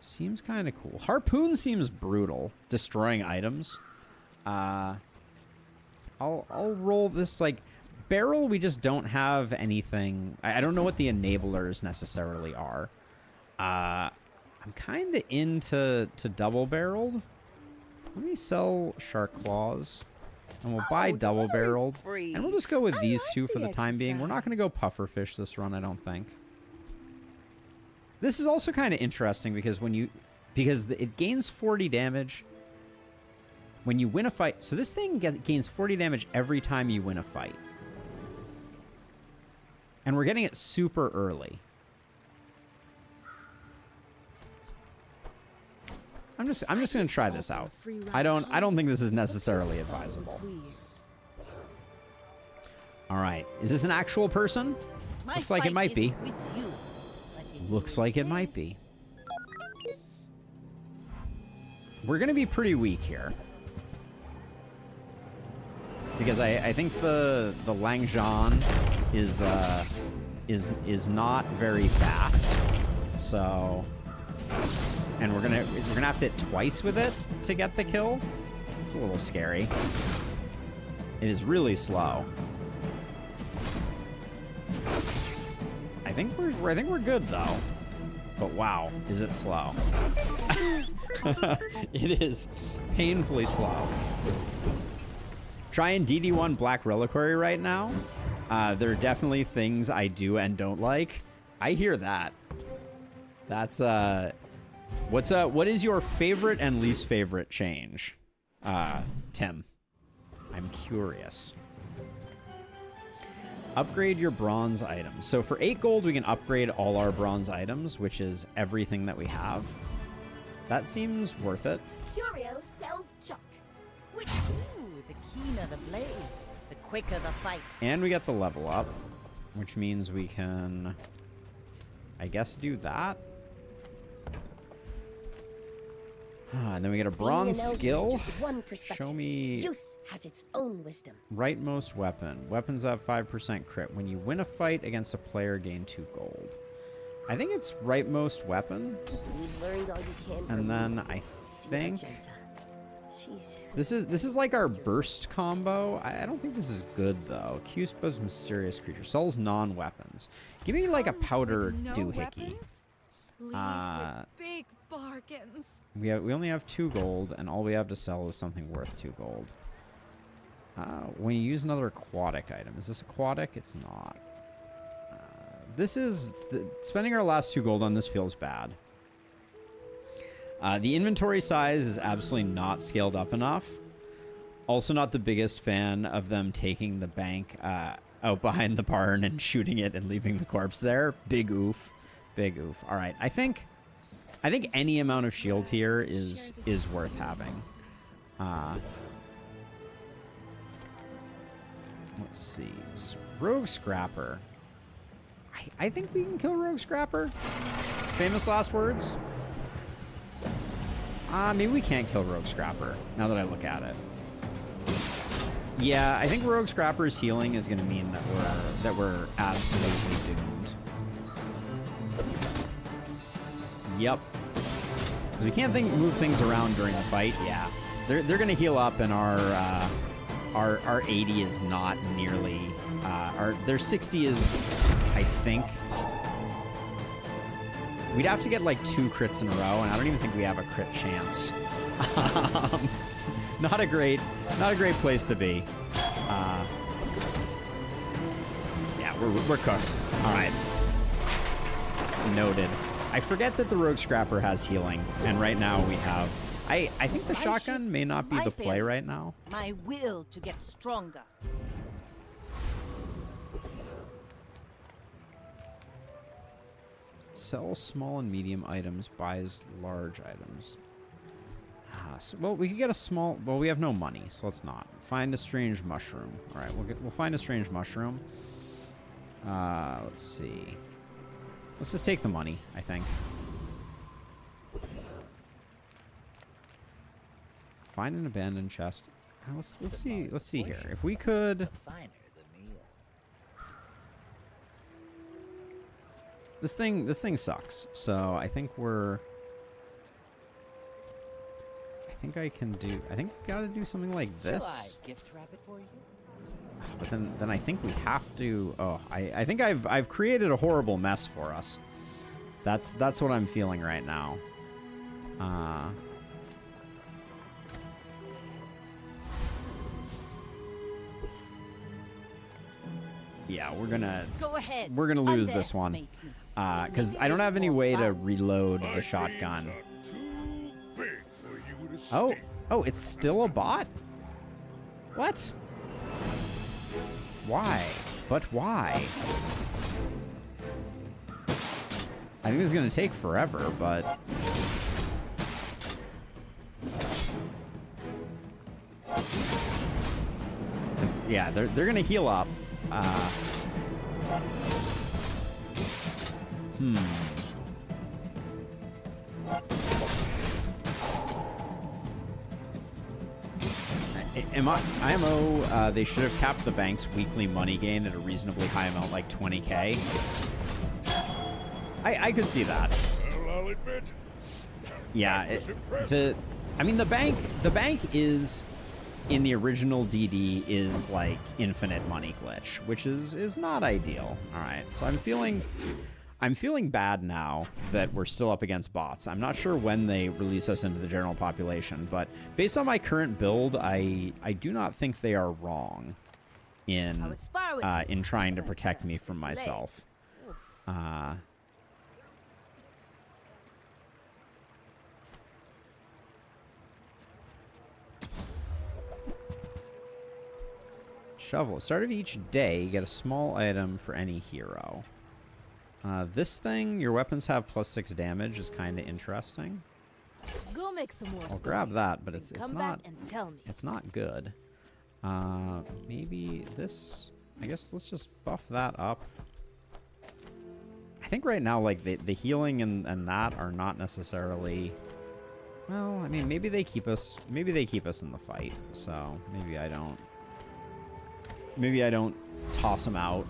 Seems kind of cool. Harpoon seems brutal. Destroying items. I'll roll this, like, barrel, we just don't have anything. I don't know what the enablers necessarily are. I'm kind of into double-barreled. Let me sell shark claws. And we'll buy double-barreled. And we'll just go with these two for the time being. We're not going to go pufferfish this run, I don't think. This is also kind of interesting because it gains 40 damage when you win a fight. So this thing gains 40 damage every time you win a fight. And we're getting it super early. I'm just going to try this out. I don't think this is necessarily advisable. All right. Is this an actual person? Looks like it might be. Looks like it might be. We're going to be pretty weak here. Because I think the Langzhan is not very fast. So, and we're gonna have to hit twice with it to get the kill. It's a little scary. It is really slow. I think we're good though. But wow, is it slow? It is painfully slow. Trying DD1 Black Reliquary right now. There are definitely things I do and don't like. I hear that. That's what is your favorite and least favorite change? Tim. I'm curious. Upgrade your bronze items. So for 8 gold, we can upgrade all our bronze items, which is everything that we have. That seems worth it. Curio sells junk. Ooh, the keener the blade, the quicker the fight. And we get the level up, which means we can, I guess, do that. And then we get a bronze skill. Show me. Youth has its own wisdom. Rightmost weapon. Weapons have 5% crit. When you win a fight against a player, gain 2 gold. I think it's rightmost weapon. You've learned all you can from And then I think this is like our burst combo. I don't think this is good though. Cuspa's mysterious creature sells non-weapons. Give me like a powder doohickey. Big bargains. We only have 2 gold, and all we have to sell is something worth 2 gold. When you use another aquatic item, is this aquatic? It's not. This is spending our last 2 gold on this feels bad. The inventory size is absolutely not scaled up enough. Also, not the biggest fan of them taking the bank out behind the barn and shooting it and leaving the corpse there. Big oof, big oof. All right, I think any amount of shield here is worth having. Let's see, Rogue Scrapper. I think we can kill Rogue Scrapper. Famous last words. Maybe we can't kill Rogue Scrapper now that I look at it. Yeah, I think Rogue Scrapper's healing is going to mean that we're absolutely doomed. Yep. Because we can't move things around during the fight. Yeah, they're going to heal up, and our 80 is not nearly. Their 60 is, I think. We'd have to get like 2 crits in a row, and I don't even think we have a crit chance. Not a great place to be. Yeah, we're cooked. All right. Noted. I forget that the Rogue Scrapper has healing, and right now we have. I think the shotgun may not be the play right now. My will to get stronger. Sell small and medium items, buys large items. Well, we could get a small. Well, we have no money, so let's not. Find a strange mushroom. All right, we'll find a strange mushroom. Let's see. Let's just take the money, I think. Find an abandoned chest. Let's see. Let's see here. If we could. This thing sucks. So I think we're. I think I can do. I think gotta do something like this. Shall I gift wrap it for you? But then I think we have to. Oh, I think I've created a horrible mess for us. That's what I'm feeling right now. Yeah, we're gonna Go ahead. we're gonna lose this one because I don't have any way to reload the shotgun. Too big for you to Oh, it's still a bot? What? Why? But why? I think this is gonna take forever, but yeah, they're gonna heal up. IMO, they should have capped the bank's weekly money gain at a reasonably high amount, like 20K. I could see that. Well, I'll admit. Yeah, the bank is in the original DD is like infinite money glitch, which is not ideal. All right, so I'm feeling bad now that we're still up against bots. I'm not sure when they release us into the general population, but based on my current build, I do not think they are wrong in trying to protect me from myself. Shovel. Start of each day, you get a small item for any hero. This thing, your weapons have +6 damage, is kind of interesting. Go make some more. I'll grab that, but it's Come not. back and tell me. It's not good. Maybe this. I guess let's just buff that up. I think right now, like the healing and that are not necessarily. Well, I mean, maybe they keep us. Maybe they keep us in the fight. So maybe I don't. Maybe I don't toss them out.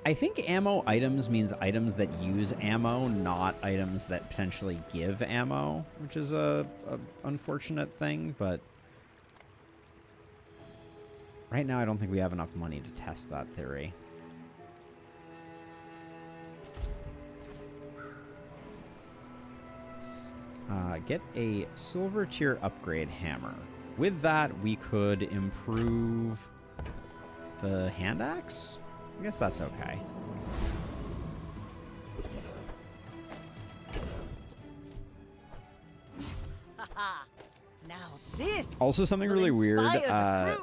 I think ammo items means items that use ammo, not items that potentially give ammo, which is a unfortunate thing, but right now I don't think we have enough money to test that theory. Get a silver tier upgrade hammer. With that, we could improve the hand axe? I guess that's okay. Now this. Also, something really weird. The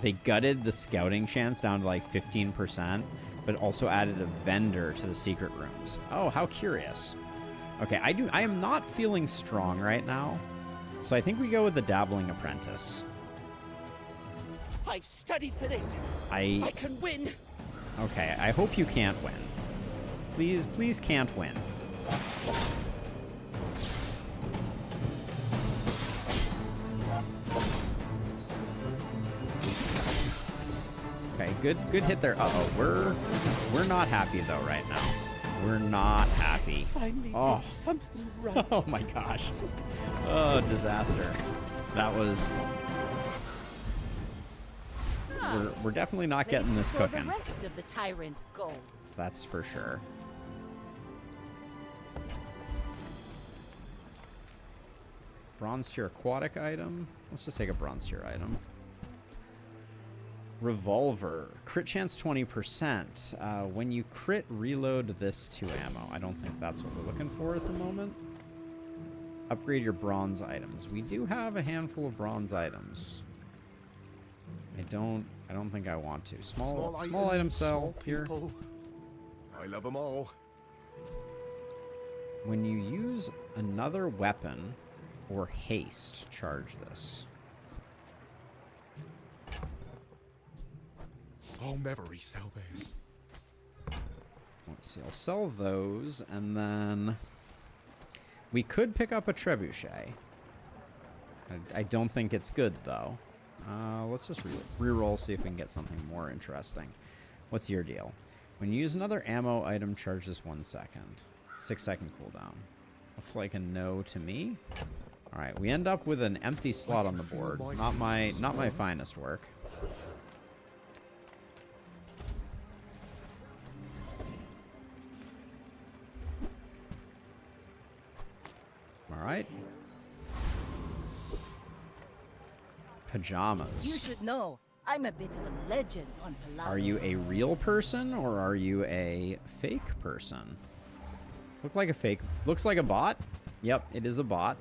They gutted the scouting chance down to like 15%, but also added a vendor to the secret rooms. Oh, how curious. Okay, I am not feeling strong right now, so I think we go with the dabbling apprentice. I've studied for this. I can win. Okay, I hope you can't win. Please can't win. Okay, good hit there. Uh-oh, we're not happy though right now. We're not happy. Finally oh, did something right. Oh my gosh. Oh, disaster. That was. We're definitely not getting this cooking. The rest of the tyrant's gold. That's for sure. Bronze tier aquatic item. Let's just take a bronze tier item. Revolver. Crit chance 20%. When you crit, reload this to ammo. I don't think that's what we're looking for at the moment. Upgrade your bronze items. We do have a handful of bronze items. I don't think I want to. Small item sell here. I love them all. When you use another weapon or haste, charge this. I'll never resell this. Let's see. I'll sell those, and then we could pick up a trebuchet. I don't think it's good though. Let's just reroll, see if we can get something more interesting. What's your deal? When you use another ammo item, charge this 1 second. 6-second cooldown. Looks like a no to me. All right, we end up with an empty slot on the board. Not my finest work. All right. Pajamas. You should know, I'm a bit of a legend on Palawan. Are you a real person or are you a fake person? Look like a fake. Looks like a bot. Yep, it is a bot.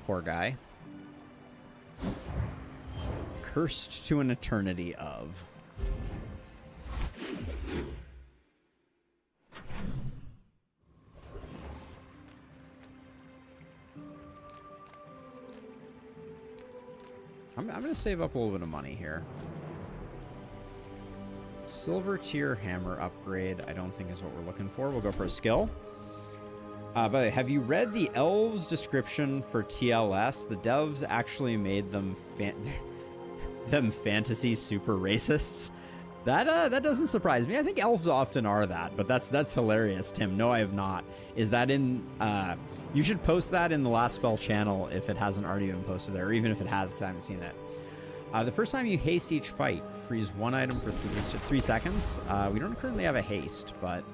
Poor guy. Cursed to an eternity of. I'm going to save up a little bit of money here. Silver tier hammer upgrade, I don't think is what we're looking for. We'll go for a skill. By the way, have you read the elves' description for TLS? The devs actually made them fantasy super racists. That doesn't surprise me. I think elves often are that, but that's hilarious, Tim. No, I have not. Is that in... you should post that in the Last Spell channel if it hasn't already been posted there, or even if it has, because I haven't seen it. The first time you haste each fight, freeze one item for 3 seconds. We don't currently have a haste, but...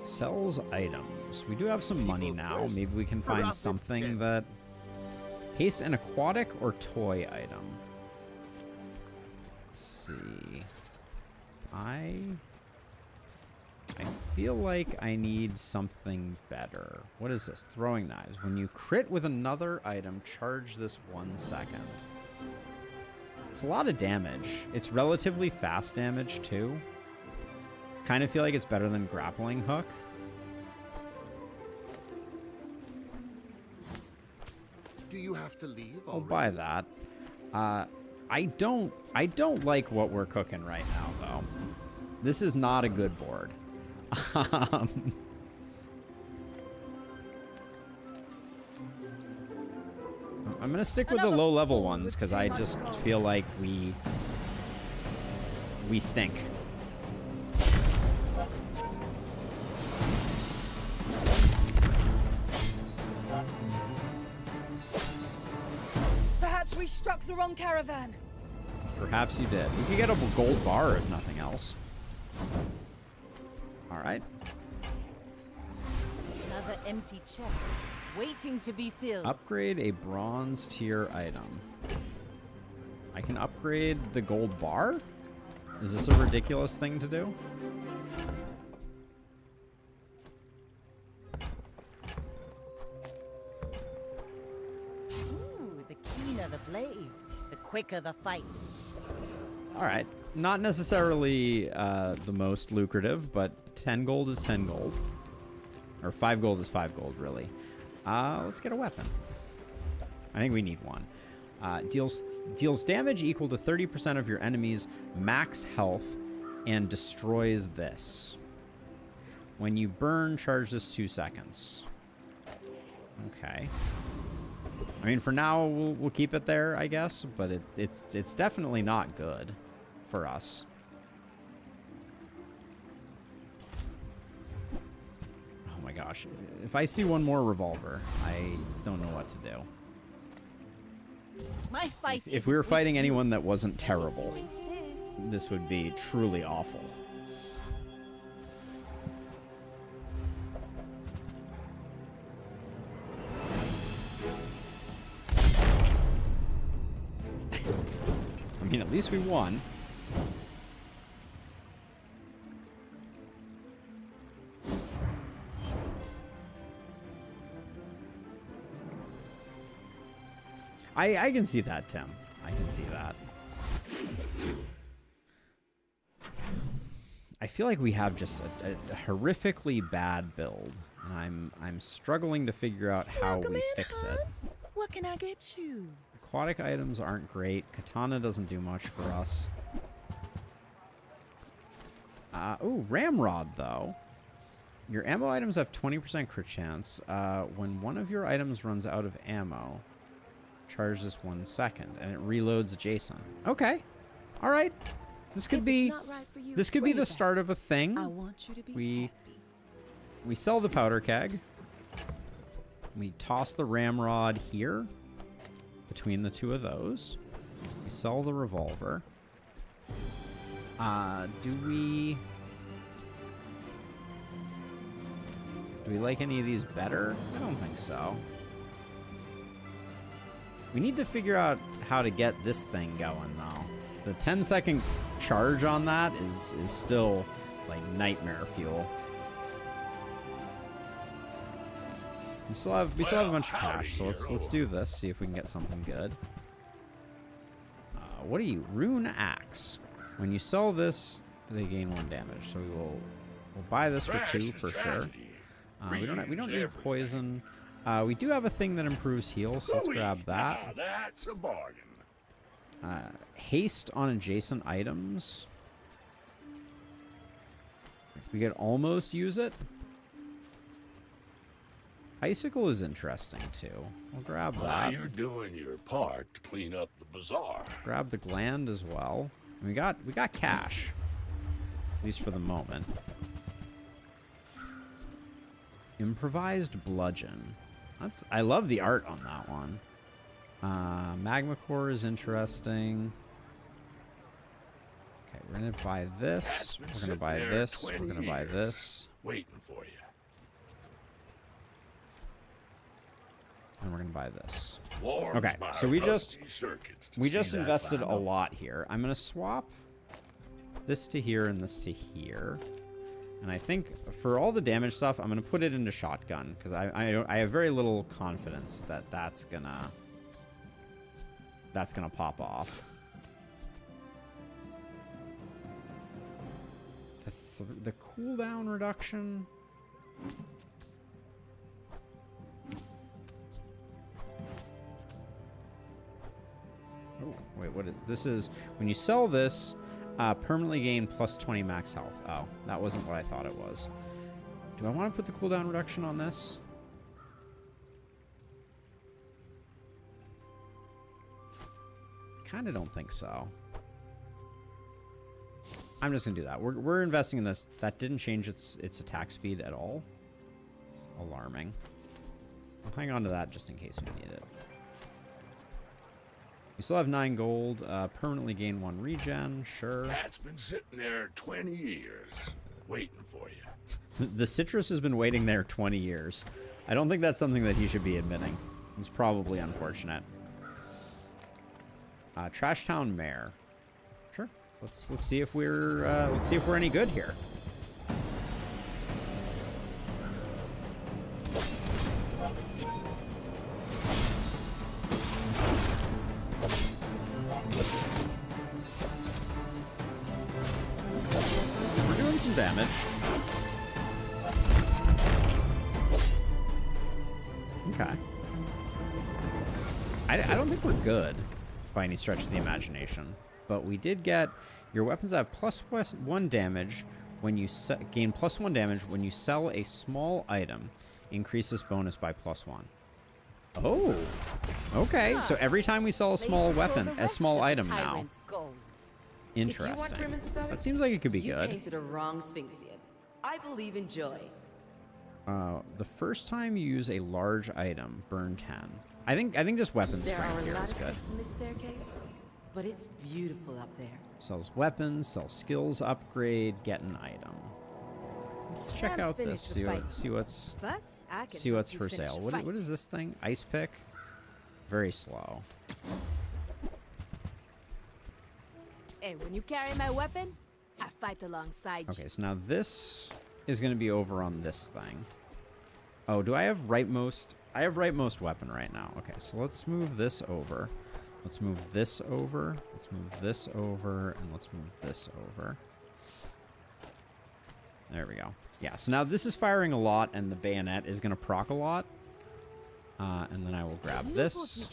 Sells items. We do have some money now. Maybe we can find something that... Haste an aquatic or toy item. Let's see. I feel like I need something better. What is this? Throwing knives. When you crit with another item, charge this 1 second. It's a lot of damage. It's relatively fast damage, too. Kind of feel like it's better than grappling hook. Do you have to leave already? I'll buy that. I don't like what we're cooking right now, though. This is not a good board. I'm gonna stick with the low-level ones because I just feel like we stink. Perhaps we struck the wrong caravan. Perhaps you did. We could get a gold bar if nothing else. All right. Another empty chest, waiting to be filled. Upgrade a bronze tier item. I can upgrade the gold bar? Is this a ridiculous thing to do? Ooh, the keener the blade, the quicker the fight. All right. Not necessarily the most lucrative, but 10 gold is 10 gold. Or 5 gold is 5 gold, really. Let's get a weapon. I think we need one. Deals damage equal to 30% of your enemy's max health and destroys this. When you burn, charge this 2 seconds. Okay. I mean, for now, we'll keep it there, I guess, but it's definitely not good for us. Oh my gosh. If I see one more revolver, I don't know what to do. My fight If we were fighting anyone that wasn't terrible, this would be truly awful. I mean, at least we won. I can see that, Tim. I can see that. I feel like we have just a horrifically bad build, and I'm struggling to figure out how we fix it. What can I get you? Aquatic items aren't great. Katana doesn't do much for us. Ooh, Ramrod, though. Your ammo items have 20% crit chance. When one of your items runs out of ammo, Charge this 1 second, and it reloads adjacent. Okay. All right. This could be the start of a thing. I want you to be happy. We sell the powder keg. We toss the ramrod here between the two of those. We sell the revolver. Do we like any of these better? I don't think so. We need to figure out how to get this thing going, though. The 10-second charge on that is still like nightmare fuel. We still have a bunch of cash, so let's do this. See if we can get something good. What are you? Rune axe. When you sell this, they gain 1 damage. So we'll buy this for 2 for sure. We don't need poison. We do have a thing that improves heal, so let's grab that. That's a bargain. Haste on adjacent items. We could almost use it. Icicle is interesting too. We'll grab that. While you're doing your part to clean up the bazaar. Grab the gland as well. And we got cash, at least for the moment. Improvised bludgeon. I love the art on that one. Magma core is interesting. Okay, we're gonna buy this. We're gonna buy this. We're gonna buy this. Waiting for you. And we're gonna buy this. Warms Okay, my so we just rusty invested a final. lot here. I'm gonna swap this to here and this to here. And I think for all the damage stuff, I'm gonna put it into shotgun because I have very little confidence that that's gonna pop off. The cooldown reduction. Oh wait, what is this? Is when you sell this. Permanently gain plus 20 max health. Oh, that wasn't what I thought it was. Do I want to put the cooldown reduction on this? Kind of don't think so. I'm just gonna do that. We're investing in this. That didn't change its attack speed at all. It's alarming. I'll hang on to that just in case we need it. We still have 9 gold. Permanently gain 1 regen. Sure. That's been sitting there 20 years, waiting for you. The citrus has been waiting there 20 years. I don't think that's something that he should be admitting. It's probably unfortunate. Trash Town Mare. Sure. Let's see if we're any good here. Damage. Okay. I don't think we're good by any stretch of the imagination, but we did get your weapons have +1 damage when you gain +1 damage when you sell a small item. Increase this bonus by +1. Oh, okay. So every time we sell a small weapon, a small item now. Interesting. That seems like it could be good. You came to the wrong Sphinxian. I believe in joy. The first time you use a large item, burn 10. I think just weapon strength here is good. In this staircase, but it's beautiful up there. Sells weapons, sells skills upgrade, get an item. Let's check out this. See what's for sale. What is this thing? Ice pick. Very slow. Hey, when you carry my weapon, I fight alongside you. Okay, so now this is going to be over on this thing. Oh, do I have rightmost? I have rightmost weapon right now. Okay, so let's move this over. Let's move this over. Let's move this over. And let's move this over. There we go. Yeah, so now this is firing a lot, and the bayonet is going to proc a lot. And then I will grab this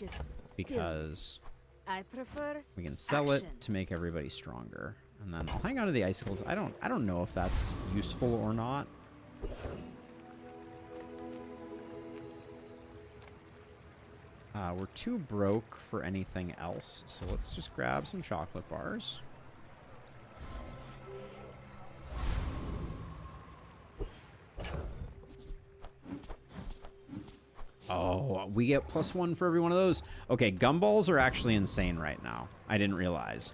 because I prefer we can sell it to make everybody stronger. And then I'll hang on to the icicles. I don't know if that's useful or not. We're too broke for anything else, so let's just grab some chocolate bars. Oh, we get +1 for every one of those. Okay, gumballs are actually insane right now. I didn't realize.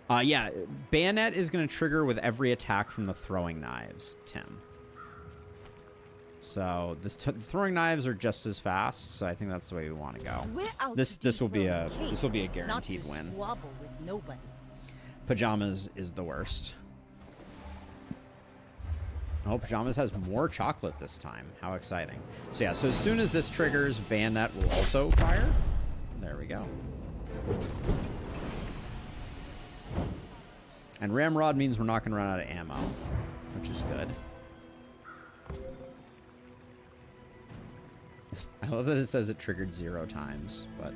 Yeah, bayonet is going to trigger with every attack from the throwing knives, Tim. So throwing knives are just as fast, so I think that's the way we want to go. This will be a guaranteed win. With Pajamas is the worst. Oh, Pajamas has more chocolate this time. How exciting. So yeah, so as soon as this triggers, bayonet will also fire. There we go. And ramrod means we're not going to run out of ammo, which is good. I love that it says it triggered 0 times, but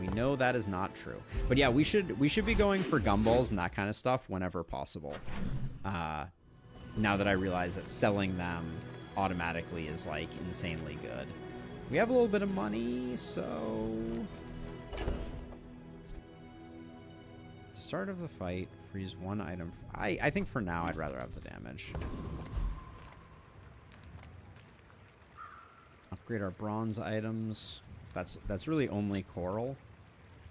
we know that is not true. But yeah, we should be going for gumballs and that kind of stuff whenever possible. Now that I realize that selling them automatically is like insanely good. We have a little bit of money, so start of the fight, freeze 1 item. I think for now I'd rather have the damage. Upgrade our bronze items. That's really only coral.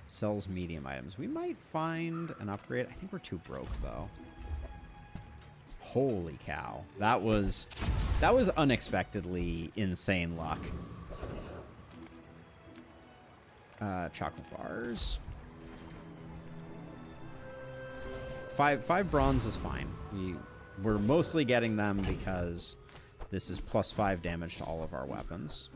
Sells medium items. We might find an upgrade. I think we're too broke though. Holy cow. That was unexpectedly insane luck. Chocolate bars. 5 bronze is fine. We're mostly getting them because this is +5 damage to all of our weapons.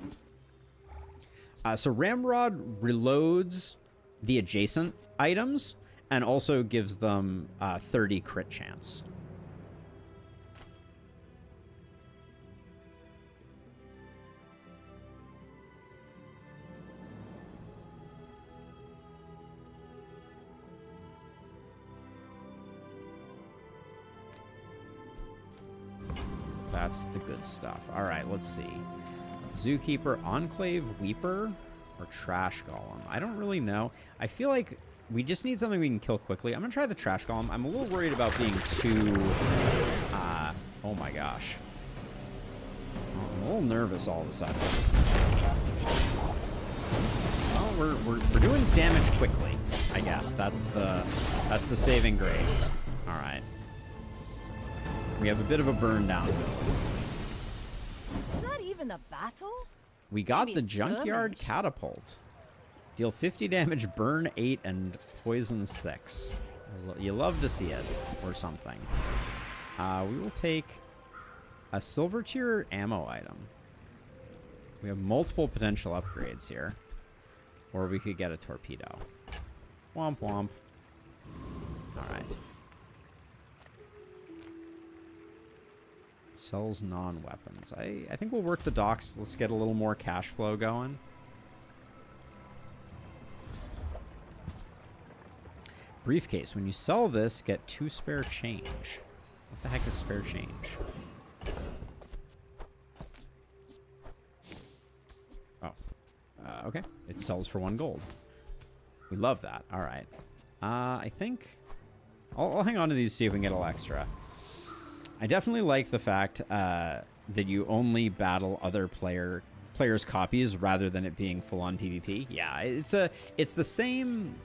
So Ramrod reloads the adjacent items and also gives them 30 crit chance. That's the good stuff. All right, let's see. Zookeeper, Enclave, Weeper, or Trash Golem. I don't really know. I feel like we just need something we can kill quickly. I'm going to try the Trash Golem. I'm a little worried about being too... oh my gosh. I'm a little nervous all of a sudden. Well, we're doing damage quickly, I guess. That's the saving grace. All right. We have a bit of a burn down. Is that even a battle? We got the Junkyard Catapult. Deal 50 damage, burn 8, and poison 6. You love to see it, or something. We will take a silver tier ammo item. We have multiple potential upgrades here. Or we could get a torpedo. Womp womp. Alright. Sells non-weapons. I think we'll work the docks. Let's get a little more cash flow going. Briefcase. When you sell this, get 2 spare change. What the heck is spare change? Oh. Okay. It sells for 1 gold. We love that. All right. I think I'll hang on to these, see if we can get a little extra. I definitely like the fact that you only battle other players' copies rather than it being full-on PvP. Yeah, it's the same.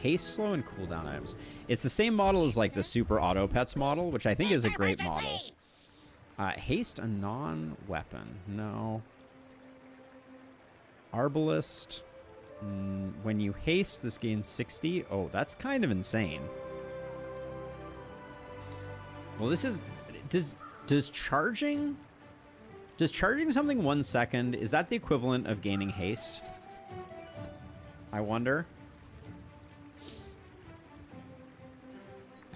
Haste, slow, and cooldown items. It's the same model as like the Super Auto Pets model, which I think is a great model. Haste, a non-weapon. No. Arbalist. When you haste, this gains 60. Oh, that's kind of insane. Well, this is... Does charging something 1 second, is that the equivalent of gaining haste? I wonder.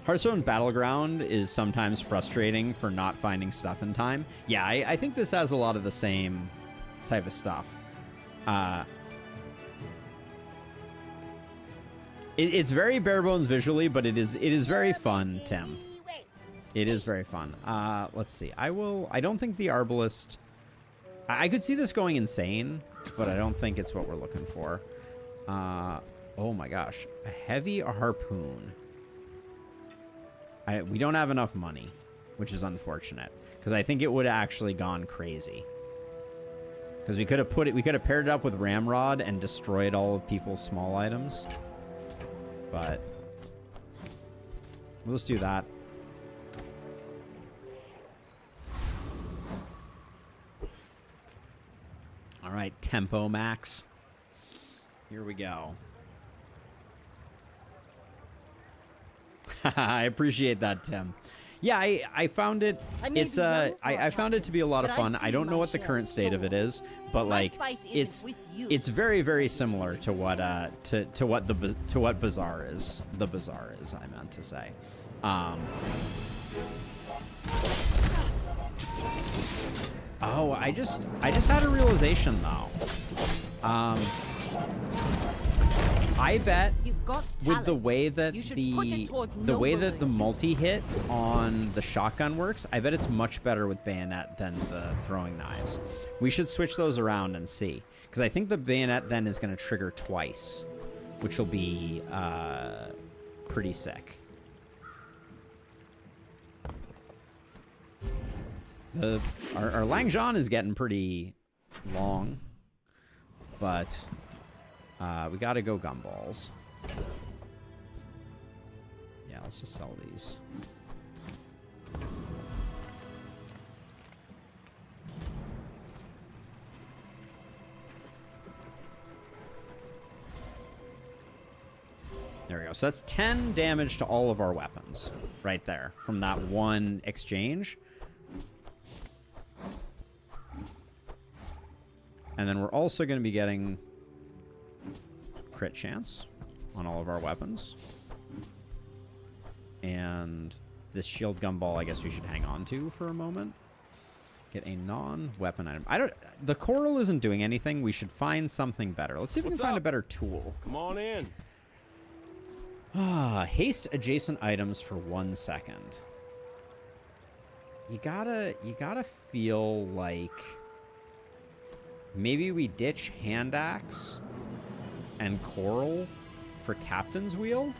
Hearthstone Battleground is sometimes frustrating for not finding stuff in time. Yeah, I think this has a lot of the same type of stuff. It's very bare bones visually, but it is very fun, Tim. It is very fun. Let's see. I don't think the Arbalist... I could see this going insane. but I don't think it's what we're looking for. Oh my gosh. A heavy harpoon. We don't have enough money, which is unfortunate, because I think it would have actually gone crazy. Because we could have paired it up with Ramrod and destroyed all of people's small items. But we'll just do that. All right, tempo max. Here we go. I appreciate that, Tim. Yeah, I found it. I found it to be a lot of fun. I don't know what the current state of it is, but like it's very, very similar to what Bazaar is. The Bazaar is, I meant to say. Oh, I just had a realization though. I bet with the way that the multi-hit on the shotgun works, I bet it's much better with bayonet than the throwing knives. We should switch those around and see, because I think the bayonet then is going to trigger twice, which will be pretty sick. Our Lang Jean is getting pretty long, but we gotta go gumballs. Yeah, let's just sell these. There we go. So that's 10 damage to all of our weapons right there from that one exchange. And then we're also going to be getting crit chance on all of our weapons. And this shield gumball, I guess we should hang on to for a moment. Get a non-weapon item. The coral isn't doing anything. We should find something better. Let's see if we can find a better tool. Come on in. Haste adjacent items for 1 second. You gotta feel like maybe we ditch hand axe and coral for captain's wheel.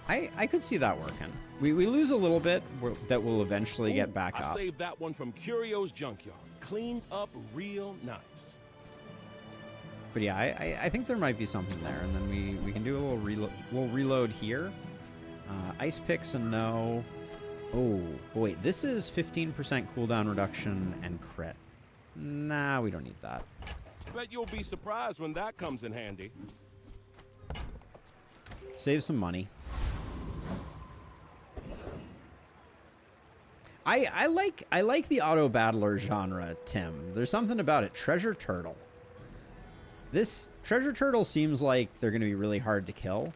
I could see that working. We lose a little bit that will eventually get back up. I saved that one from Curio's junkyard. Cleaned up real nice. But yeah, I think there might be something there, and then we can do a little reload here. Ice picks and no. Oh, wait, this is 15% cooldown reduction and crit. Nah, we don't need that. Bet you'll be surprised when that comes in handy. Save some money. I like the auto battler genre, Tim. There's something about it. Treasure turtle. This treasure turtle seems like they're gonna be really hard to kill,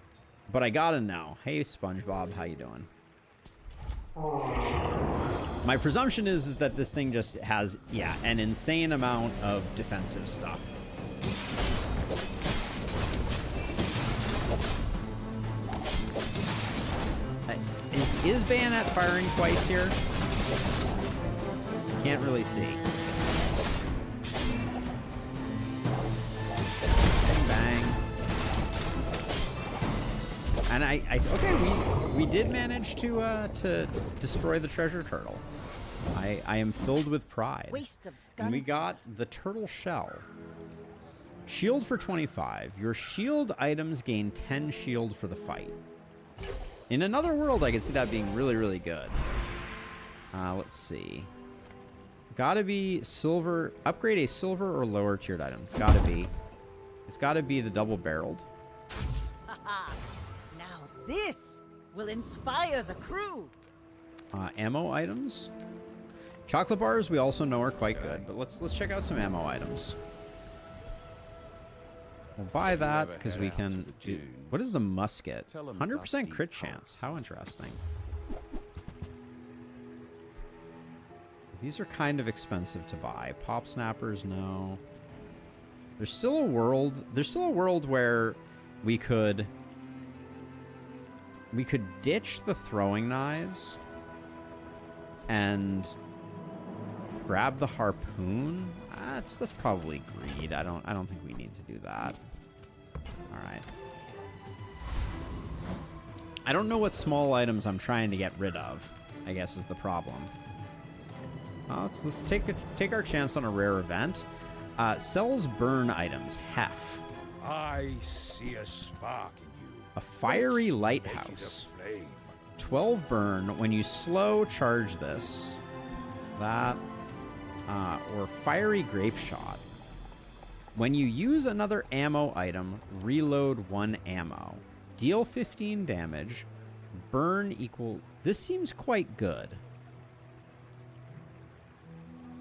but I gotta know. Hey, SpongeBob, how you doing? My presumption is that this thing just has, yeah, an insane amount of defensive stuff. Is bayonet firing twice here? Can't really see. Bang, bang. And okay, we did manage to destroy the treasure turtle. I am filled with pride. Waste of and we got the turtle shell. Shield for 25. Your shield items gain 10 shield for the fight. In another world, I could see that being really, really good. Let's see. Gotta be silver. Upgrade a silver or lower tiered item. It's gotta be. It's gotta be the double barreled. Now this will inspire the crew. Ammo items. Chocolate bars we also know are quite good, but let's check out some ammo items. We'll buy that because we can do... What is the musket? 100% crit chance. How interesting. These are kind of expensive to buy. Pop snappers, no. There's still a world where we could ditch the throwing knives and grab the harpoon. That's probably greed. I don't think we need to do that. All right. I don't know what small items I'm trying to get rid of, I guess is the problem. Let's take our chance on a rare event. Sells burn items. Hef. I see a spark in you. A fiery Let's lighthouse. make it a flame. 12 burn. When you slow charge this, that, or fiery grape shot. When you use another ammo item, reload 1 ammo. Deal 15 damage. Burn equal... This seems quite good.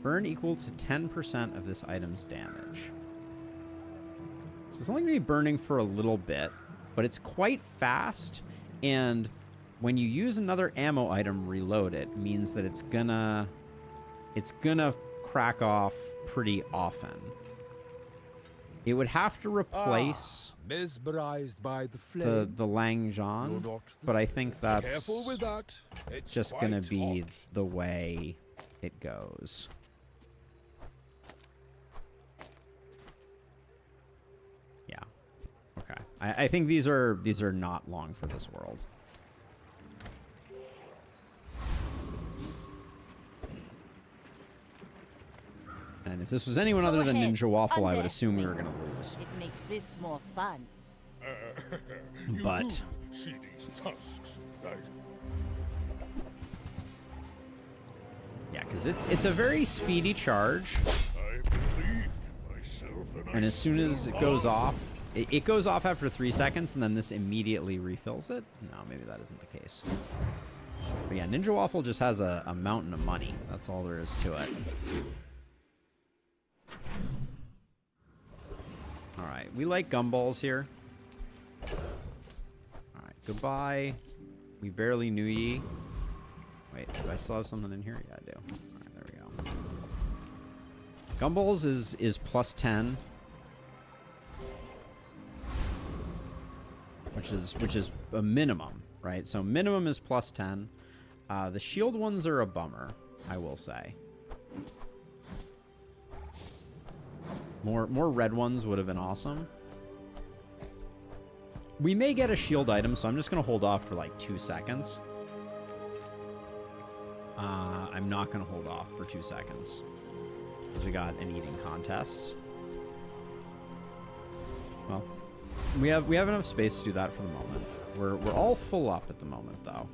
Burn equal to 10% of this item's damage. So it's only going to be burning for a little bit, but it's quite fast, and when you use another ammo item, reload it, means that it's gonna crack off pretty often. It would have to replace mesmerized by the flame. the Langzhan, but I think that's Careful with that. It's just gonna quite be hot. the way it goes. Yeah. Okay. I think these are not long for this world. And if this was anyone other than Ninja Waffle, I would assume we were going to lose. It makes this more fun. You But do see these tusks, right? yeah, because it's a very speedy charge, I believed in myself, and as soon as it goes off, it goes off after 3 seconds, and then this immediately refills it. No, maybe that isn't the case. But yeah, Ninja Waffle just has a mountain of money. That's all there is to it. Alright, we like gumballs here. Alright, goodbye. We barely knew ye. Wait, do I still have something in here? Yeah, I do. Alright, there we go. Gumballs is plus 10. Which is a minimum, right? So minimum is plus 10. The shield ones are a bummer, I will say. More red ones would have been awesome. We may get a shield item, so I'm just going to hold off for like 2 seconds. I'm not going to hold off for 2 seconds. Because we got an eating contest. Well, we have enough space to do that for the moment. We're all full up at the moment, though.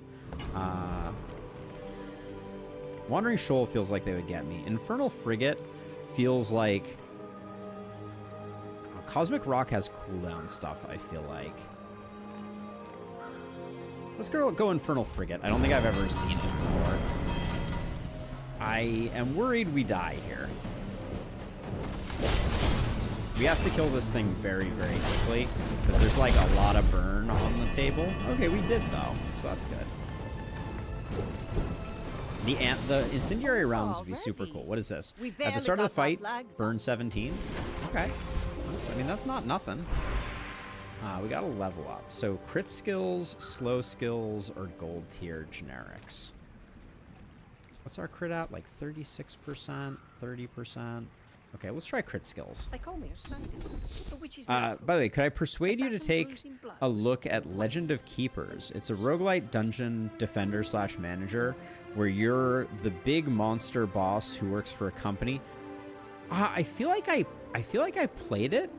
Wandering Shoal feels like they would get me. Infernal Frigate feels like... Cosmic Rock has cooldown stuff, I feel like. Let's go Infernal Frigate. I don't think I've ever seen it before. I am worried we die here. We have to kill this thing very, very quickly, because there's like a lot of burn on the table. Okay, we did though, so that's good. The incendiary rounds would be super cool. What is this? At the start of the fight, burn 17. Okay. I mean, that's not nothing. We got to level up. So crit skills, slow skills, or gold tier generics. What's our crit at? Like 36%, 30%. Okay, let's try crit skills. They call me a sadist. The witch is By the way, could I persuade you to take a look at Legend of Keepers? It's a roguelite dungeon defender / manager where you're the big monster boss who works for a company. I feel like I played it,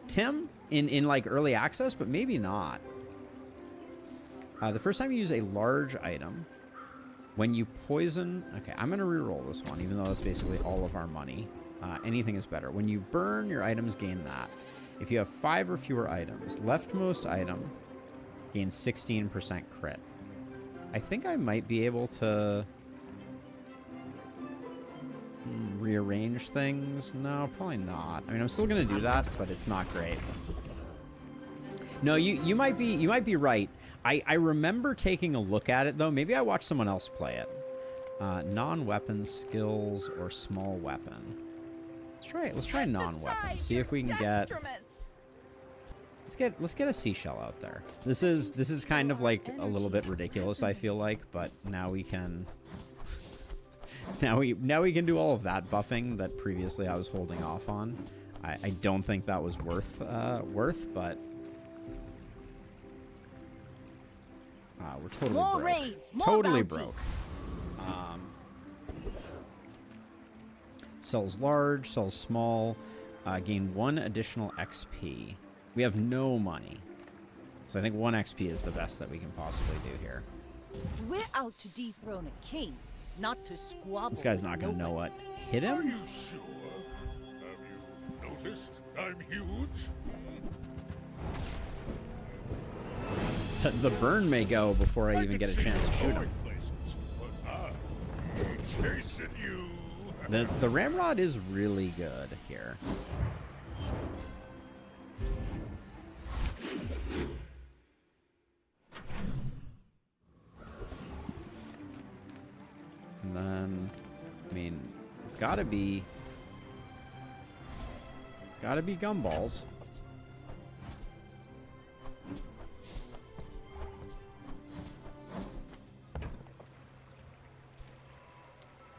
Tim, in like early access, but maybe not. The first time you use a large item, when you poison... Okay, I'm going to reroll this one, even though that's basically all of our money. Anything is better. When you burn, your items gain that. If you have 5 or fewer items, leftmost item gains 16% crit. I think I might be able to rearrange things. No, probably not. I mean, I'm still going to do that, but it's not great. No, you might be right. I remember taking a look at it though. Maybe I watched someone else play it. Non-weapon skills or small weapon. Let's try non-weapon. See if we can get. Let's get a seashell out there. This is kind of like a little bit ridiculous, I feel like, but now we can Now we can do all of that buffing that previously I was holding off on. I don't think that was worth, but we're totally More broke. raids, more Totally bounty. broke. Sells large, sells small, gain 1 additional XP. We have no money. So I think 1 XP is the best that we can possibly do here. We're out to dethrone a king, not to squabble. This guy's not going to know what hit Are him. you sure? Have you noticed I'm huge? The burn may go before I even can get a see chance you to shoot going him. places, but I'm chasing you. The ramrod is really good here. And then, I mean, it's gotta be gumballs.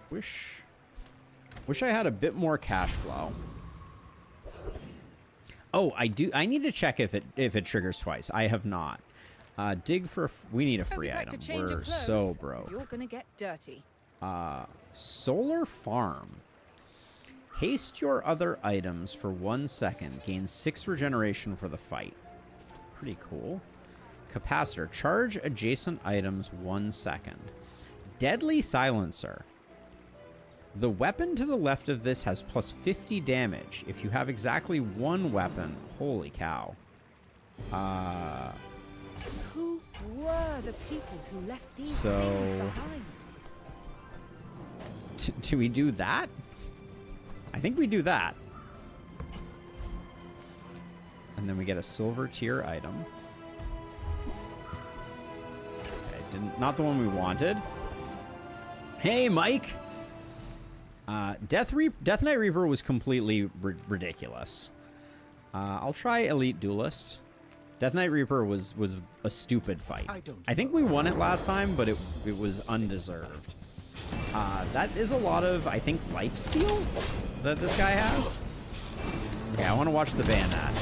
Wish I had a bit more cash flow. Oh, I need to check if it triggers twice. I have not. Dig for we need a free item. We're so broke. You're gonna get dirty. Solar farm. Haste your other items for 1 second. Gain 6 regeneration for the fight. Pretty cool. Capacitor. Charge adjacent items 1 second. Deadly silencer. The weapon to the left of this has plus 50 damage. If you have exactly 1 weapon, holy cow. Who were the people who left these So- things behind? Do we do that? I think we do that. And then we get a silver tier item. Okay, not the one we wanted. Hey, Mike! Death Knight Reaper was completely ridiculous. I'll try Elite Duelist. Death Knight Reaper was a stupid fight. I think we won it last time, but it was undeserved. That is a lot of, I think, life steal that this guy has. Okay, I want to watch the bayonet.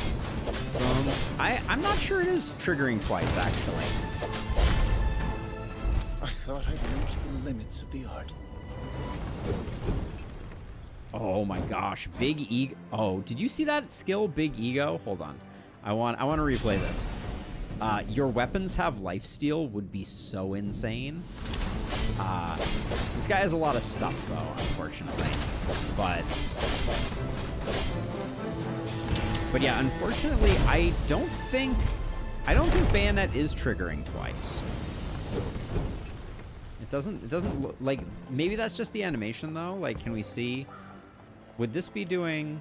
I'm not sure it is triggering twice, actually. I thought I'd reached the limits of the art. Oh my gosh, big ego. Oh, did you see that skill, big ego? Hold on. I want to replay this. Your weapons have lifesteal would be so insane. This guy has a lot of stuff though, unfortunately. But yeah, unfortunately, I don't think bayonet is triggering twice. It doesn't look like, maybe that's just the animation though. Like, can we see? Would this be doing?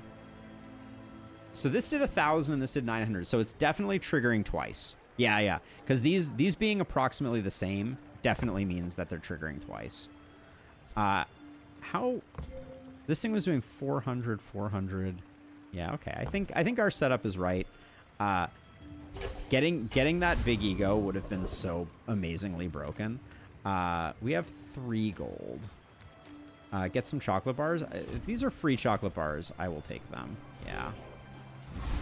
So this did 1,000 and this did 900. So it's definitely triggering twice. Yeah. Because these being approximately the same definitely means that they're triggering twice. How? This thing was doing 400, 400. Yeah. Okay. I think our setup is right. Getting that big ego would have been so amazingly broken. We have 3 gold. Get some chocolate bars. If these are free chocolate bars, I will take them. Yeah.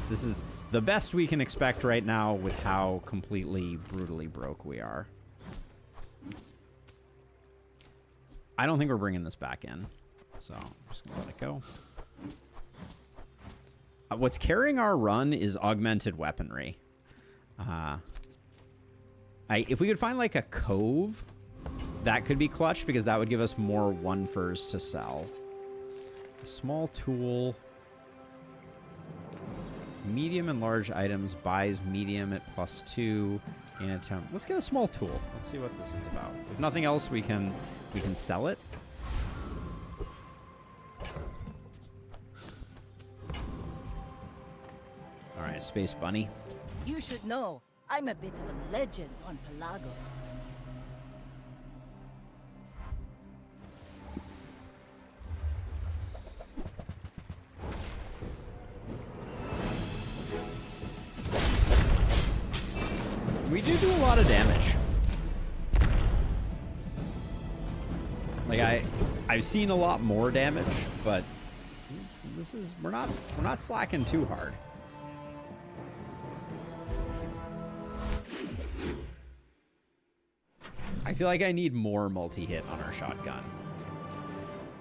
This is the best we can expect right now with how completely, brutally broke we are. I don't think we're bringing this back in. So I'm just going to let it go. What's carrying our run is augmented weaponry. If we could find like a cove, that could be clutch because that would give us more 1-fers to sell. A small tool. Medium and large items buys medium at +2. In attempt. Let's get a small tool. Let's see what this is about. If nothing else, we can sell it. All right, Space Bunny. You should know, I'm a bit of a legend on Pelago. We do a lot of damage. Like, I've seen a lot more damage, but this is we're not slacking too hard. I feel like I need more multi-hit on our shotgun.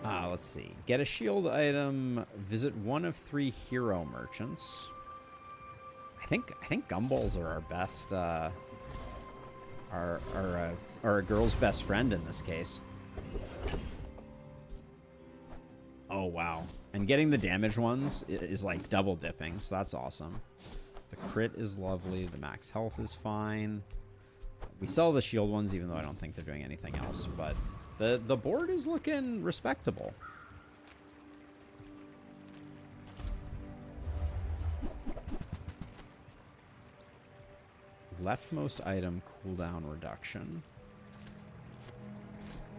Let's see. Get a shield item. Visit one of 3 hero merchants. I think gumballs are our best. Are a girl's best friend in this case. Oh wow! And getting the damage ones is like double dipping, so that's awesome. The crit is lovely. The max health is fine. We sell the shield ones, even though I don't think they're doing anything else. But the board is looking respectable. Leftmost item cooldown reduction.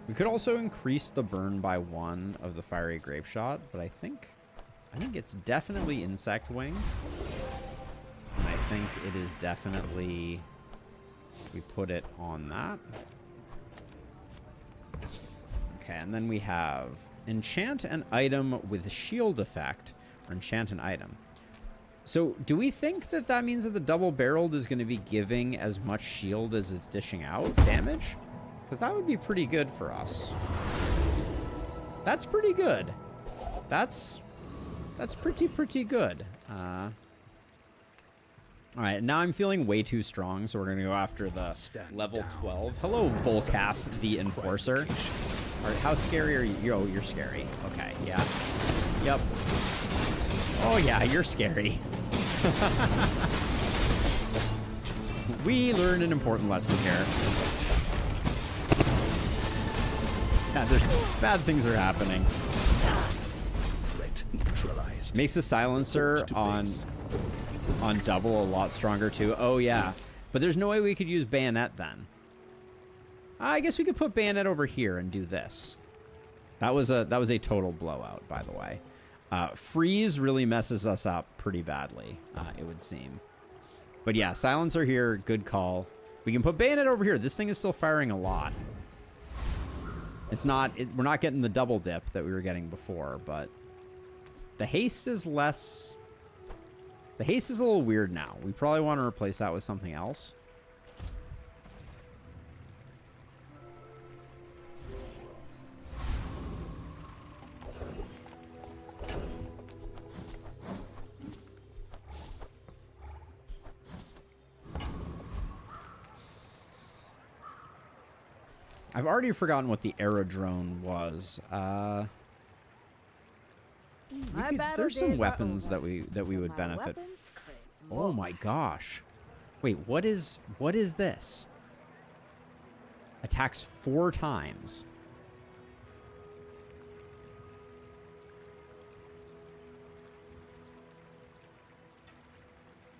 We could also increase the burn by 1 of the fiery grape shot, but I think it's definitely insect wing. And I think it is definitely, we put it on that. Okay, and then we have enchant an item with shield effect, or enchant an item. So do we think that that means that the double-barreled is going to be giving as much shield as it's dishing out damage? Because that would be pretty good for us. That's pretty good. That's pretty good. All right, now I'm feeling way too strong, so we're going to go after the level 12. Hello, Volcaf, the Enforcer. All right, how scary are you? Yo, you're scary. Okay, yeah. Yep. Oh, yeah, you're scary. We learned an important lesson here. Yeah, there's bad things are happening. Threat neutralized. Makes the silencer on double a lot stronger too. Oh yeah, but there's no way we could use bayonet then. I guess we could put bayonet over here and do this. That was a total blowout, by the way. Freeze really messes us up pretty badly, it would seem. But yeah, silencer here, good call. We can put bayonet over here. This thing is still firing a lot. It's not, we're not getting the double dip that we were getting before, but the haste is less. The haste is a little weird now. We probably want to replace that with something else. I've already forgotten what the aerodrone was. There's some weapons that we would benefit. Oh my gosh. Wait, what is this? Attacks 4 times.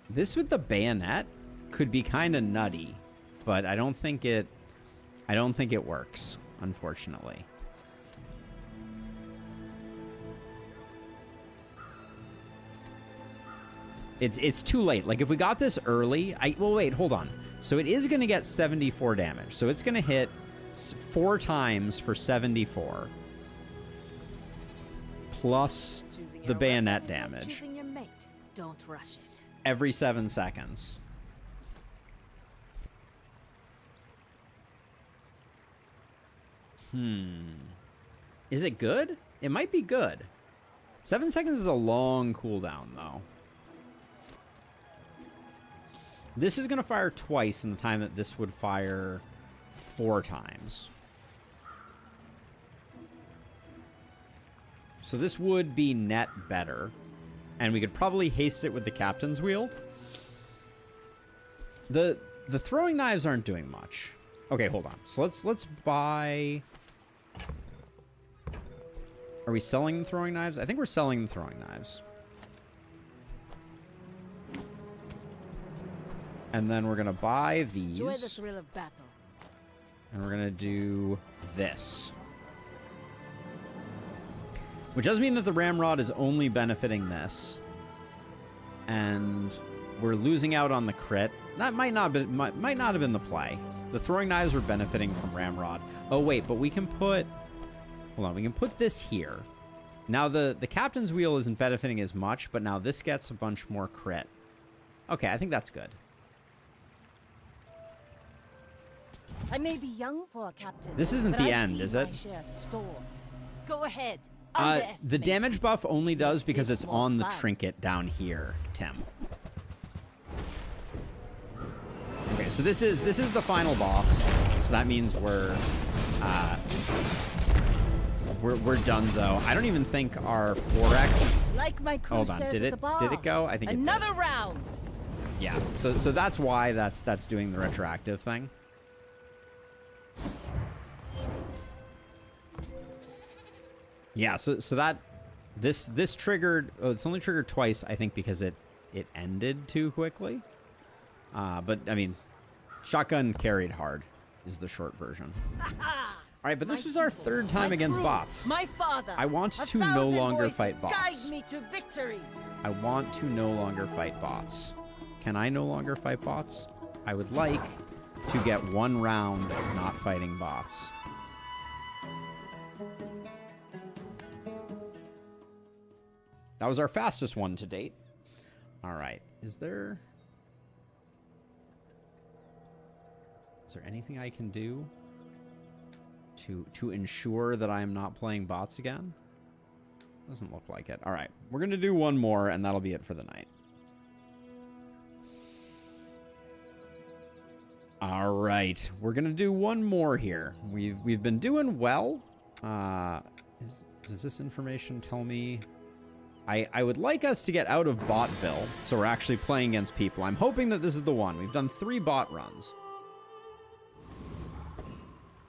This with the bayonet could be kind of nutty, but I don't think it works, unfortunately. It's too late. Like if we got this early, well wait, hold on. So it is going to get 74 damage. So it's going to hit 4 times for 74. Plus the bayonet damage. Your mate. Don't rush it. Every 7 seconds. Is it good? It might be good. 7 seconds is a long cooldown, though. This is going to fire twice in the time that this would fire 4 times. So this would be net better. And we could probably haste it with the captain's wheel. The throwing knives aren't doing much. Okay, hold on. So let's buy... Are we selling the throwing knives? I think we're selling the throwing knives. And then we're going to buy these. Enjoy the thrill of battle. And we're going to do this. Which does mean that the ramrod is only benefiting this. And we're losing out on the crit. That might not have been the play. The throwing knives were benefiting from ramrod. Oh, wait, but we can put... Hold on, we can put this here. Now, the captain's wheel isn't benefiting as much, but now this gets a bunch more crit. Okay, I think that's good. I may be young for a captain. This isn't but the I've end, seen is my it? share of storms. Go ahead. The Underestimate damage buff only does Makes because this it's more on the fun. trinket down here, Tim. Okay, so this is the final boss. So that means we're donezo. I don't even think our 4x is... Like my crew Hold on, says did at it the bar. did it go? I think Another it did. round. Yeah, so that's why that's doing the retroactive thing. Yeah, so that this triggered. Oh, it's only triggered twice, I think, because it ended too quickly. But I mean, shotgun carried hard is the short version. All right, but this was our third time My against crew, bots. My father. I want a to no thousand longer voices fight bots. Guide me to victory. I want to no longer fight bots. Can I no longer fight bots? I would like to get one round of not fighting bots. That was our fastest one to date. All right. Is there anything I can do to ensure that I am not playing bots again? Doesn't look like it. All right. We're going to do one more, and that'll be it for the night. All right. We're going to do one more here. We've been doing well. Does this information tell me... I would like us to get out of Botville, so we're actually playing against people. I'm hoping that this is the one. We've done 3 bot runs.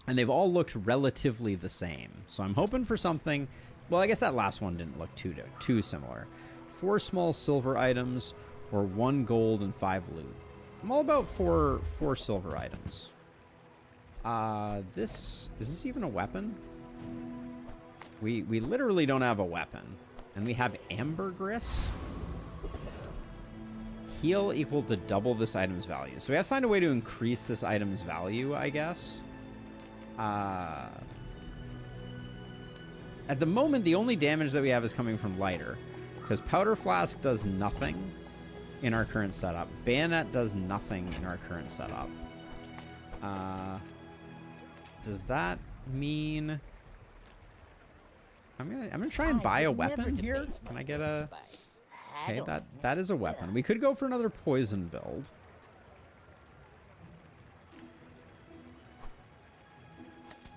And they've all looked relatively the same. So I'm hoping for something... Well, I guess that last one didn't look too similar. 4 small silver items, or 1 gold and 5 loot. I'm all about 4 silver items. Is this even a weapon? We literally don't have a weapon. And we have ambergris. Heal equal to double this item's value. So we have to find a way to increase this item's value, I guess. At the moment, the only damage that we have is coming from lighter. Because Powder Flask does nothing in our current setup. Bayonet does nothing in our current setup. Does that mean... I'm gonna try and buy a weapon here. Can I get a... Okay, that is a weapon. We could go for another poison build.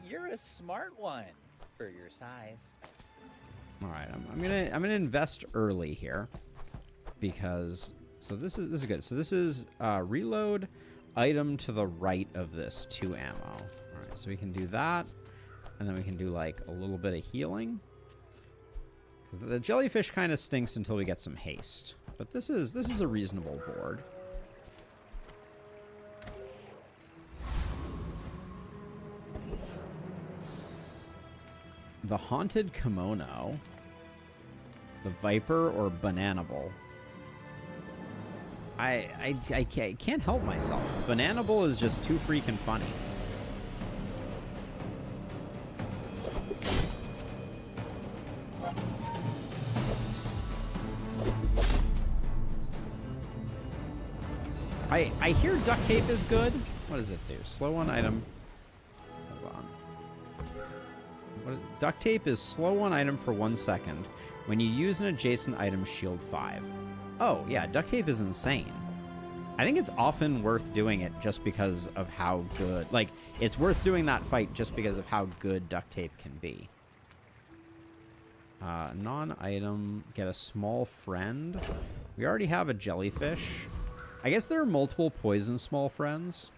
You're a smart one for your size. All right, I'm gonna invest early here because this is good. So this is reload item to the right of this 2 ammo. All right, so we can do that, and then we can do like a little bit of healing. Because the jellyfish kind of stinks until we get some haste, but this is a reasonable board. The Haunted Kimono, the Viper, or Bananable. I can't help myself. Bananable is just too freaking funny. I hear duct tape is good. What does it do? Slow one item. Hold on. Duct tape is slow one item for 1 second. When you use an adjacent item, shield 5. Oh, yeah, duct tape is insane. I think it's often worth doing it just because of how good... Like, it's worth doing that fight just because of how good duct tape can be. Non-item, get a small friend. We already have a jellyfish. I guess there are multiple poison small friends.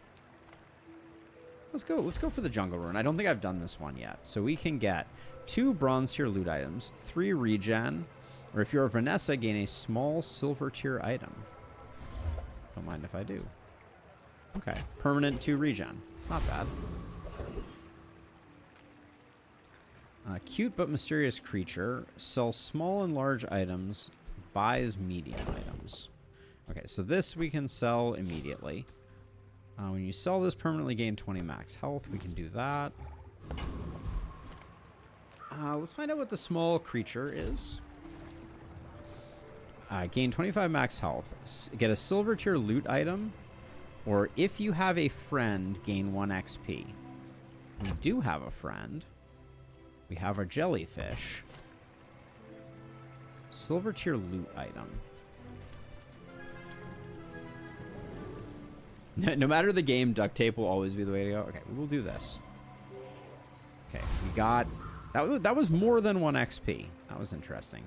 Let's go for the jungle rune. I don't think I've done this one yet. So we can get 2 bronze tier loot items, 3 regen, or if you're a Vanessa, gain a small silver tier item. Don't mind if I do. Okay, permanent 2 regen. It's not bad. Cute but mysterious creature. Sells small and large items. Buys medium items. Okay, so this we can sell immediately. When you sell this, permanently gain 20 max health. We can do that. Let's find out what the small creature is. Gain 25 max health. Get a silver tier loot item. Or if you have a friend, gain 1 XP. We do have a friend. We have our jellyfish. Silver tier loot item. No matter the game, duct tape will always be the way to go. Okay, we will do this. Okay, we got... That was more than 1 XP. That was interesting.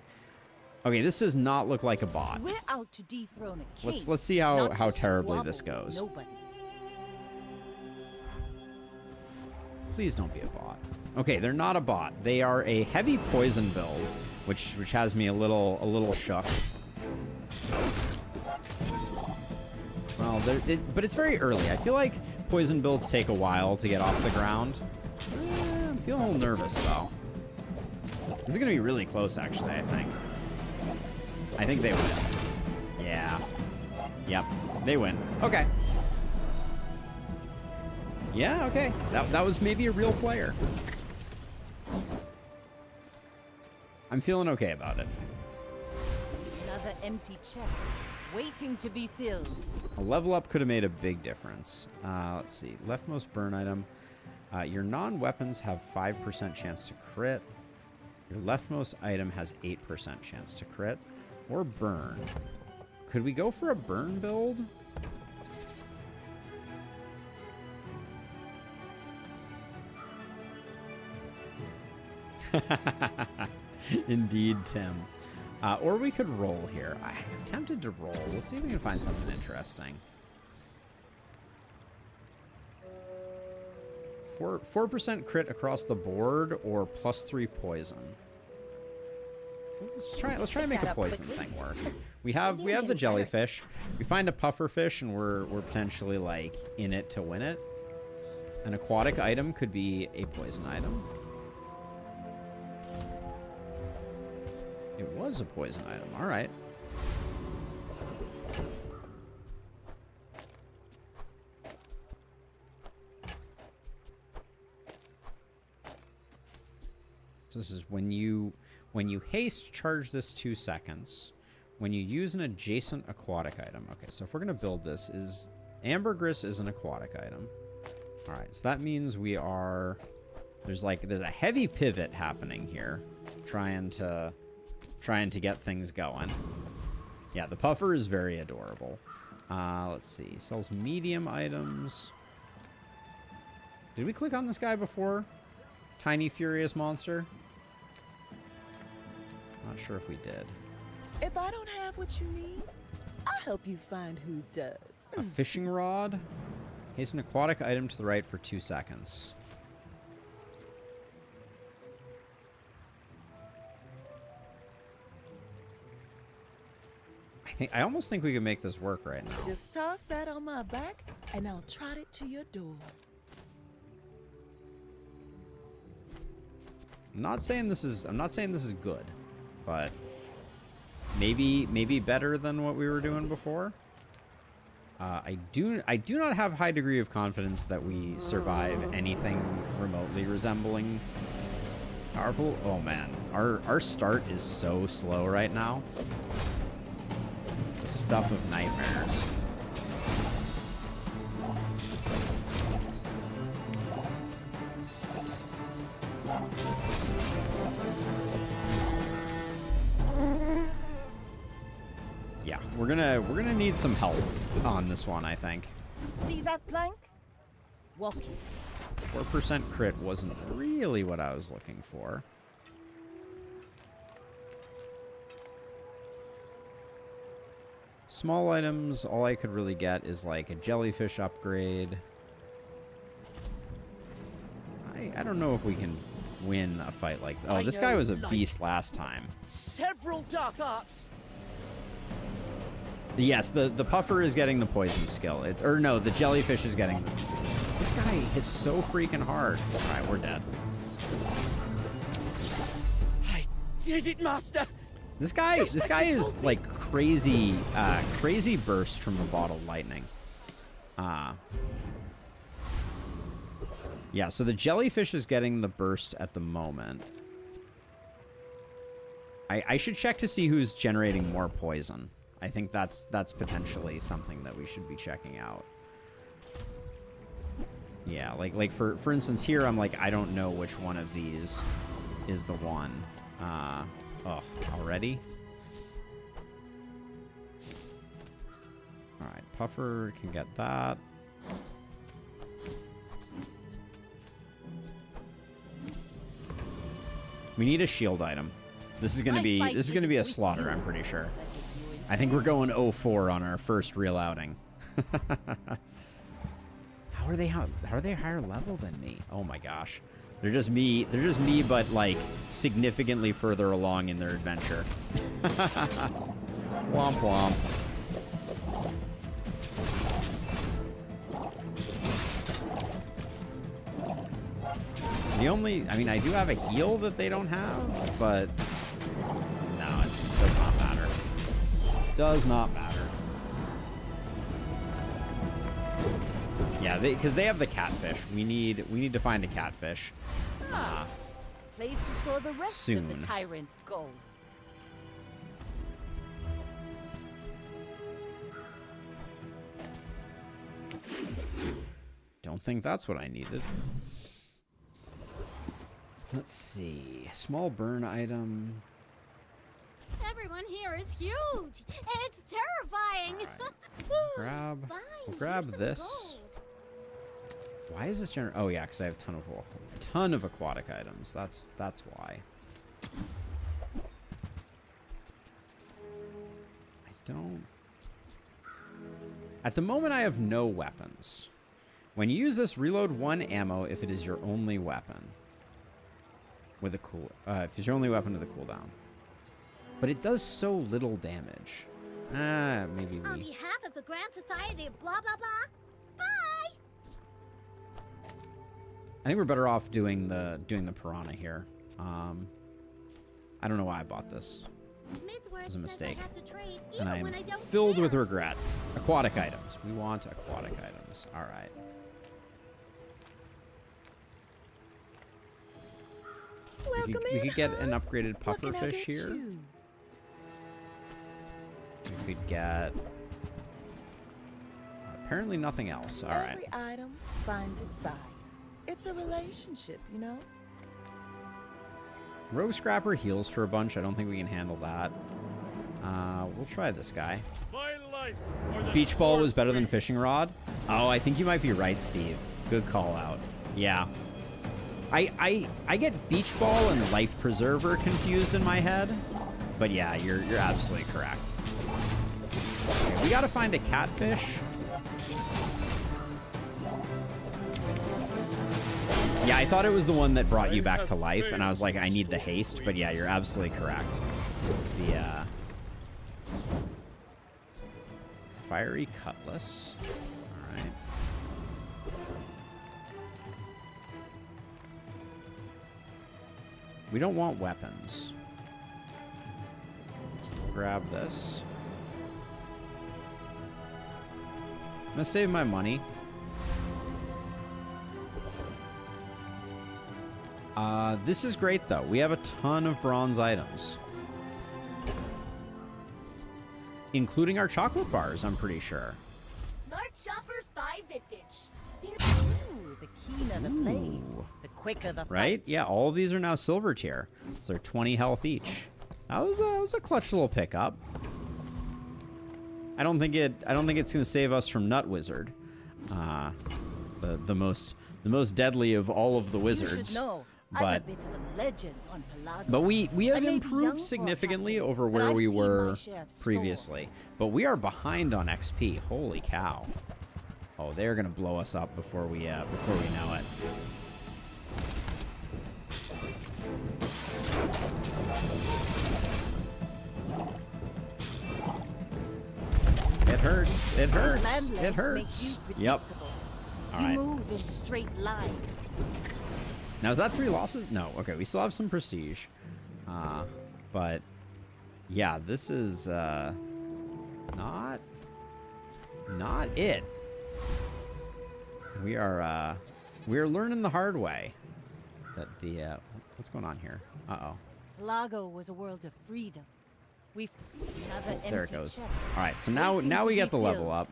Okay, this does not look like a bot. We're out to dethrone a king. Let's see how terribly squabble this goes. with nobodies. Please don't be a bot. Okay, they're not a bot. They are a heavy poison build, which has me a little shook. Well, but it's very early. I feel like poison builds take a while to get off the ground. I'm feeling a little nervous though. This is gonna be really close, actually. I think they win. Yeah. Yep. They win. Okay. Yeah, okay. That was maybe a real player. I'm feeling okay about it. Another empty chest, waiting to be filled. A level up could have made a big difference. Let's see. Leftmost burn item. Your non-weapons have 5% chance to crit. Your leftmost item has 8% chance to crit. Or burn. Could we go for a burn build? Indeed, Tim. Or we could roll here. I'm tempted to roll. Let's see if we can find something interesting. 4% crit across the board or +3 poison. Let's try and make a poison thing work. We have the jellyfish. We find a puffer fish and we're potentially like in it to win it. An aquatic item could be a poison item. It was a poison item. All right. So this is when you haste, charge this 2 seconds. When you use an adjacent aquatic item. Okay, so if we're gonna build this, ambergris is an aquatic item. All right, so that means we are there's a heavy pivot happening here, trying to get things going. Yeah, the puffer is very adorable. Let's see, sells medium items. Did we click on this guy before? Tiny furious monster. Not sure if we did. If I don't have what you need, I'll help you find who does. A fishing rod. Haste an aquatic item to the right for 2 seconds. I almost think we can make this work right now. Just toss that on my back, and I'll trot it to your door. I'm not saying this is good, but maybe better than what we were doing before. I do not have high degree of confidence that we survive anything remotely resembling powerful. Oh man, our start is so slow right now. The stuff of nightmares. Yeah, we're gonna need some help on this one, I think. See that plank? Walk it. 4% crit wasn't really what I was looking for. Small items, all I could really get is like a jellyfish upgrade. I don't know if we can win a fight like that. Oh, this guy was a beast last time. Several dark arts. Yes, the puffer is getting the poison skill. Or no, the jellyfish is getting... This guy hits so freaking hard. All right, we're dead. I did it, Master. This guy is like crazy burst from the bottled lightning. Yeah, so the jellyfish is getting the burst at the moment. I should check to see who's generating more poison. I think that's potentially something that we should be checking out. Yeah, like for instance here, I'm like, I don't know which one of these is the one. Oh, already? Alright, Puffer can get that. We need a shield item. This is gonna be a slaughter, I'm pretty sure. I think we're going 0-4 on our first real outing. How are they higher level than me? Oh my gosh. They're just me, but like significantly further along in their adventure. Womp womp. I mean, I do have a heal that they don't have, but no, it does not matter. Does not matter. Yeah, because they have the catfish. We need to find a catfish. Place to store the rest soon. of the tyrant's gold. Don't think that's what I needed. Let's see. Small burn item. Everyone here is huge. It's terrifying. Right. We'll grab this. Why is this Oh yeah, because I have a ton of aquatic items. That's why. I don't. At the moment, I have no weapons. When you use this, reload 1 ammo if it is your only weapon. With a if it's your only weapon with a cooldown. But it does so little damage. Maybe we... On behalf of the Grand Society of blah blah blah. Bye. I think we're better off doing the piranha here. I don't know why I bought this. It was a mistake. And I'm filled with regret. Aquatic items. We want aquatic items. All right. We could get an upgraded pufferfish here. We could get... apparently nothing else. All right. Every item finds its buyer. It's a relationship, you know? Rogue Scrapper heals for a bunch. I don't think we can handle that. We'll try this guy. Beach Ball was better than Fishing Rod. Oh, I think you might be right, Steve. Good call out. Yeah. I get Beach Ball and Life Preserver confused in my head. But yeah, you're absolutely correct. Okay, we gotta find a catfish. Yeah, I thought it was the one that brought you back to life, and I was like, I need the haste, but yeah, you're absolutely correct. The, Fiery Cutlass. Alright. We don't want weapons. Grab this. I'm gonna save my money. This is great, though. We have a ton of bronze items. Including our chocolate bars, I'm pretty sure. Smart shoppers buy vintage. Ooh, the keener the blade, the quicker the fight. Right? Yeah, all of these are now silver tier. So they're 20 health each. That was a clutch little pickup. I don't think it's gonna save us from Nut Wizard. The most deadly of all of the wizards. You should know. But, I'm a bit of a legend on Pelago. but we have improved significantly over where we were previously. But we are behind on XP. Holy cow. Oh, they're gonna blow us up before we know it. It hurts. It hurts. It hurts. Yep. All right. You move in straight lines. Now, is that 3 losses? No. Okay, we still have some prestige. But, yeah, this is, not it. We are learning the hard way that the, what's going on here? Uh-oh. Lago was a world of freedom. We've another empty There it goes. chest. All right, so now waiting to we be get the level filled.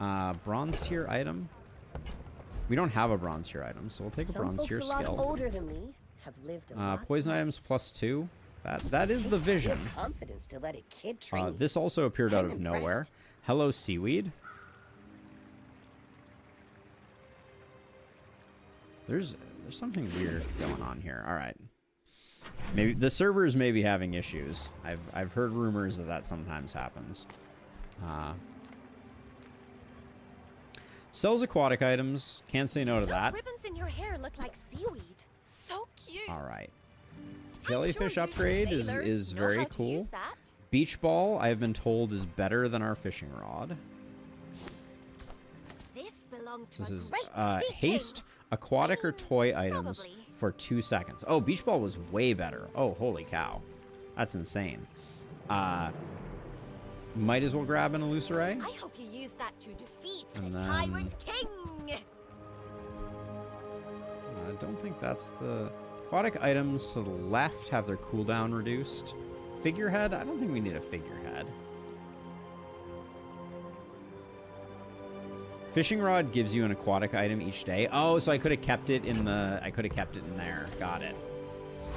up. Bronze tier item. We don't have a bronze tier item, so we'll take a Some bronze folks tier a lot skill. older than me have lived a lot Poison less. items +2. That is the Takes vision. real confidence to let a kid train you. This also appeared out I'm of nowhere. impressed. Hello, seaweed. There's something weird going on here. All right. Maybe the servers may be having issues. I've heard rumors that sometimes happens. Sells aquatic items. Can't say no to that. ribbons in your hair look like seaweed. So cute. All right. Jellyfish upgrade is very cool. That. Beach ball, I have been told, is better than our fishing rod. This belonged to This a is great sea haste aquatic or toy items probably. for 2 seconds. Oh, beach ball was way better. Oh, holy cow. That's insane. Might as well grab an illusory. I hope you use that to defeat And the then- Pirate King. I don't think that's the... Aquatic items to the left have their cooldown reduced. Figurehead? I don't think we need a figurehead. Fishing rod gives you an aquatic item each day. Oh, so I could have kept it in the... I could have kept it in there. Got it.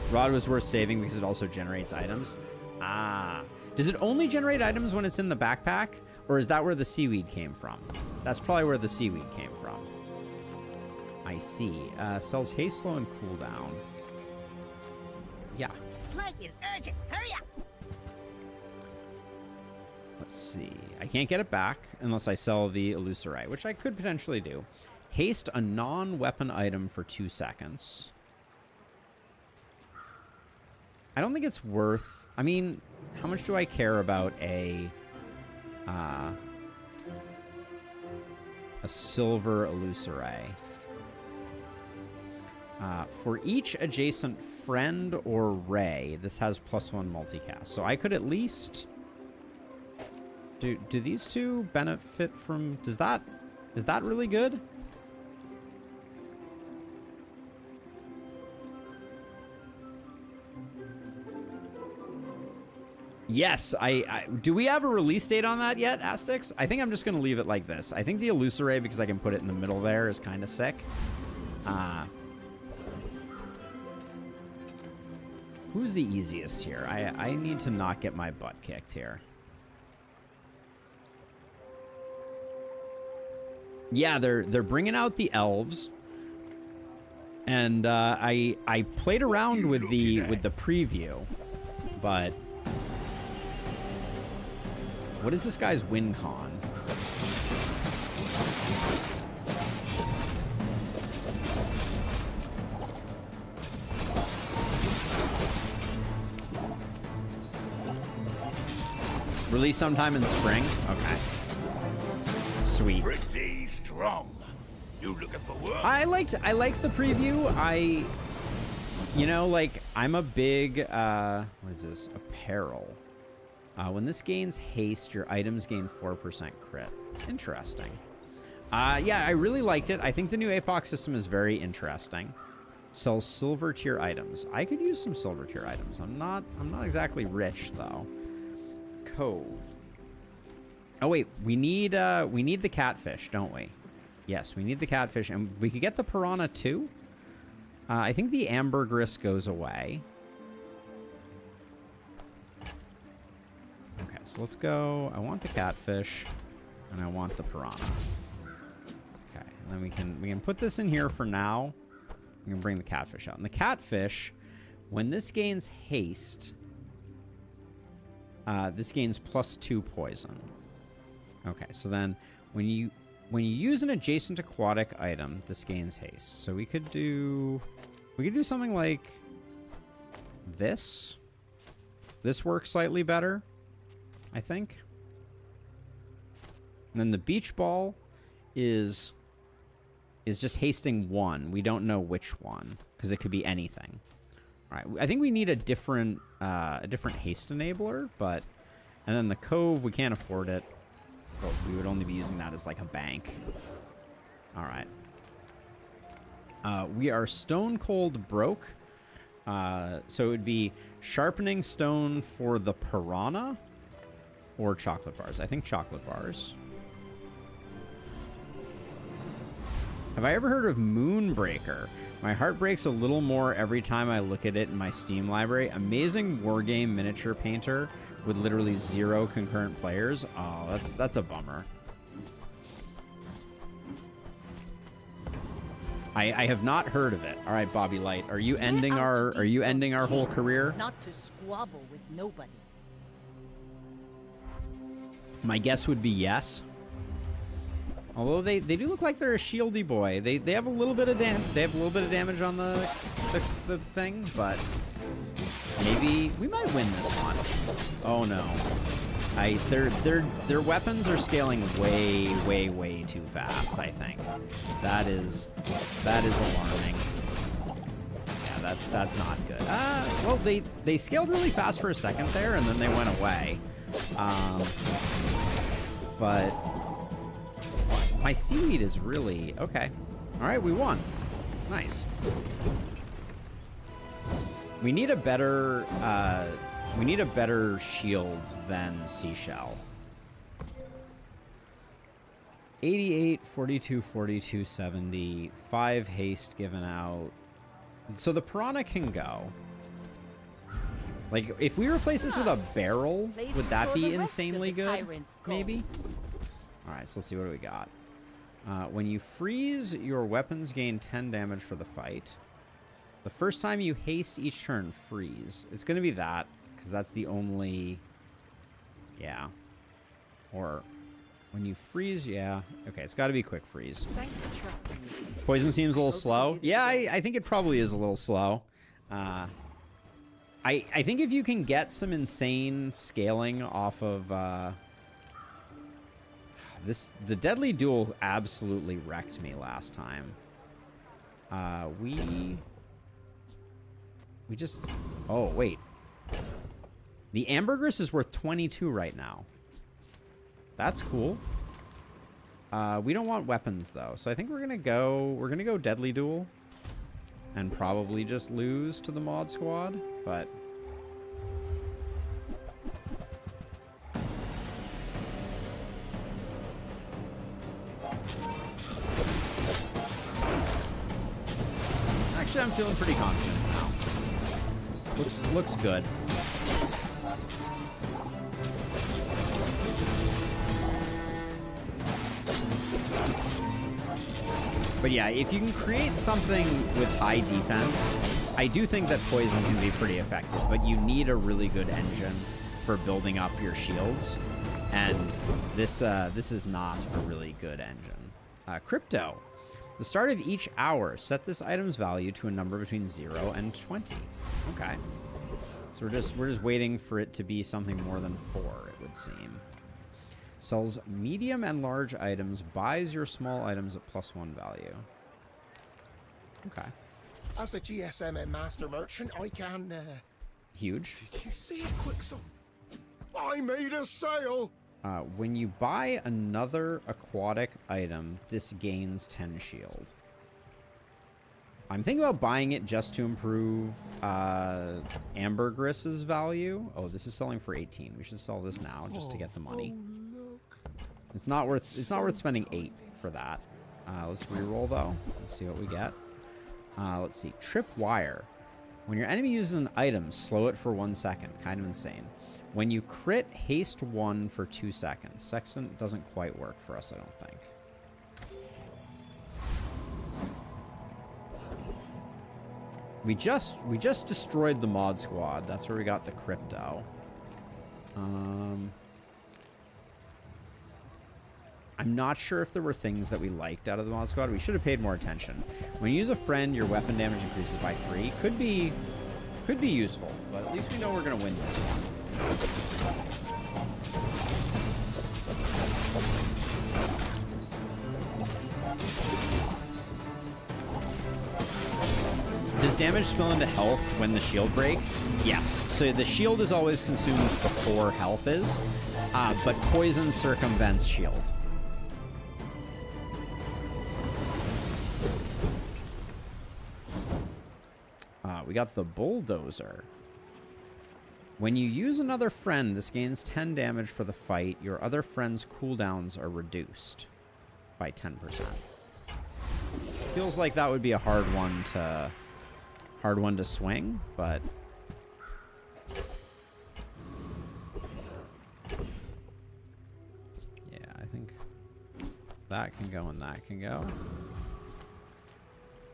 Rod was worth saving because it also generates items. Ah. Does it only generate items when it's in the backpack? Or is that where the seaweed came from? That's probably where the seaweed came from. I see. Sells haste, slow, and cooldown. Yeah. Life is urgent. Hurry up. Let's see. I can't get it back unless I sell the illusory, which I could potentially do. Haste a non-weapon item for 2 seconds. I don't think it's worth... I mean, how much do I care about a silver illusory? For each adjacent friend or ray, this has +1 multicast. So I could at least... Do these two benefit from... Is that really good? Yes, do we have a release date on that yet, Astix? I think I'm just going to leave it like this. I think the illusory, because I can put it in the middle there, is kind of sick. Who's the easiest here? I need to not get my butt kicked here. Yeah, they're bringing out the elves. And I played around with the preview, but what is this guy's win con? Release sometime in spring? Okay. Sweet. Pretty strong. You looking for work? I liked the preview. You know, like, I'm a big, what is this? Apparel. When this gains haste, your items gain 4% crit. It's interesting. Yeah, I really liked it. I think the new APOC system is very interesting. Sells silver tier items. I could use some silver tier items. I'm not exactly rich though. Cove. Oh wait, we need the catfish, don't we? Yes, we need the catfish, and we could get the piranha too. I think the ambergris goes away. Okay, so let's go. I want the catfish, and I want the piranha. Okay, and then we can put this in here for now. We can bring the catfish out. And the catfish, when this gains haste, this gains +2 poison. Okay, so then when you use an adjacent aquatic item, this gains haste. So we could do something like this. This works slightly better, I think. And then the beach ball is just hasting 1. We don't know which one because it could be anything. All right, I think we need a different haste enabler, but and then the cove, we can't afford it. But we would only be using that as like a bank. All right. We are stone cold broke. So it would be sharpening stone for the piranha or chocolate bars. I think chocolate bars. Have I ever heard of Moonbreaker? My heart breaks a little more every time I look at it in my Steam library. Amazing wargame miniature painter with literally 0 concurrent players. Oh, that's a bummer. I have not heard of it. All right, Bobby Light, are you ending our whole career? Not to squabble with nobodies. My guess would be yes. Although they do look like they're a shieldy boy. They have a little bit of damage on the thing, but maybe we might win this one. Oh no. Their weapons are scaling way too fast, I think. That is alarming. Yeah, that's not good. Well, they scaled really fast for a second there, and then they went away. But my seaweed is really okay. All right, we won. Nice. We need a better shield than Seashell. 88, 42, 42, 70, 5 haste given out. So the piranha can go. Like, if we replace this with a barrel, would that be insanely good? Maybe? Alright, so let's see, what do we got? When you freeze, your weapons gain 10 damage for the fight. The first time you haste each turn, freeze. It's going to be that, because that's the only... Yeah. Or when you freeze, yeah. Okay, it's got to be quick freeze. Thanks for trusting me. Poison seems a little slow. Yeah, I think it probably is a little slow. I think if you can get some insane scaling off of... The Deadly Duel absolutely wrecked me last time. We just... Oh, wait. The Ambergris is worth 22 right now. That's cool. We don't want weapons, though. So I think we're gonna go Deadly Duel. And probably just lose to the mod squad. But... Actually, I'm feeling pretty confident now. Looks good. But yeah, if you can create something with high defense, I do think that poison can be pretty effective, but you need a really good engine for building up your shields, and this is not a really good engine. Crypto. The start of each hour, set this item's value to a number between 0 and 20. Okay. So we're just waiting for it to be something more than 4, it would seem. Sells medium and large items, buys your small items at +1 value. Okay. As a GSM and master merchant, I can... Huge. Did you see it, Quicksilver? I made a sale! When you buy another aquatic item, this gains 10 shield. I'm thinking about buying it just to improve Ambergriss's value. Oh, this is selling for 18. We should sell this now just to get the money. It's not worth spending 8 for that. Let's reroll though. Let's see what we get. Let's see. Trip wire. When your enemy uses an item, slow it for 1 second. Kind of insane. When you crit, haste 1 for 2 seconds. Sextant doesn't quite work for us, I don't think. We just destroyed the mod squad. That's where we got the crypto. I'm not sure if there were things that we liked out of the mod squad. We should have paid more attention. When you use a friend, your weapon damage increases by 3. Could be useful, but at least we know we're gonna win this one. Does damage spill into health when the shield breaks? Yes. So the shield is always consumed before health is, but poison circumvents shield. We got the bulldozer. When you use another friend, this gains 10 damage for the fight. Your other friend's cooldowns are reduced by 10%. Feels like that would be a hard one to swing, but yeah, I think that can go and that can go.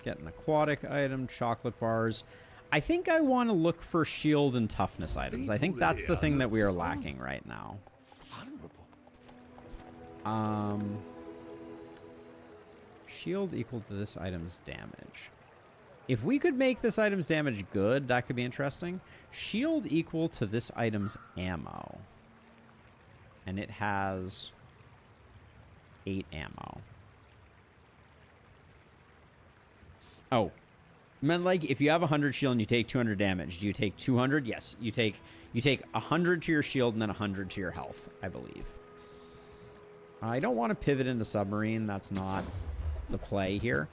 Get an aquatic item, chocolate bars. I think I want to look for shield and toughness items. I think that's the thing that we are lacking right now. Shield equal to this item's damage. If we could make this item's damage good, that could be interesting. Shield equal to this item's ammo. And it has 8 ammo. Oh. Meant like if you have 100 shield and you take 200 damage, do you take 200? Yes, you take 100 to your shield and then 100 to your health, I believe. I don't want to pivot into submarine. That's not the play here.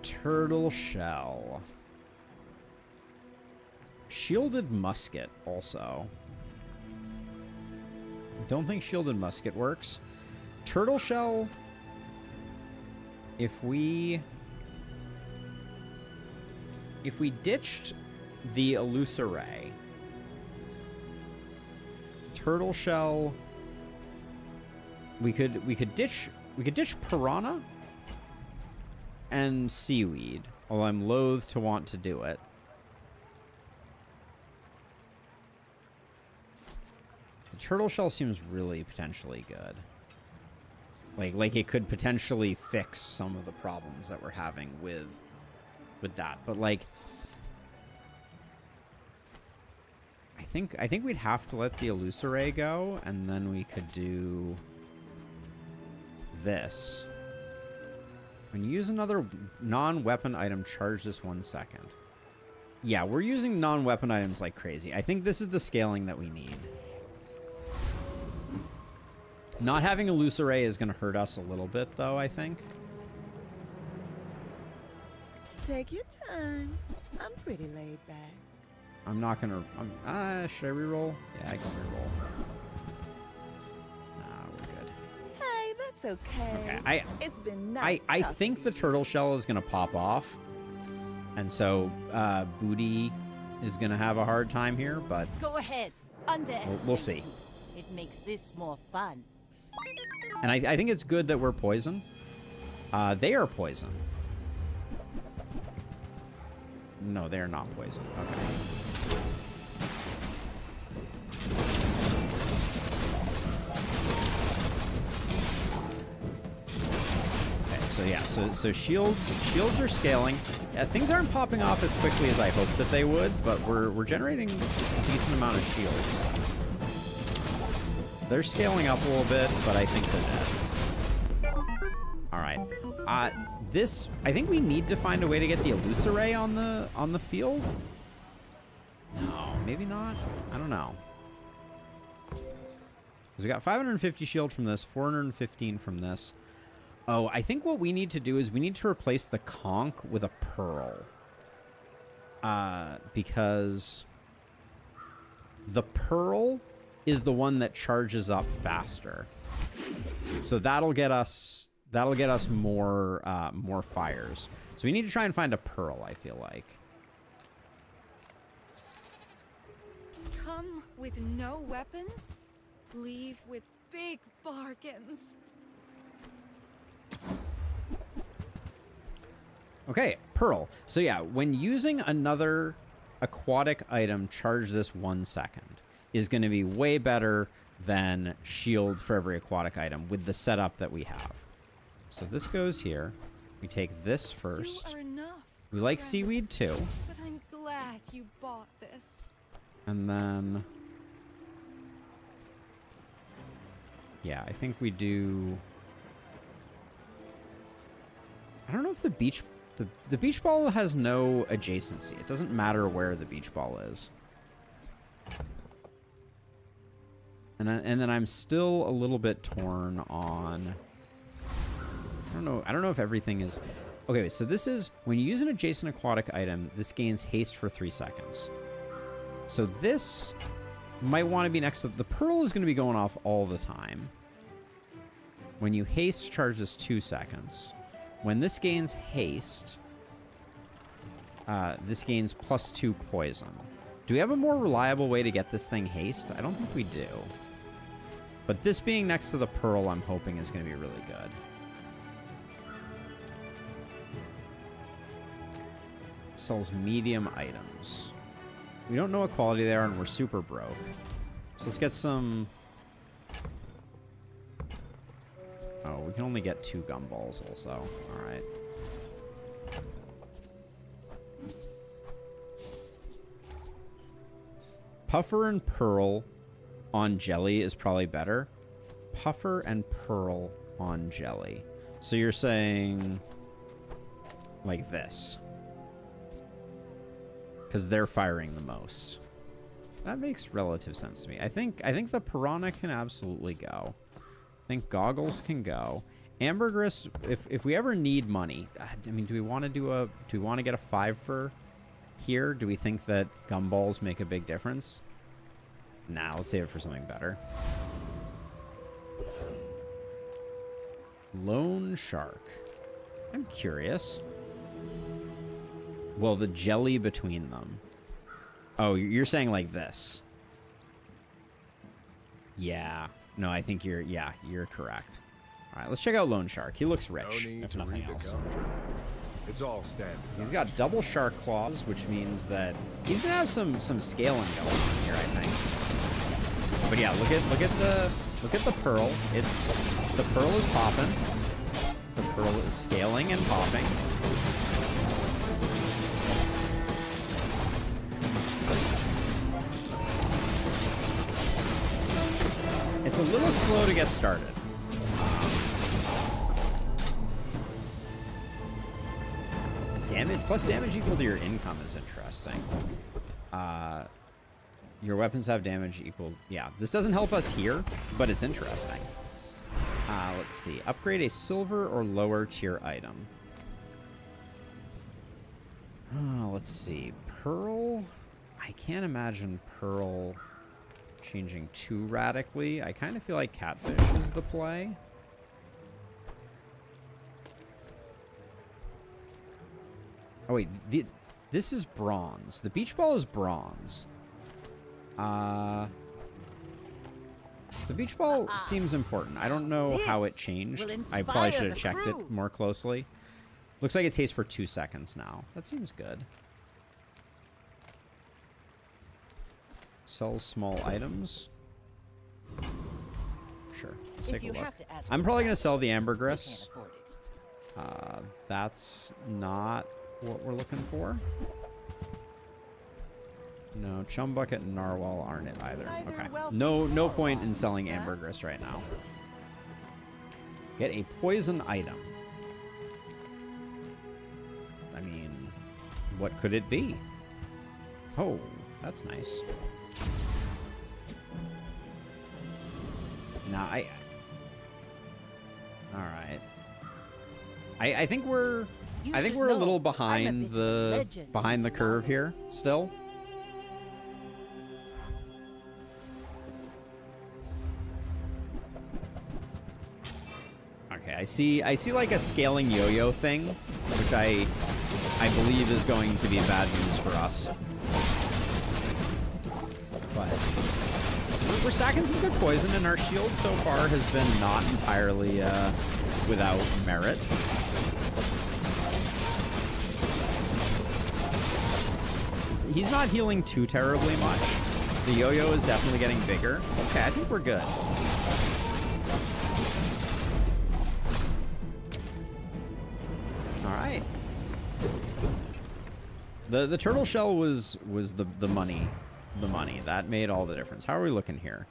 Turtle shell. Shielded musket also. Don't think shielded musket works. Turtle shell. If we ditched the Illusoray, turtle shell, we could ditch piranha and seaweed, although I'm loath to want to do it. The turtle shell seems really potentially good. Like it could potentially fix some of the problems that we're having with that. But like I think we'd have to let the Illusoray go, and then we could do this. When you use another non-weapon item, charge this 1 second. Yeah, we're using non-weapon items like crazy. I think this is the scaling that we need. Not having Illusoray is going to hurt us a little bit, though, I think. Take your time. I'm pretty laid back. I'm not going to... should I reroll? Yeah, I can reroll. Nah, we're good. Hey, that's okay. Okay, it's been nice. I think the turtle shell is going to pop off. And so, Booty is going to have a hard time here, but... Go ahead. Underestimate. We'll see. It makes this more fun. And I think it's good that we're poison. They are poison. No, they're not poison. Okay. Okay, so yeah, so shields are scaling. Yeah, things aren't popping off as quickly as I hoped that they would, but we're generating a decent amount of shields. They're scaling up a little bit, but I think they're dead. All right. I think we need to find a way to get the Illusoray on the field. No, maybe not. I don't know. We got 550 shield from this, 415 from this. Oh, I think what we need to do is we need to replace the conch with a pearl. Because the pearl is the one that charges up faster. So that'll get us more fires. So we need to try and find a pearl, I feel like. Come with no weapons, leave with big bargains. Okay, pearl. So yeah, when using another aquatic item, charge this 1 second is going to be way better than shield for every aquatic item with the setup that we have. So this goes here. We take this first. You are enough, we like friend, seaweed too. But I'm glad you bought this. And then... yeah, I think we do... I don't know if the beach... The beach ball has no adjacency. It doesn't matter where the beach ball is. And then I'm still a little bit torn on... I don't know if everything is... Okay, so this is when you use an adjacent aquatic item, this gains haste for 3 seconds. So this might want to be next to the pearl is going to be going off all the time. When you haste, charge this 2 seconds. When this gains haste, this gains +2 poison. Do we have a more reliable way to get this thing haste? I don't think we do. But this being next to the pearl, I'm hoping is going to be really good. Sells medium items. We don't know what quality they are, and we're super broke. So let's get some... Oh, we can only get 2 gumballs also. Alright. Puffer and Pearl on Jelly is probably better. Puffer and Pearl on Jelly. So you're saying... like this. Because they're firing the most. That makes relative sense to me. I think the Piranha can absolutely go. I think Goggles can go. Ambergris, if we ever need money, I mean, do we want to get a 5 for here? Do we think that gumballs make a big difference? Nah, let's save it for something better. Lone Shark. I'm curious. Well, the jelly between them. Oh, you're saying like this. Yeah. No, I think you're correct. All right, let's check out Lone Shark. He looks rich, if nothing else. It's all standard. He's got double shark claws, which means that he's gonna have some scaling going on here, I think. But yeah, look at the pearl. The pearl is popping. The pearl is scaling and popping. It's a little slow to get started. Damage plus damage equal to your income is interesting. Your weapons have damage equal. Yeah, this doesn't help us here, but it's interesting. Let's see. Upgrade a silver or lower tier item. Let's see. Pearl. I can't imagine Pearl changing too radically. I kind of feel like Catfish is the play. Oh wait, this is bronze. The beach ball is bronze. The beach ball seems important. I don't know how it changed. I probably should have checked it more closely. Looks like it's haste for 2 seconds now. That seems good. Sells small items. Sure. Let's take a look. I'm probably going to sell the ambergris. That's not what we're looking for. No, Chum Bucket and Narwhal aren't it either. Okay. No point in selling ambergris right now. Get a poison item. I mean, what could it be? Oh, that's nice. Now, all right. I think we're a little behind the curve here still. Okay, I see like a scaling yo-yo thing, which I believe is going to be bad news for us. But we're stacking some good poison, and our shield so far has been not entirely without merit. He's not healing too terribly much. The yo-yo is definitely getting bigger. Okay, I think we're good. All right. The turtle shell was the money. The money. That made all the difference. How are we looking here?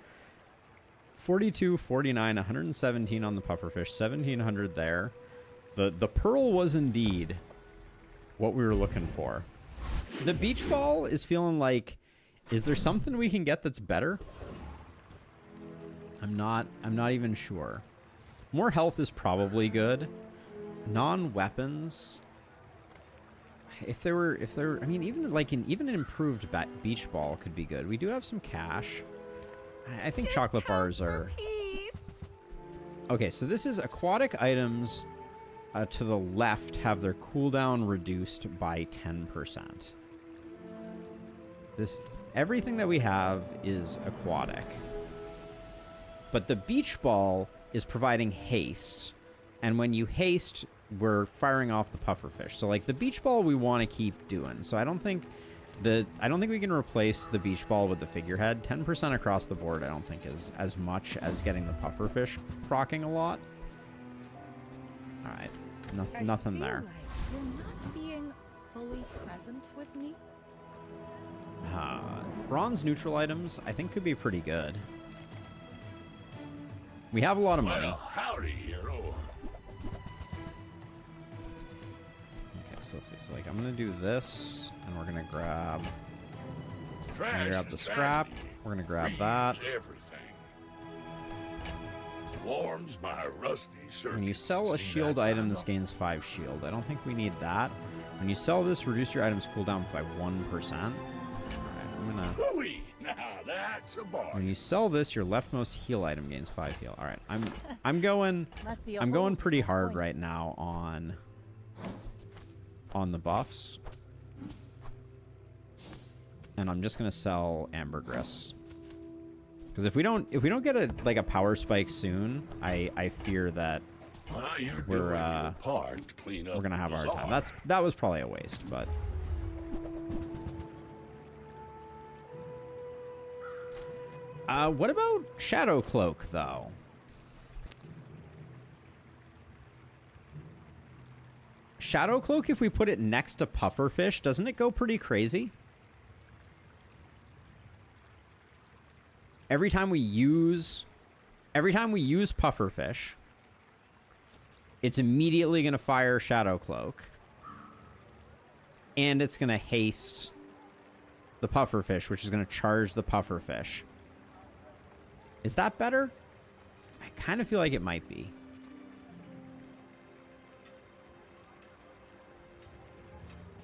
42, 49, 117 on the pufferfish, 1,700 there. The pearl was indeed what we were looking for. The beach ball is feeling like, is there something we can get that's better? I'm not even sure. More health is probably good. Non-weapons. if there were, I mean, even like even an improved beach ball could be good. We do have some cash. I think chocolate bars are. Okay, so this is aquatic items to the left have their cooldown reduced by 10%. Everything that we have is aquatic. But the beach ball is providing haste. And when you haste, we're firing off the pufferfish. So like the beach ball we want to keep doing. So I don't think we can replace the beach ball with the figurehead. 10% across the board I don't think is as much as getting the pufferfish proccing a lot. Alright. Nothing there. Like you're not being fully present with me. Bronze neutral items I think could be pretty good. We have a lot of money. Well, howdy, hero. Okay, so let's see. So like I'm gonna do this, and we're gonna grab the scrap. We're gonna grab that. Everything. Warms my rusty circuits. When you sell a shield item, this gains 5 shield. I don't think we need that. When you sell this, reduce your item's cooldown by 1%. Alright, I'm gonna... Ooh-wee. Now that's a bar. When you sell this, your leftmost heal item gains 5 heal. Alright, I'm going pretty hard right now on the buffs. And I'm just gonna sell ambergris. Because if we don't get a power spike soon, I fear that we're gonna have a hard time. That was probably a waste, but what about Shadow Cloak though? Shadow Cloak, if we put it next to Pufferfish, doesn't it go pretty crazy? Every time we use Pufferfish, it's immediately going to fire Shadow Cloak. And it's going to haste the Pufferfish, which is going to charge the Pufferfish. Is that better? I kind of feel like it might be.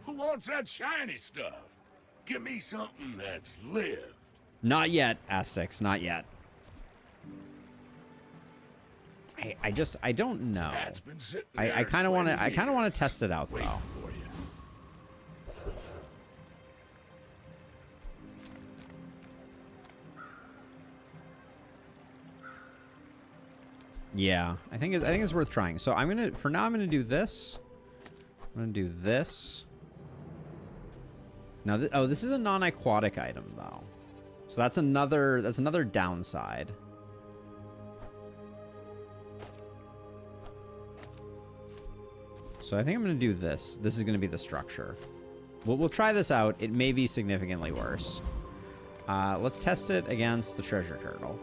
Who wants that shiny stuff? Give me something that's lived. Not yet, Aztecs, not yet. I don't know. I kind of want to test it out though. Yeah, I think it's worth trying. So for now I'm gonna do this. I'm gonna do this. Now, this is a non-aquatic item though, so that's another downside. So I think I'm gonna do this. This is gonna be the structure. We'll try this out. It may be significantly worse. Let's test it against the treasure turtle.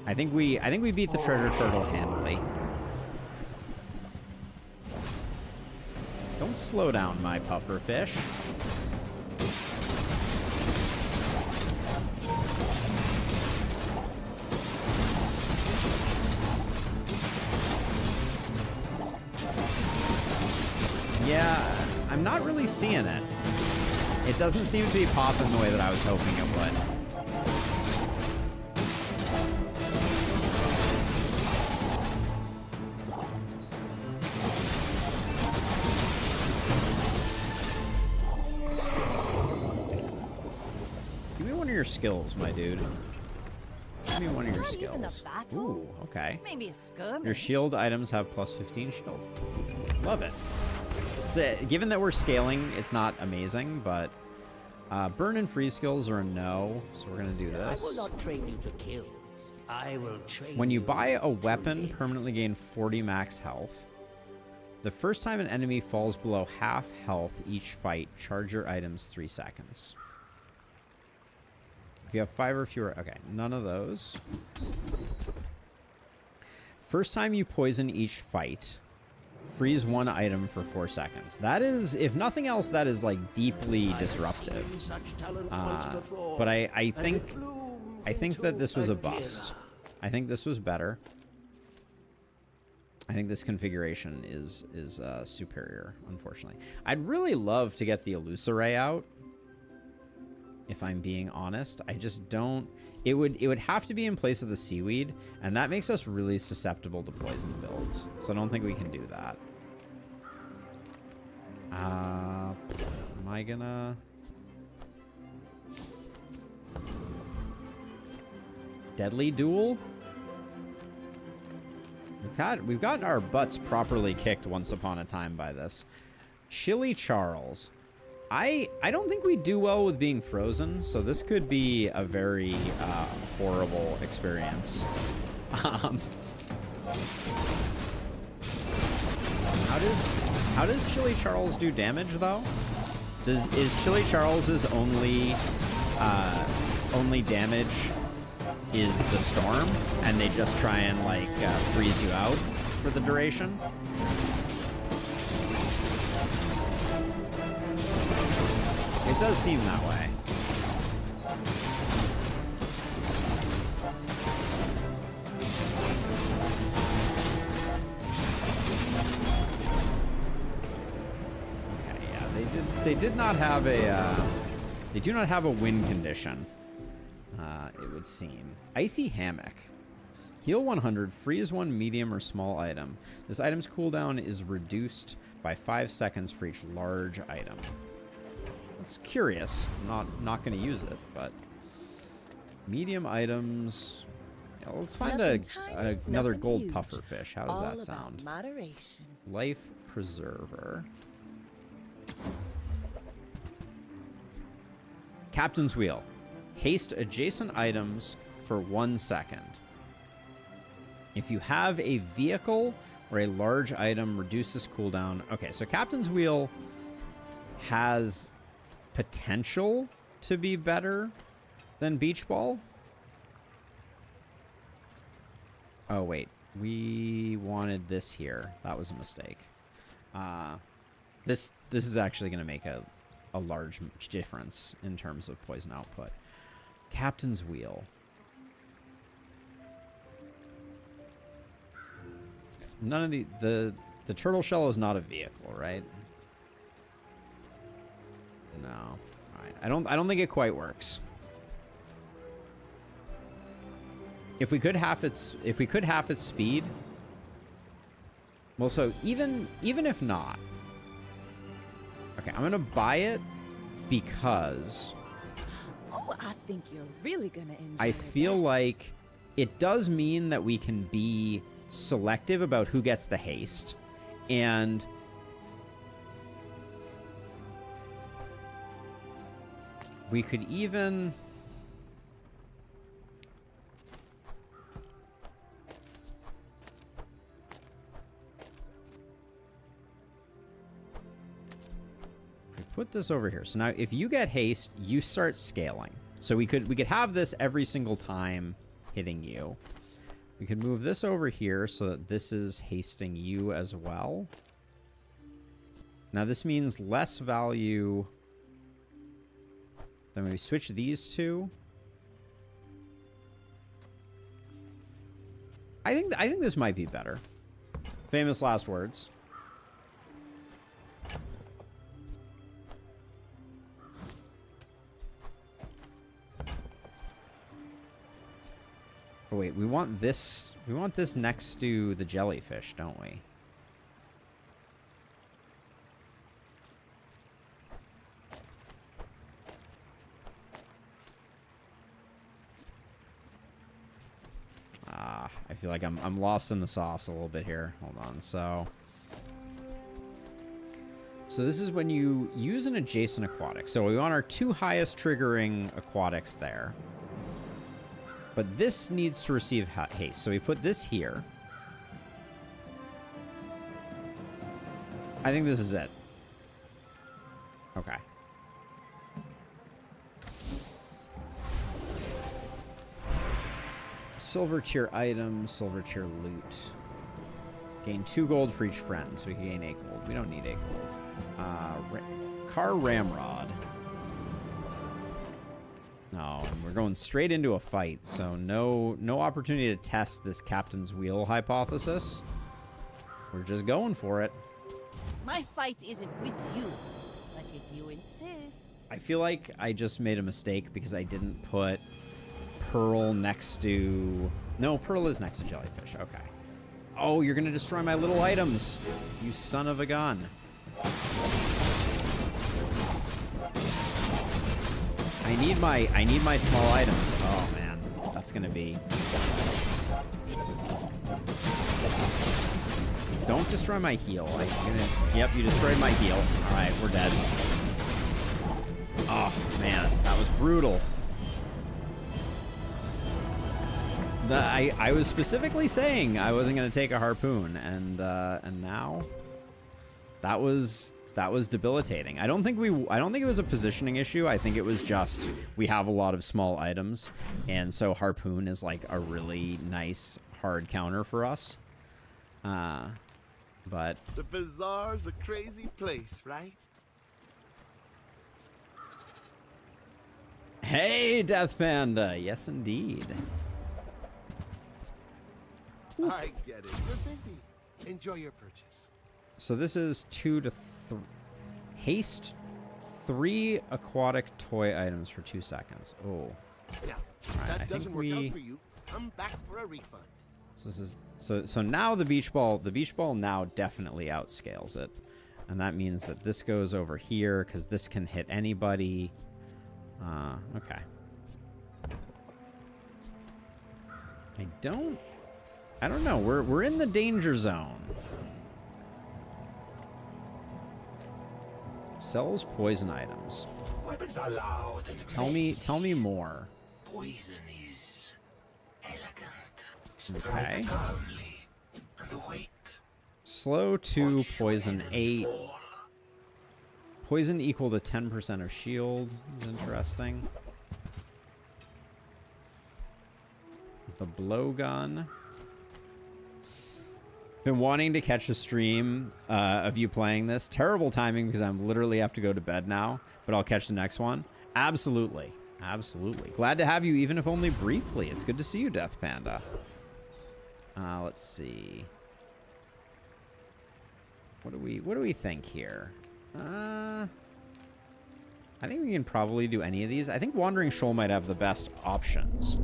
I think we beat the treasure turtle handily. Don't slow down, my pufferfish. Yeah, I'm not really seeing it. It doesn't seem to be popping the way that I was hoping it would. Your skills, my dude. Give me one of your skills. Ooh, okay. Maybe a skirmish. Your shield items have plus 15 shield. Love it. So, given that we're scaling, it's not amazing, but burn and freeze skills are a no, so we're gonna do this. I will not train you to kill. I will train. When you buy a weapon, permanently gain 40 max health. The first time an enemy falls below half health each fight, charge your items 3 seconds. If you have 5 or fewer... Okay, none of those. First time you poison each fight, freeze 1 item for 4 seconds. That is, if nothing else, that is, like, deeply disruptive. But I think that this was a bust. I think this was better. I think this configuration is superior, unfortunately. I'd really love to get the Illusoray out, if I'm being honest. I just don't... It would have to be in place of the Seaweed, and that makes us really susceptible to poison builds. So I don't think we can do that. Am I gonna... Deadly Duel? We've gotten our butts properly kicked once upon a time by this. Chili Charles. I don't think we do well with being frozen, so this could be a very horrible experience. How does Chili Charles do damage though? Is Chili Charles's only damage is the storm, and they just try and like freeze you out for the duration? It does seem that way. Okay, yeah, they did not have a they do not have a win condition. It would seem. Icy Hammock. Heal 100, freeze one medium or small item. This item's cooldown is reduced by 5 seconds for each large item. It's curious. I'm not going to use it, but medium items. Yeah, let's find another gold huge. puffer fish. How does All that sound? about moderation. Life preserver. Captain's wheel. Haste adjacent items for 1 second. If you have a vehicle or a large item, reduce this cooldown. Okay, so Captain's wheel has potential to be better than Beach Ball. Oh, wait. We wanted this here. That was a mistake. This is actually going to make a large difference in terms of poison output. Captain's wheel. None of the turtle shell is not a vehicle, right? No. All right. I don't think it quite works. If we could half its speed. Well, so even if not. Okay, I'm going to buy it because Oh, I think you're really gonna enjoy I feel that. like it does mean that we can be selective about who gets the haste, and we could even put this over here. So now if you get haste, you start scaling. So we could have this every single time hitting you. We could move this over here so that this is hasting you as well. Now this means less value. Then we switch these two. I think this might be better. Famous last words. Oh, wait, we want this next to the jellyfish, don't we? I feel like I'm lost in the sauce a little bit here. Hold on. So this is when you use an adjacent aquatic. So we want our two highest triggering aquatics there. But this needs to receive haste. So we put this here. I think this is it. Okay. Silver tier item, silver tier loot. Gain 2 gold for each friend, so we can gain 8 gold. We don't need 8 gold. Car Ramrod. No, we're going straight into a fight, so no opportunity to test this Captain's Wheel hypothesis. We're just going for it. My fight isn't with you, but if you insist. I feel like I just made a mistake because I didn't put Pearl next to... No, Pearl is next to Jellyfish. Okay. Oh, you're going to destroy my little items. You son of a gun. I need my small items. Oh, man. That's going to be... Don't destroy my heal. Yep, you destroyed my heal. All right, we're dead. Oh, man. That was brutal. I was specifically saying I wasn't going to take a harpoon, and now that was debilitating. I don't think it was a positioning issue. I think it was just we have a lot of small items, and so harpoon is like a really nice hard counter for us. But the Bazaar's a crazy place, right? Hey, Death Panda. Yes, indeed. I get it. You're busy. Enjoy your purchase. So this is 2 to 3. Haste 3 aquatic toy items for 2 seconds. Oh. Yeah. Right, that doesn't work out for you. Come back for a refund. So this is so now the beach ball now definitely outscales it. And that means that this goes over here because this can hit anybody. Okay. I don't know. We're in the danger zone. Sells poison items. Weapons are loud and Tell me more. Poison is elegant. Okay. Calmly and wait. Slow 2, poison 8. Poison equal to 10% of shield is interesting. The blowgun. Been wanting to catch a stream of you playing this. Terrible timing because I'm literally have to go to bed now, but I'll catch the next one. Absolutely. Absolutely. Glad to have you, even if only briefly. It's good to see you, Death Panda. Let's see. What do we think here? I think we can probably do any of these. I think Wandering Shoal might have the best options.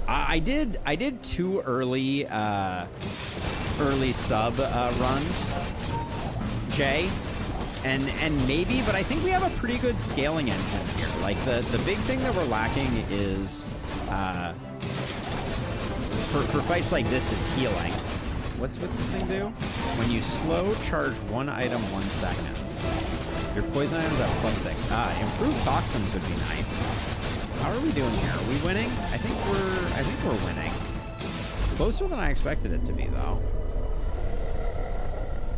I did 2 early sub runs, Jay, and maybe, but I think we have a pretty good scaling engine here. Like the big thing that we're lacking is for fights like this is healing. What's this thing do? When you slow charge 1 item 1 second, your poison items at +6. Improved toxins would be nice. How are we doing here? Are we winning? I think we're winning. Closer than I expected it to be, though.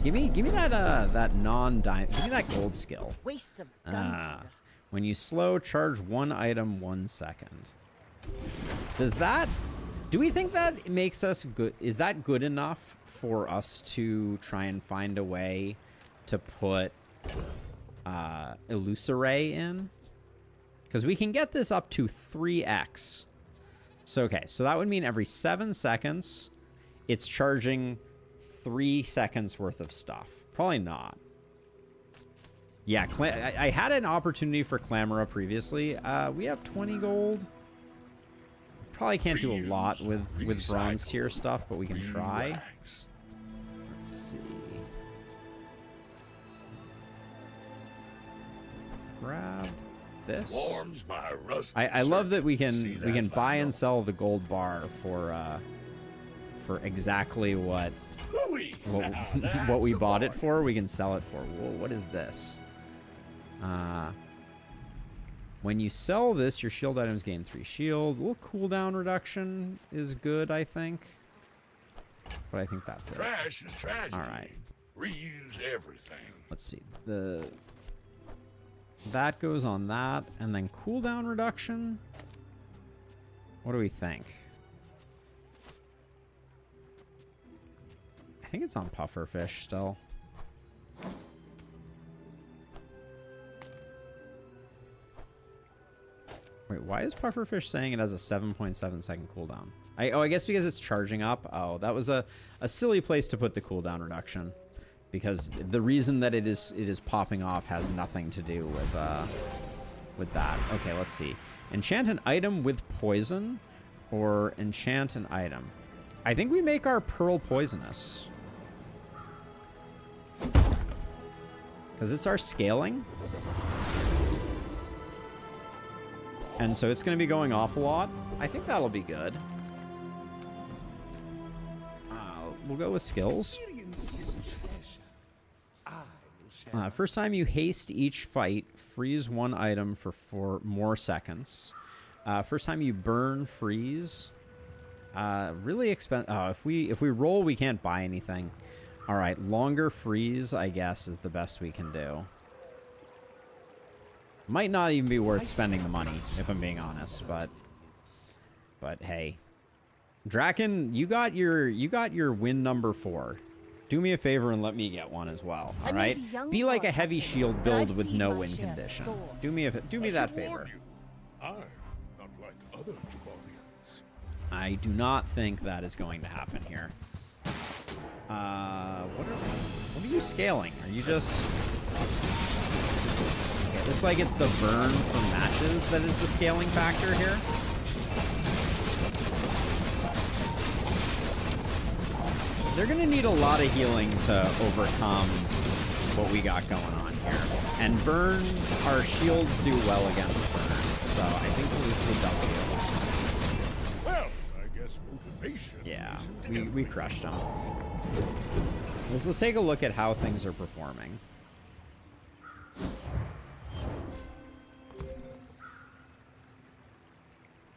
Give me that non-diamond. Give me that gold skill. Waste of gunpowder. When you slow charge 1 item 1 second. Do we think that makes us good? Is that good enough for us to try and find a way to put Illusoray in? Because we can get this up to 3x. So, okay, so that would mean every 7 seconds, it's charging 3 seconds worth of stuff. Probably not. Yeah, I had an opportunity for Clamora previously. We have 20 gold. Probably can't do a lot with bronze tier stuff, but we can try. Let's see. Grab this. Warms my I love that we can buy and sell the gold bar for exactly what we bought it for. We can sell it for. Whoa, what is this? When you sell this, your shield items gain 3 shield. A little cooldown reduction is good, I think. But I think that's it. Trash is tragedy. All right. Reuse everything. Let's see. That goes on that, and then cooldown reduction. What do we think? I think it's on pufferfish still. Wait, Wait, why is pufferfish saying it has a 7.7 second cooldown? I guess because it's charging up. Oh, that was a silly place to put the cooldown reduction, because the reason that it is popping off has nothing to do with that. Okay, let's see. Enchant an item with poison, or enchant an item. I think we make our pearl poisonous, because it's our scaling. And so it's going to be going off a lot. I think that'll be good. We'll go with skills. First time you haste each fight, freeze one item for 4 more seconds. First time you burn, freeze. Really expensive. Oh, if we roll, we can't buy anything. All right, longer freeze, I guess, is the best we can do. Might not even be worth spending the money, if I'm being honest, but hey. Draken, you got your win number 4. Do me a favor and let me get one as well, all right? Be like a heavy shield build with no win condition. Do me that favor. I'm not like other Jabarians. I do not think that is going to happen here. What are you scaling? Are you just... Okay, it looks like it's the burn from matches that is the scaling factor here. They're going to need a lot of healing to overcome what we got going on here. And burn, our shields do well against burn, so I think we'll lose the W. Well, I guess motivation. Yeah, we crushed them. Let's take a look at how things are performing.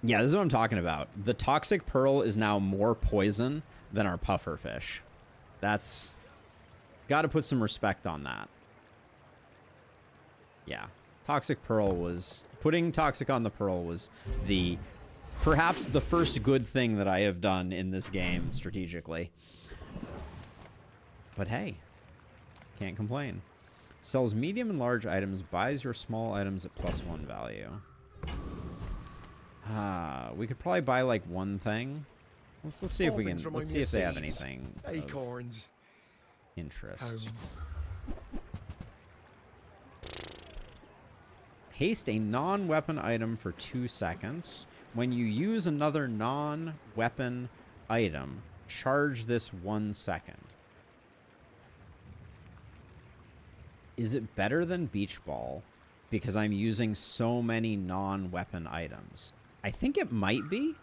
Yeah, this is what I'm talking about. The Toxic Pearl is now more poison than our pufferfish. That's... Got to put some respect on that. Yeah. Toxic Pearl was... Putting Toxic on the Pearl was the... Perhaps the first good thing that I have done in this game strategically. But hey, can't complain. Sells medium and large items, buys your small items at +1 value. We could probably buy like one thing. Let's see if we can. Let's see if they have anything. Acorns. Interest. Haste a non-weapon item for 2 seconds. When you use another non-weapon item, charge this 1 second. Is it better than Beach Ball because I'm using so many non-weapon items? I think it might be.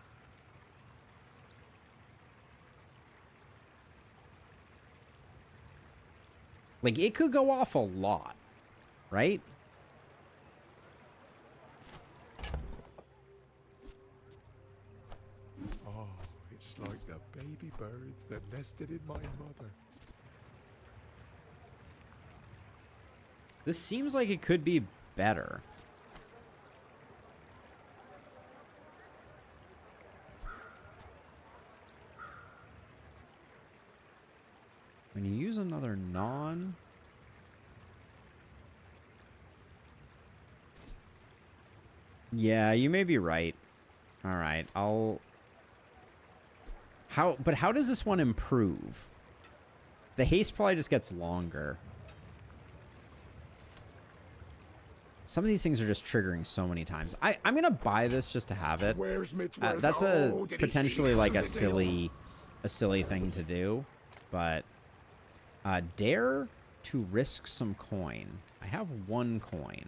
Like, it could go off a lot, right? Oh, it's like the baby birds that nested in my mother. This seems like it could be better. When you use another non... Yeah, you may be right. All right, I'll... But how does this one improve? The haste probably just gets longer. Some of these things are just triggering so many times. I'm going to buy this just to have it. That's potentially like a silly thing to do. But dare to risk some coin. I have 1 coin.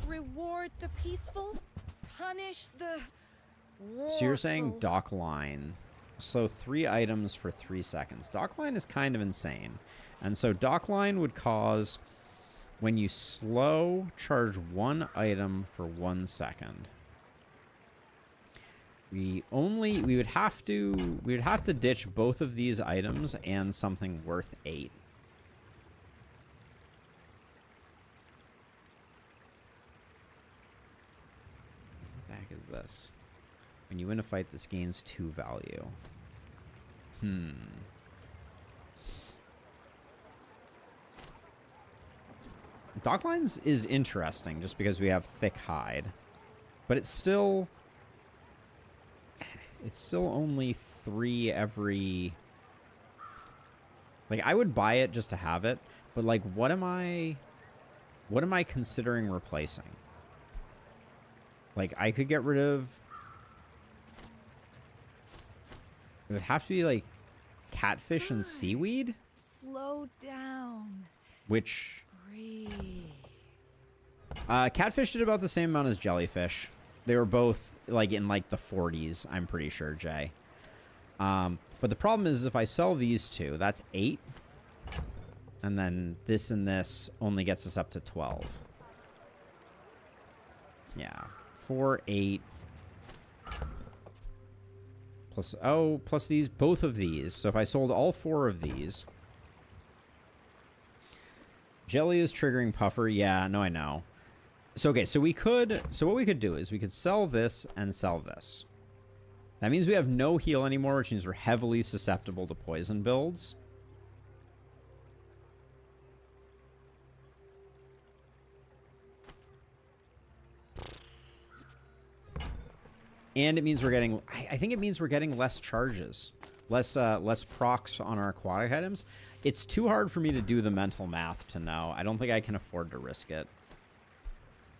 Reward the peaceful, punish the warful. So you're saying dock line. So 3 items for 3 seconds. Dockline is kind of insane. And so dockline would cause, when you slow, charge 1 item for 1 second. We would have to ditch both of these items and something worth 8. What the heck is this? When you win a fight, this gains 2 value. Docklines is interesting just because we have thick hide. But it's still only 3 every... Like, I would buy it just to have it, but like, what am I considering replacing? Like, I could get rid of... It would have to be like catfish and seaweed? Slow down. Which... Breathe. Catfish did about the same amount as jellyfish. They were both like in like the 40s, I'm pretty sure, Jay. But the problem is if I sell these two, that's 8. And then this and this only gets us up to 12. Yeah. 4, 8. Plus these, both of these. So if I sold all 4 of these. Jelly is triggering puffer. Yeah, no, I know. So, okay, so what we could do is we could sell this and sell this. That means we have no heal anymore, which means we're heavily susceptible to poison builds. And it means we're getting, I think it means we're getting less charges. Less procs on our aquatic items. It's too hard for me to do the mental math to know. I don't think I can afford to risk it.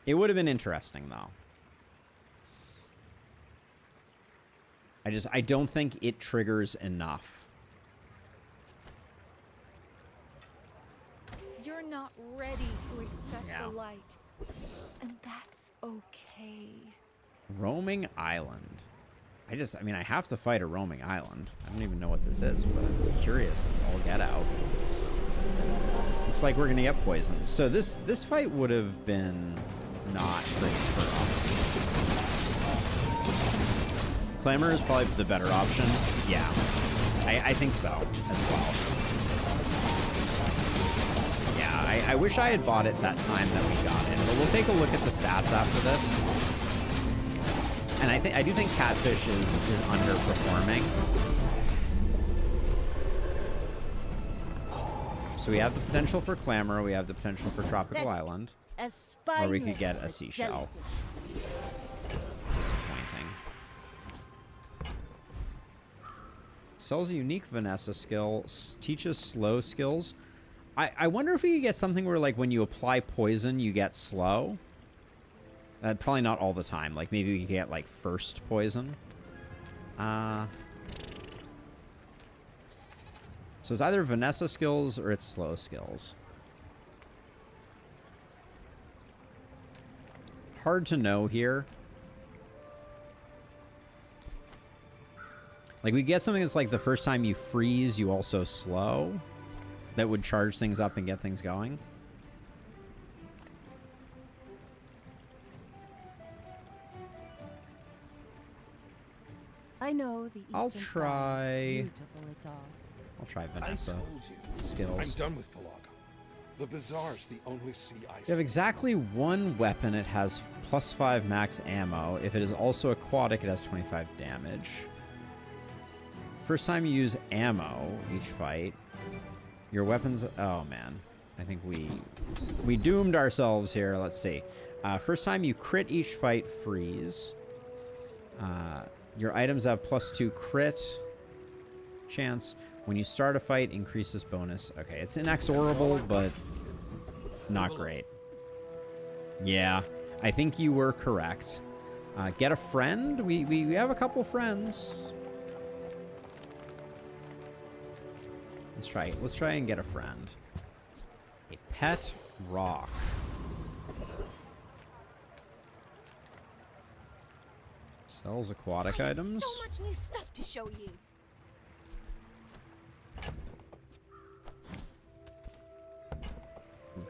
It would have been interesting, though. I don't think it triggers enough. You're not ready to accept the light. And that's okay. Roaming island. I mean, I have to fight a roaming island. I don't even know what this is, but I'm curious as all get out. Looks like we're gonna get poisoned. So this fight would have been not great for us. Clamor is probably the better option. Yeah, I think so as well. Yeah, I wish I had bought it that time that we got it, but we'll take a look at the stats after this. And I do think Catfish is underperforming. So we have the potential for Clamor, we have the potential for Tropical Island. Or we could get a seashell. Disappointing. Sells a unique Vanessa skill, teaches slow skills. I wonder if we could get something where, like, when you apply poison, you get slow. Probably not all the time. Like, maybe we could get, like, first poison. So it's either Vanessa skills or it's slow skills. Hard to know here. Like, we get something that's like the first time you freeze, you also slow. That would charge things up and get things going. I know the Eastern Sky is beautiful at all. I'll try Vanessa. I told you. Skills. I'm done with Pelago. The Bazaar's the only sea I You have exactly one weapon. It has +5 max ammo. If it is also aquatic, it has 25 damage. First time you use ammo each fight, your weapons... Oh, man. I think we doomed ourselves here. Let's see. First time you crit each fight, freeze. Your items have +2 crit chance. When you start a fight, increases bonus. Okay, it's inexorable, but not great. Yeah, I think you were correct. Get a friend? We have a couple friends. Let's try and get a friend. A pet rock. Sells aquatic items. So much new stuff to show you.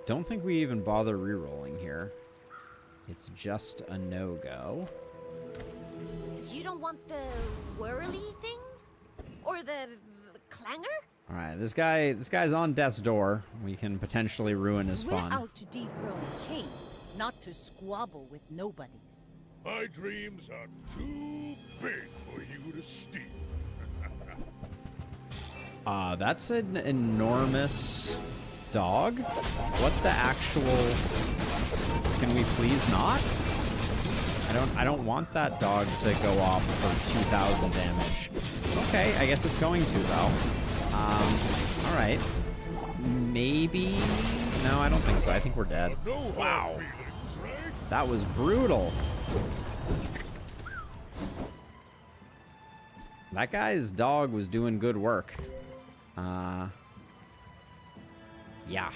Don't think we even bother re-rolling here. It's just a no-go. You don't want the whirly thing? Or the clanger? All right, this guy's on death's door. We can potentially ruin his fun. We're out to dethrone a king, not to squabble with nobodies. My dreams are too big for you to steal. That's an enormous Dog? What the actual... Can we please not? I don't want that dog to go off for 2,000 damage. Okay, I guess it's going to, though. Alright. Maybe... No, I don't think so. I think we're dead. Wow. That was brutal. That guy's dog was doing good work. Yeah.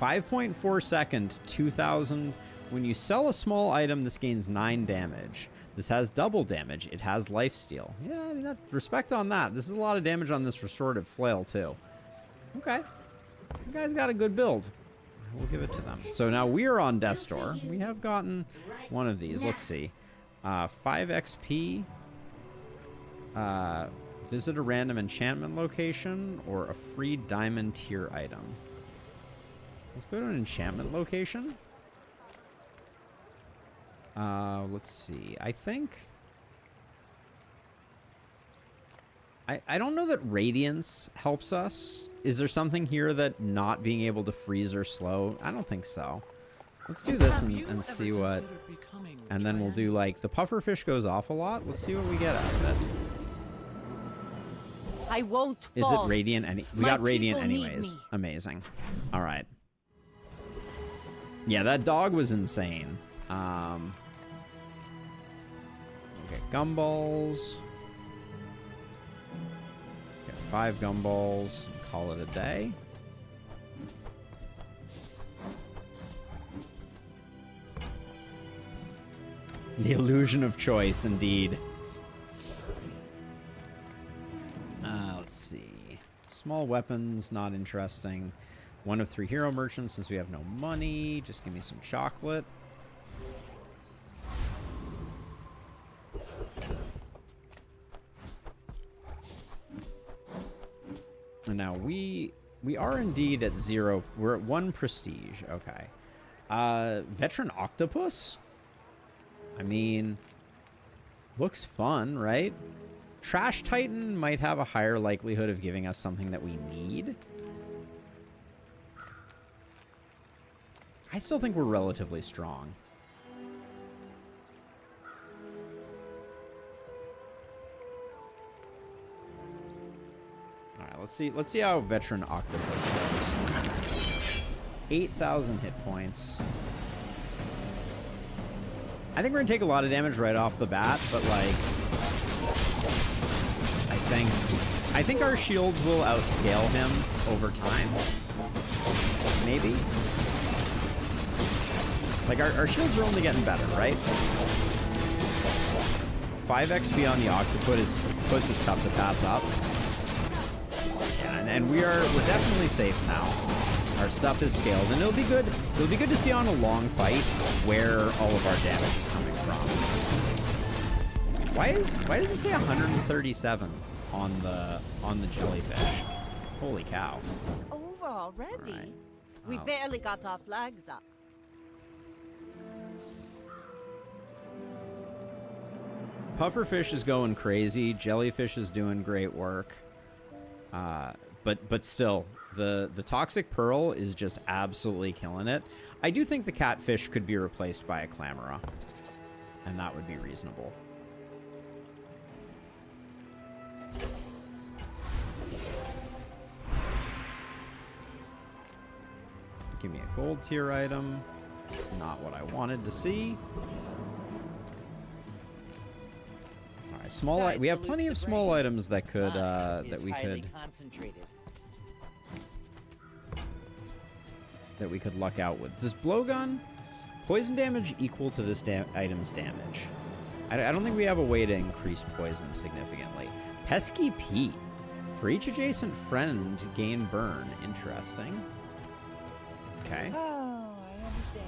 5.4 second, 2,000. When you sell a small item, this gains 9 damage. This has double damage. It has lifesteal. Yeah, I mean, respect on that. This is a lot of damage on this restorative flail, too. Okay. You guys got a good build. We'll give it to them. So now we are on Death's Door. We have gotten one of these. Let's see. 5 XP. Visit a random enchantment location or a free diamond tier item. Let's go to an enchantment location. Let's see. I think... I don't know that Radiance helps us. Is there something here that not being able to freeze or slow? I don't think so. Let's do this and see what... And then we'll do, like, the pufferfish goes off a lot. Let's see what we get out of it. I won't fall. Is it Radiant? We got Radiant anyways. Amazing. All right. Yeah, that dog was insane. Okay, gumballs. Get 5 gumballs. Call it a day. The illusion of choice, indeed. Let's see. Small weapons, not interesting. 1 of 3 hero merchants since we have no money. Just give me some chocolate. And now we are indeed at 0. We're at 1 prestige. Okay. Veteran octopus? I mean, looks fun, right? Trash Titan might have a higher likelihood of giving us something that we need. I still think we're relatively strong. All right, let's see how Veteran Octopus goes. 8,000 hit points. I think we're gonna take a lot of damage right off the bat, but like, I think our shields will outscale him over time. Maybe. Like our shields are only getting better, right? 5 XP on the octopus is tough to pass up. Yeah, and we're definitely safe now. Our stuff is scaled, and it'll be good to see on a long fight where all of our damage is coming from. Why does it say 137 on the jellyfish? Holy cow. It's over already. Right. We barely got our flags up. Pufferfish is going crazy. Jellyfish is doing great work. But still, the Toxic Pearl is just absolutely killing it. I do think the Catfish could be replaced by a Clamora, and that would be reasonable. Give me a gold tier item. Not what I wanted to see. Small. We have plenty of small items that could that we could luck out with. Does blowgun poison damage equal to this item's damage? I don't think we have a way to increase poison significantly. Pesky Pete. For each adjacent friend, gain burn. Interesting. Okay. Oh, I understand.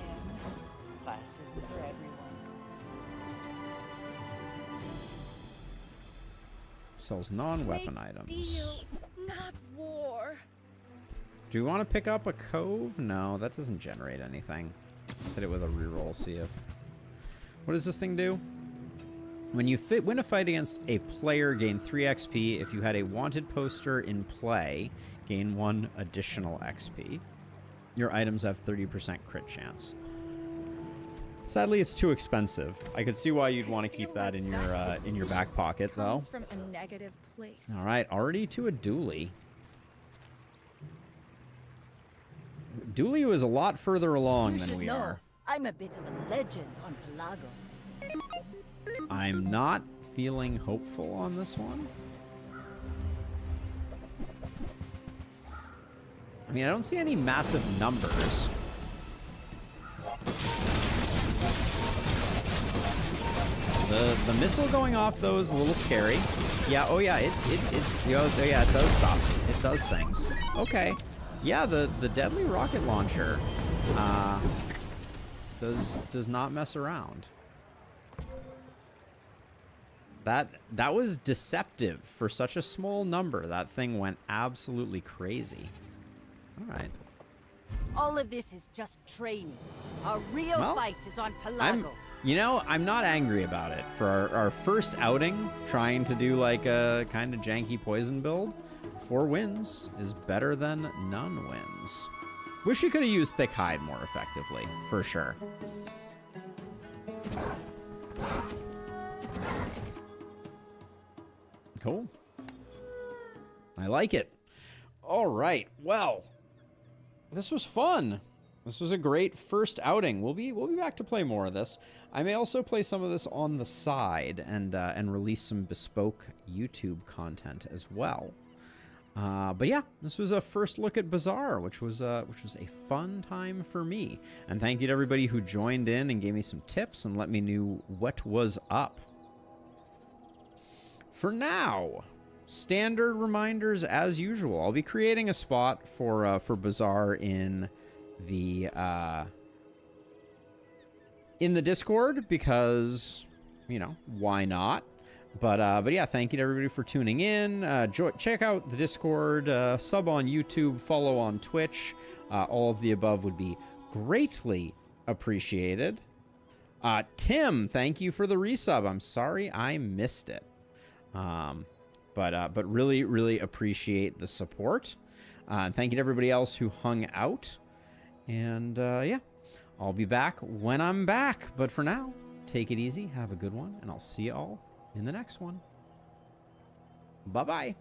Class isn't for everyone. Sells non-weapon items. Deals, not war. Do we want to pick up a cove? No, that doesn't generate anything. Let's hit it with a reroll, see if... What does this thing do? When you win a fight against a player, gain 3 XP. If you had a wanted poster in play, Gain 1 additional XP. Your items have 30% crit chance. Sadly, it's too expensive. I could see why you'd want to keep that in your back pocket, though. From a negative place. All right, already to a dually. Dooley was a lot further along than we are. I'm a bit of a legend on Pelago. I'm not feeling hopeful on this one. I mean, I don't see any massive numbers. The missile going off, though, is a little scary. Yeah, oh yeah, yeah, it does stuff. It does things. Okay. Yeah, the deadly rocket launcher does not mess around. That was deceptive for such a small number. That thing went absolutely crazy. All right. All of this is just training. Our real fight is on Pelago. You know, I'm not angry about it. For our first outing, trying to do like a kind of janky poison build, 4 wins is better than none wins. Wish we could have used Thick Hide more effectively, for sure. Cool. I like it. All right. Well, this was fun. This was a great first outing. We'll be back to play more of this. I may also play some of this on the side and release some bespoke YouTube content as well. But yeah, this was a first look at Bazaar, which was a fun time for me. And thank you to everybody who joined in and gave me some tips and let me know what was up. For now, standard reminders as usual. I'll be creating a spot for Bazaar in the Discord because, you know, why not? But yeah, thank you to everybody for tuning in. Check out the Discord, sub on YouTube, follow on Twitch. All of the above would be greatly appreciated. Tim, thank you for the resub. I'm sorry I missed it. But really, really appreciate the support. Thank you to everybody else who hung out. And yeah, I'll be back when I'm back. But for now, take it easy, have a good one, and I'll see you all in the next one. Bye-bye.